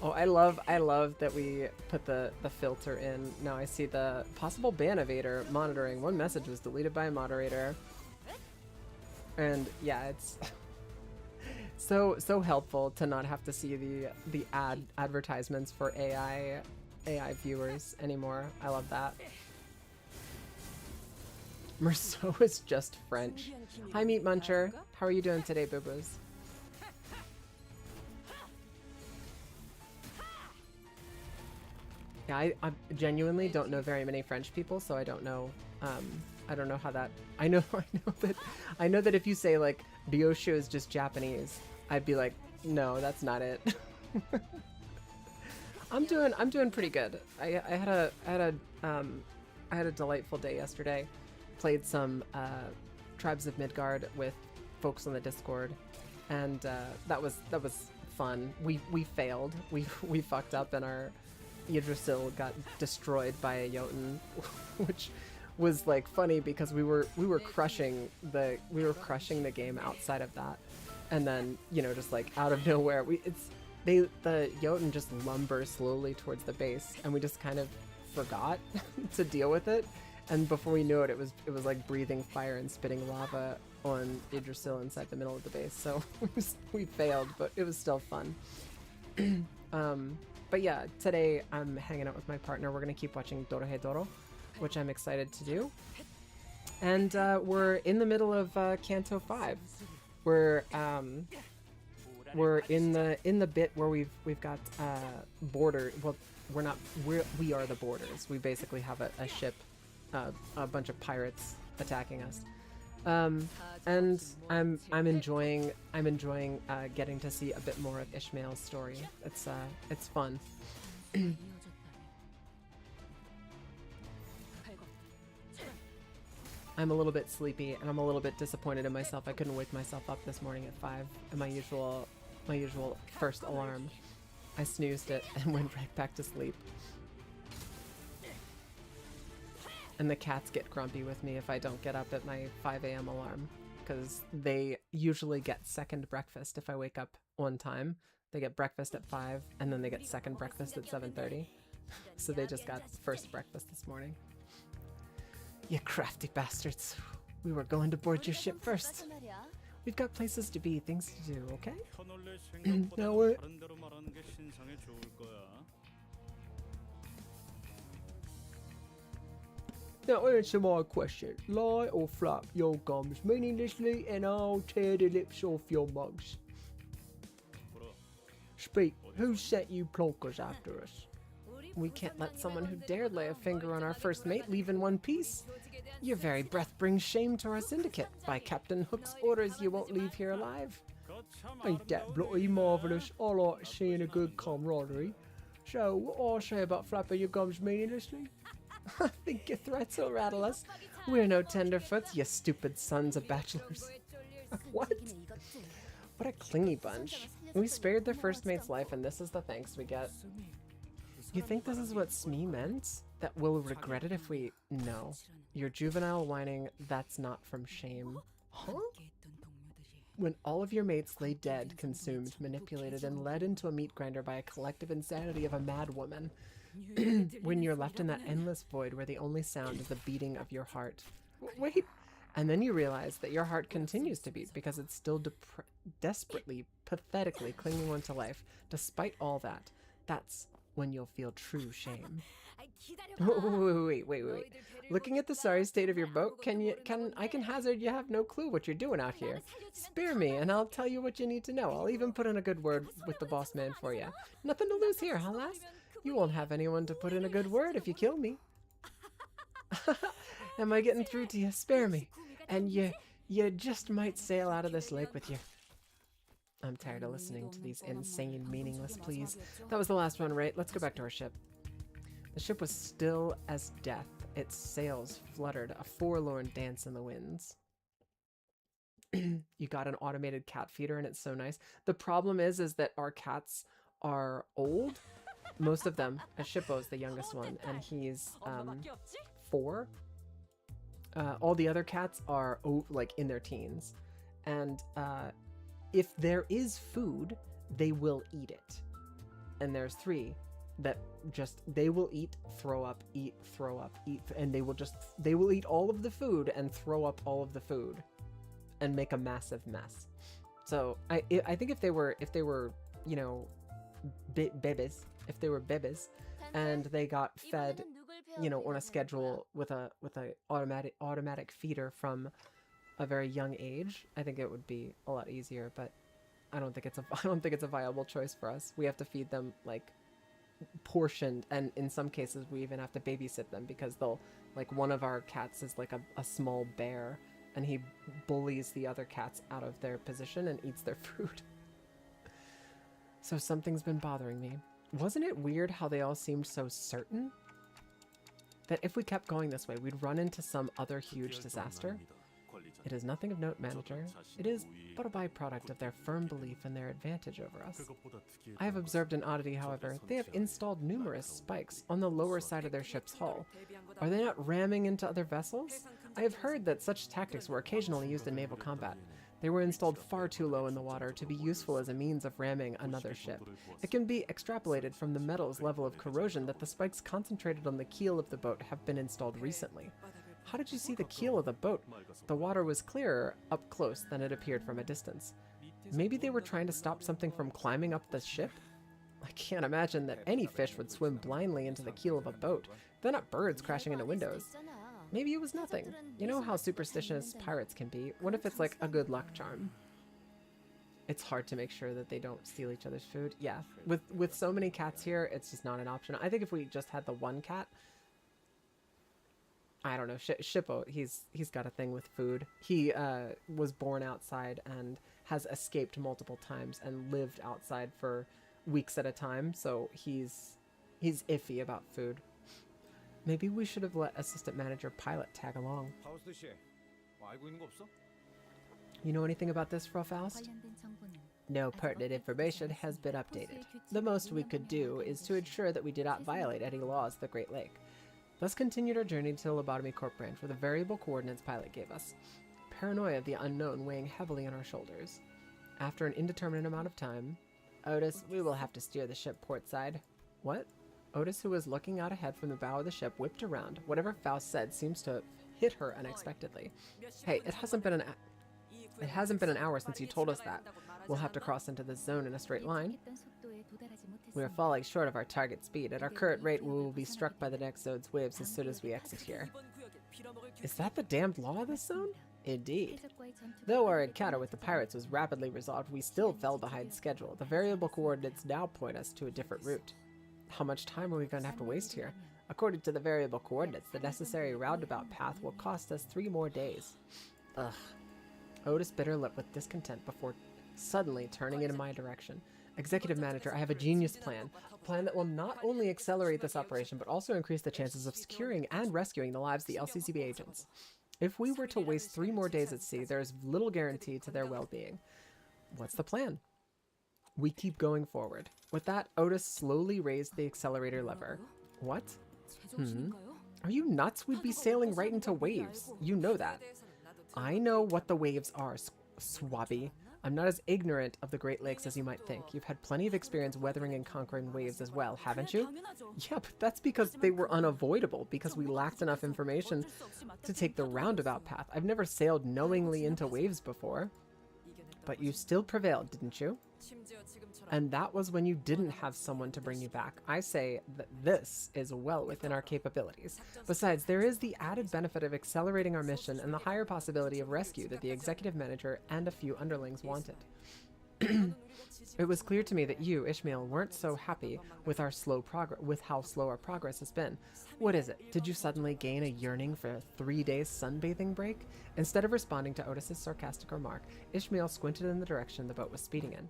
Oh, I love that we put the filter in. Now I see the possible ban evader monitoring. One message was deleted by a moderator. And yeah, it's so helpful to not have to see the advertisements for AI viewers anymore. I love that. Merceau is just French. Hi, Meat Muncher. How are you doing today, boo-boos? Yeah, I genuinely don't know very many French people, so I don't know how that. I know that if you say like Ryoshu is just Japanese, I'd be like, no, that's not it. I'm doing pretty good. I had a delightful day yesterday. Played some Tribes of Midgard with folks on the Discord, and that was fun. We failed. We fucked up, and our Yggdrasil got destroyed by a Jotun, which was like funny because we were crushing the game outside of that, and then just like out of nowhere the Jotun just lumber slowly towards the base, and we just kind of forgot to deal with it. And before we knew it, it was like breathing fire and spitting lava on Yggdrasil inside the middle of the base. So we failed, but it was still fun. But yeah, today I'm hanging out with my partner. We're gonna keep watching Dorohedoro, which I'm excited to do. And we're in the middle of Canto 5. We're in the bit where we've got border. Well, we are the borders. We basically have a ship. A bunch of pirates attacking us, and I'm enjoying getting to see a bit more of Ishmael's story. It's fun. I'm a little bit sleepy, and I'm a little bit disappointed in myself. I couldn't wake myself up this morning at 5 in my usual my usual first alarm. I snoozed it and went right back to sleep. And the cats get grumpy with me if I don't get up at my 5 a.m. alarm, because they usually get second breakfast if I wake up on time. They get breakfast at 5, and then they get second breakfast at 7:30. So they just got first breakfast this morning. You crafty bastards. We were going to board your ship first. We've got places to be, things to do, okay? Now what? Now answer my question. Lie or flap your gums meaninglessly and I'll tear the lips off your mugs. Speak, who sent you plonkers after us? We can't let someone who dared lay a finger on our first mate leave in one piece. Your very breath brings shame to our syndicate. By Captain Hook's orders, you won't leave here alive. Ain't that bloody marvellous? I like seeing a good camaraderie. So, what I say about flapping your gums meaninglessly? I think your threats will rattle us. We're no tenderfoots, you stupid sons of bachelors. What? What a clingy bunch. We spared their first mate's life, and this is the thanks we get. You think this is what Smee meant? That we'll regret it if we... No. Your juvenile whining, that's not from shame. Huh? When all of your mates lay dead, consumed, manipulated, and led into a meat grinder by a collective insanity of a mad woman. When you're left in that endless void where the only sound is the beating of your heart. Wait! And then you realize that your heart continues to beat because it's still desperately, pathetically clinging on to life, despite all that. That's when you'll feel true shame. Wait. Looking at the sorry state of your boat, I can hazard you have no clue what you're doing out here. Spare me, and I'll tell you what you need to know. I'll even put in a good word with the boss man for you. Nothing to lose here, huh, lass? You won't have anyone to put in a good word if you kill me. Am I getting through to you? Spare me. And you just might sail out of this lake with you. I'm tired of listening to these insane, meaningless pleas. That was the last one, right? Let's go back to our ship. The ship was still as death. Its sails fluttered, a forlorn dance in the winds. You got an automated cat feeder, and it's so nice. The problem is that our cats are old. Most of them. Shippo's the youngest one, and he's 4. All the other cats are like in their teens, and if there is food, they will eat it. And there's 3 that just, they will eat, throw up, eat, throw up, eat, and they will eat all of the food and throw up all of the food and make a massive mess. So I think if they were, you know, babies, if they were babies and they got fed, you know, on a schedule with a automatic feeder from a very young age, I think it would be a lot easier, but I don't think it's a viable choice for us. We have to feed them like portioned, and in some cases we even have to babysit them because they'll, like, one of our cats is like a small bear, and he bullies the other cats out of their position and eats their food. So something's been bothering me. Wasn't it weird how they all seemed so certain that if we kept going this way, we'd run into some other huge disaster? It is nothing of note, manager. It is but a byproduct of their firm belief in their advantage over us. I have observed an oddity, however. They have installed numerous spikes on the lower side of their ship's hull. Are they not ramming into other vessels? I have heard that such tactics were occasionally used in naval combat. They were installed far too low in the water to be useful as a means of ramming another ship. It can be extrapolated from the metal's level of corrosion that the spikes concentrated on the keel of the boat have been installed recently. How did you see the keel of the boat? The water was clearer up close than it appeared from a distance. Maybe they were trying to stop something from climbing up the ship? I can't imagine that any fish would swim blindly into the keel of a boat. They're not birds crashing into windows. Maybe it was nothing. You know how superstitious pirates can be. What if it's like a good luck charm? It's hard to make sure that they don't steal each other's food. Yeah, with so many cats here, it's just not an option. I think if we just had the one cat, I don't know, Shippo, he's got a thing with food. He was born outside and has escaped multiple times and lived outside for weeks at a time, so he's iffy about food. Maybe we should have let Assistant Manager Pilot tag along. How's the ship? 알고 있는 거 없어? You know anything about this, Frau Faust? No pertinent information has been updated. The most we could do is to ensure that we did not violate any laws of the Great Lake. Thus continued our journey to the Lobotomy Corp branch where the variable coordinates pilot gave us. Paranoia of the unknown weighing heavily on our shoulders. After an indeterminate amount of time, Otis, we will have to steer the ship port side. What? Otis, who was looking out ahead from the bow of the ship, whipped around. Whatever Faust said seems to have hit her unexpectedly. Hey, it hasn't been an hour since you told us that. We'll have to cross into this zone in a straight line. We are falling short of our target speed. At our current rate, we will be struck by the next zone's waves as soon as we exit here. Is that the damned law of this zone? Indeed. Though our encounter with the pirates was rapidly resolved, we still fell behind schedule. The variable coordinates now point us to a different route. How much time are we going to have to waste here? According to the variable coordinates, the necessary roundabout path will cost us 3 more days. Ugh. Otis bit her lip with discontent before suddenly turning in my direction. Executive Manager, I have a genius plan. A plan that will not only accelerate this operation, but also increase the chances of securing and rescuing the lives of the LCCB agents. If we were to waste 3 more days at sea, there is little guarantee to their well-being. What's the plan? We keep going forward. With that, Otis slowly raised the accelerator lever. What? Are you nuts? We'd be sailing right into waves. You know that. I know what the waves are, Swabby. I'm not as ignorant of the Great Lakes as you might think. You've had plenty of experience weathering and conquering waves as well, haven't you? Yeah, but that's because they were unavoidable, because we lacked enough information to take the roundabout path. I've never sailed knowingly into waves before. But you still prevailed, didn't you? And that was when you didn't have someone to bring you back. I say that this is well within our capabilities. Besides, there is the added benefit of accelerating our mission and the higher possibility of rescue that the executive manager and a few underlings wanted. It was clear to me that you, Ishmael, weren't so happy with our how slow our progress has been. What is it? Did you suddenly gain a yearning for a 3-day sunbathing break? Instead of responding to Otis's sarcastic remark, Ishmael squinted in the direction the boat was speeding in.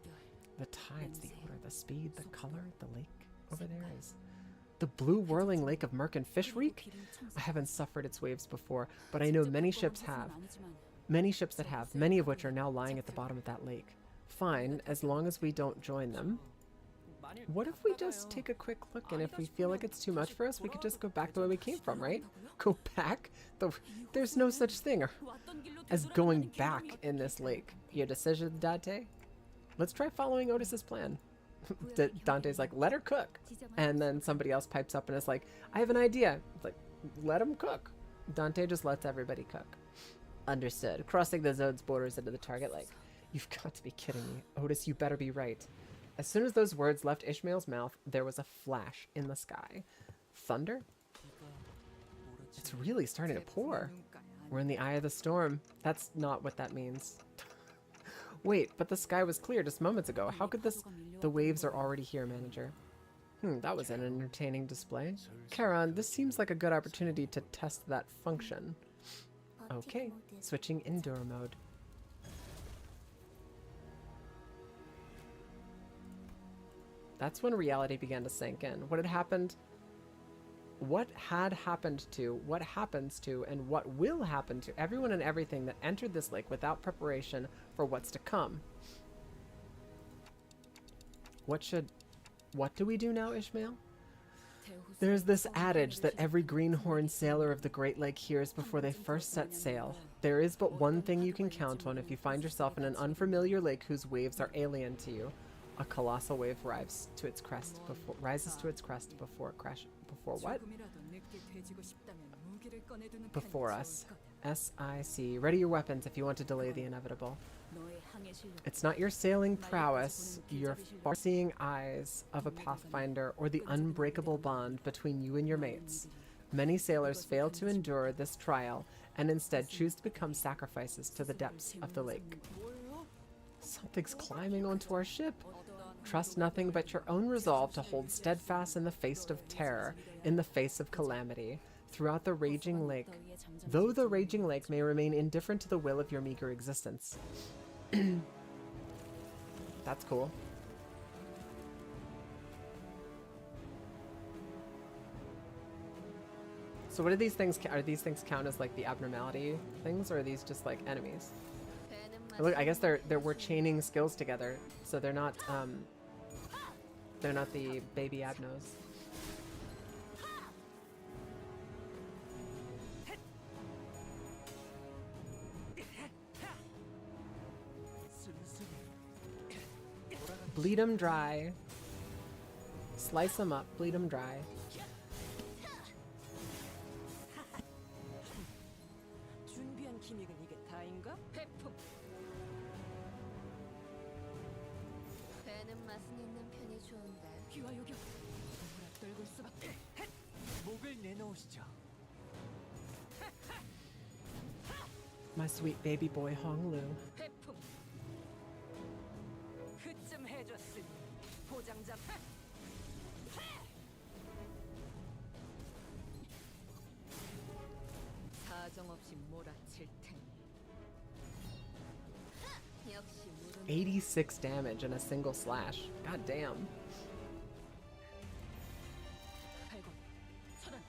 The tides, the odor, the speed, the color, the lake over there is the blue whirling lake of Merkin Fish Reek? I haven't suffered its waves before, but I know many ships have. Many ships that have, many of which are now lying at the bottom of that lake. Fine, as long as we don't join them. What if we just take a quick look, and if we feel like it's too much for us, we could just go back the way we came from, right? Go back? There's no such thing as going back in this lake. Your decision, Dante? Let's try following Otis's plan. Dante's like, let her cook. And then somebody else pipes up and is like, I have an idea. It's like, let him cook. Dante just lets everybody cook. Understood. Crossing the zone's borders into the target lake. You've got to be kidding me. Otis, you better be right. As soon as those words left Ishmael's mouth, there was a flash in the sky. Thunder? It's really starting to pour. We're in the eye of the storm. That's not what that means. Wait, but the sky was clear just moments ago. How could this... The waves are already here, Manager. That was an entertaining display. Charon, this seems like a good opportunity to test that function. Okay, switching Endure mode. That's when reality began to sink in. What had happened, what happens to, and what will happen to everyone and everything that entered this lake without preparation for what's to come. What do we do now, Ishmael? There's this adage that every greenhorn sailor of the Great Lake hears before they first set sail. There is but one thing you can count on if you find yourself in an unfamiliar lake whose waves are alien to you. A colossal wave rises to its crest before what? Before us. S-I-C. Ready your weapons if you want to delay the inevitable. It's not your sailing prowess, your far-seeing eyes of a pathfinder, or the unbreakable bond between you and your mates. Many sailors fail to endure this trial and instead choose to become sacrifices to the depths of the lake. Something's climbing onto our ship. Trust nothing but your own resolve to hold steadfast in the face of terror, in the face of calamity, throughout the raging lake, though the raging lake may remain indifferent to the will of your meager existence. That's cool. So what are these things count as, like, the abnormality things, or are these just like enemies? Look, I guess we're chaining skills together, so they're not the baby abnos. Bleed them dry. Slice them up, bleed them dry. 준비한 기믹은 이게 다인가? 회품. 배는 맛은 있는 편이 좋은데. 귀와 요격. 동그라 떨굴 수밖에. 목을 내놓으시죠. My sweet baby boy Honglu. 회품. 그쯤 해줬으니 포장자. 사정없이 몰아칠 테니. 역시 물은 86 damage in a single slash. God damn. 발골. 차단.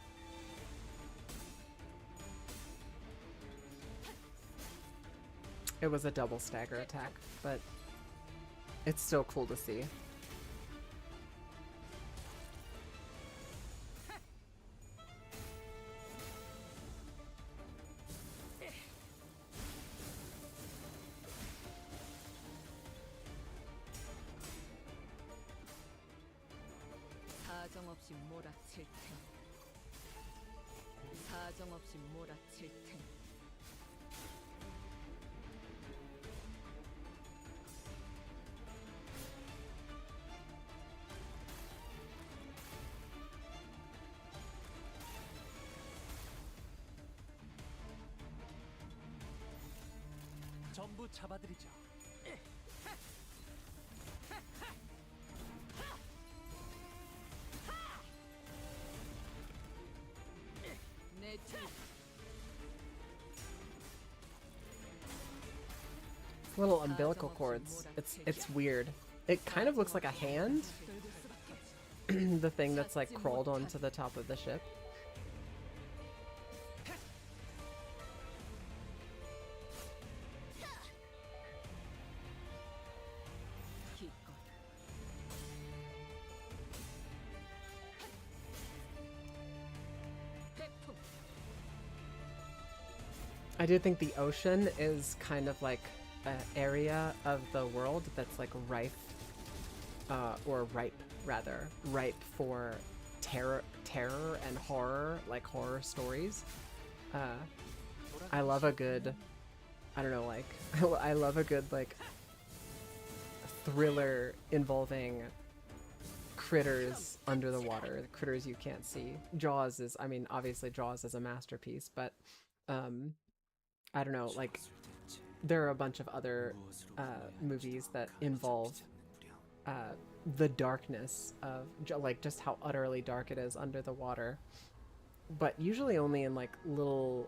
It was a double stagger attack, but it's still cool to see. 사정없이 몰아칠 테니. 사정없이 몰아칠 테니. 전부 잡아드리죠. 내 뒤. Little umbilical cords. It's weird. It kind of looks like a hand. 떨굴 수밖에. The thing that's like crawled onto the top of the ship. 기껏. 회품. I do think the ocean is kind of like an area of the world that's like ripe, or ripe rather, ripe for terror and horror, like horror stories. I love a good, I don't know, like, I love a good like thriller involving critters under the water, critters you can't see. Jaws is, I mean, obviously Jaws is a masterpiece, but I don't know, like, there are a bunch of other movies that involve the darkness of, like, just how utterly dark it is under the water, but usually only in, like, little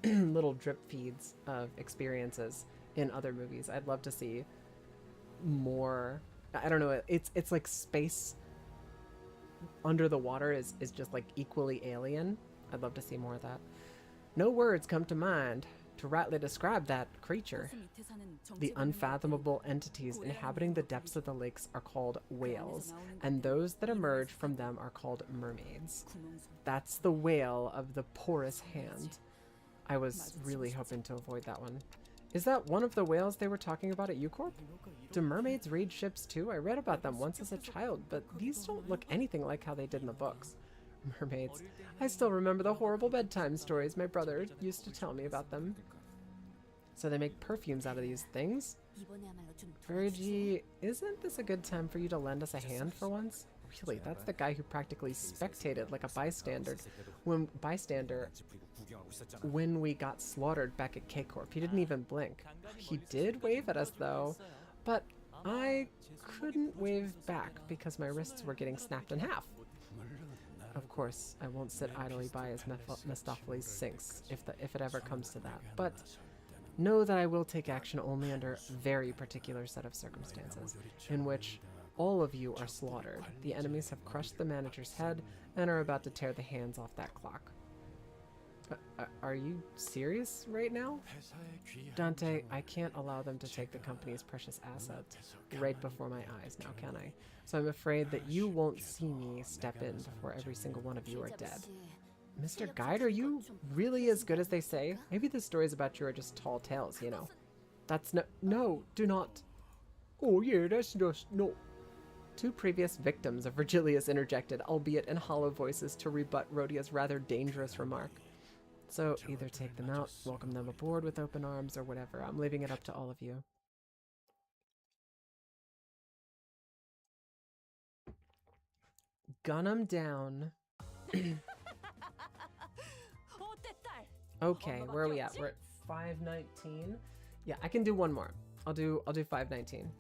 little drip feeds of experiences in other movies. I'd love to see more. I don't know, it's like space under the water is just, like, equally alien. I'd love to see more of that. No words come to mind to rightly describe that creature. The unfathomable entities inhabiting the depths of the lakes are called whales, and those that emerge from them are called mermaids. That's the whale of the porous hand. I was really hoping to avoid that one. Is that one of the whales they were talking about at U-Corp? Do mermaids raid ships too? I read about them once as a child, but these don't look anything like how they did in the books. Mermaids. I still remember the horrible bedtime stories my brother used to tell me about them. So they make perfumes out of these things? Virgie, isn't this a good time for you to lend us a hand for once? Really, that's the guy who practically spectated like a bystander when we got slaughtered back at K-Corp. He didn't even blink. He did wave at us though, but I couldn't wave back because my wrists were getting snapped in half. Of course, I won't sit idly by as Mephistopheles sinks, if it ever comes to that, but know that I will take action only under a very particular set of circumstances, in which all of you are slaughtered. The enemies have crushed the manager's head and are about to tear the hands off that clock. Are you serious right now? Dante, I can't allow them to take the company's precious assets right before my eyes now, can I? So I'm afraid that you won't see me step in before every single one of you are dead. Mr. Guide, are you really as good as they say? Maybe the stories about you are just tall tales, you know. That's no, do not. Oh yeah, that's just not. 2 previous victims of Virgilius interjected, albeit in hollow voices, to rebut Rhodia's rather dangerous remark. So either take them out, welcome them aboard with open arms, or whatever. I'm leaving it up to all of you. Gun them down. Okay, where are we at? We're at 519. Yeah, I can do one more. I'll do 519.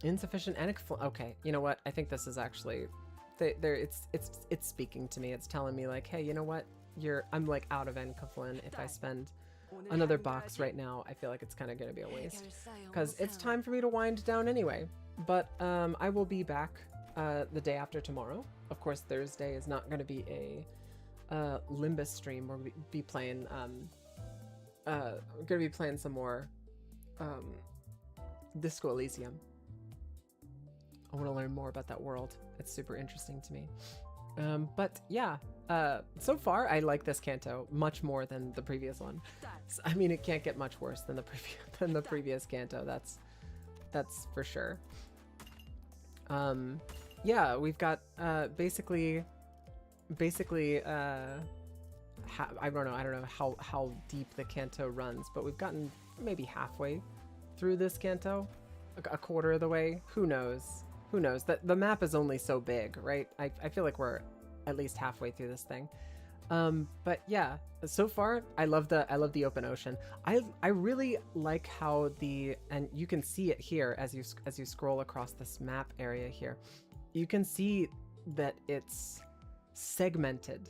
Insufficient okay, you know what? I think this is actually it's speaking to me. It's telling me like, hey, you know what? I'm like out of Enkaflin. If I spend another box right now, I feel like it's kind of going to be a waste because it's time for me to wind down anyway. But I will be back the day after tomorrow. Of course, Thursday is not going to be a Limbus stream. We're going to be playing some more Disco Elysium. I want to learn more about that world. It's super interesting to me. But yeah, so far I like this canto much more than the previous one. So, I mean, it can't get much worse than the previous canto. That's for sure. Yeah, we've got basically I don't know how deep the canto runs, but we've gotten maybe halfway through this canto, a quarter of the way. Who knows? Who knows? That the map is only so big, right? I feel like we're at least halfway through this thing. But yeah, so far I love the open ocean. I really like how and you can see it here as you scroll across this map area here. You can see that it's segmented.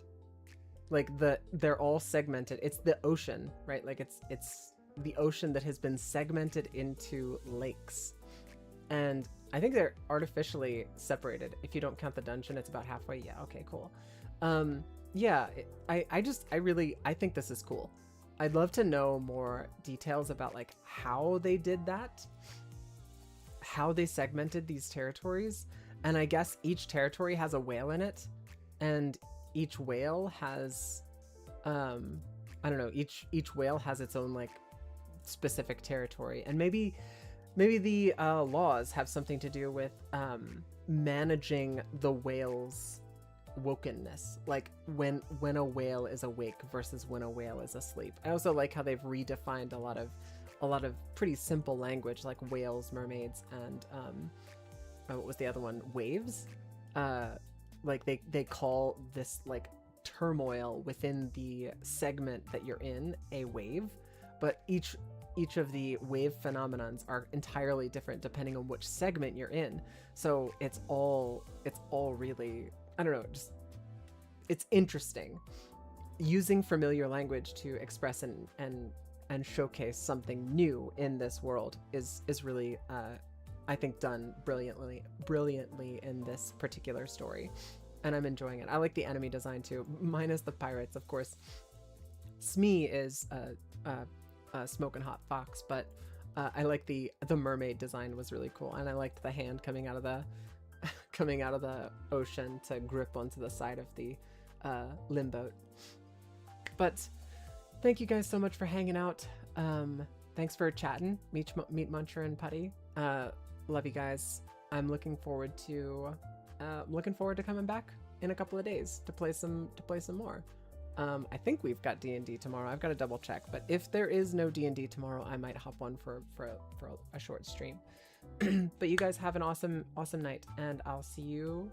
Like they're all segmented. It's the ocean, right? Like it's the ocean that has been segmented into lakes. And I think they're artificially separated. If you don't count the dungeon, it's about halfway. Yeah, okay, cool. Yeah, I think this is cool. I'd love to know more details about like how they did that, how they segmented these territories. And I guess each territory has a whale in it, and each whale has, I don't know, each whale has its own like specific territory. And maybe the laws have something to do with managing the whale's wokenness, like when a whale is awake versus when a whale is asleep. I also like how they've redefined a lot of pretty simple language, like whales, mermaids, and what was the other one? Waves. Like they call this like turmoil within the segment that you're in a wave, but each of the wave phenomenons are entirely different depending on which segment you're in. So it's all really, I don't know, just it's interesting. Using familiar language to express and showcase something new in this world is really I think done brilliantly in this particular story, and I'm enjoying it. I like the enemy design too, minus the pirates, of course. Smee is a smoking hot fox, but I like the mermaid design was really cool, and I liked the hand coming out of the ocean to grip onto the side of the limboat. But thank you guys so much for hanging out. Thanks for chatting, Meat Muncher and Putty. Love you guys. I'm looking forward to coming back in a couple of days to play some more. I think we've got D&D tomorrow. I've got to double check, but if there is no D&D tomorrow, I might hop on for a short stream. But you guys have an awesome night, and I'll see you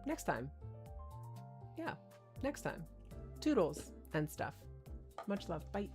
next time. Yeah, next time. Toodles and stuff. Much love. Bye.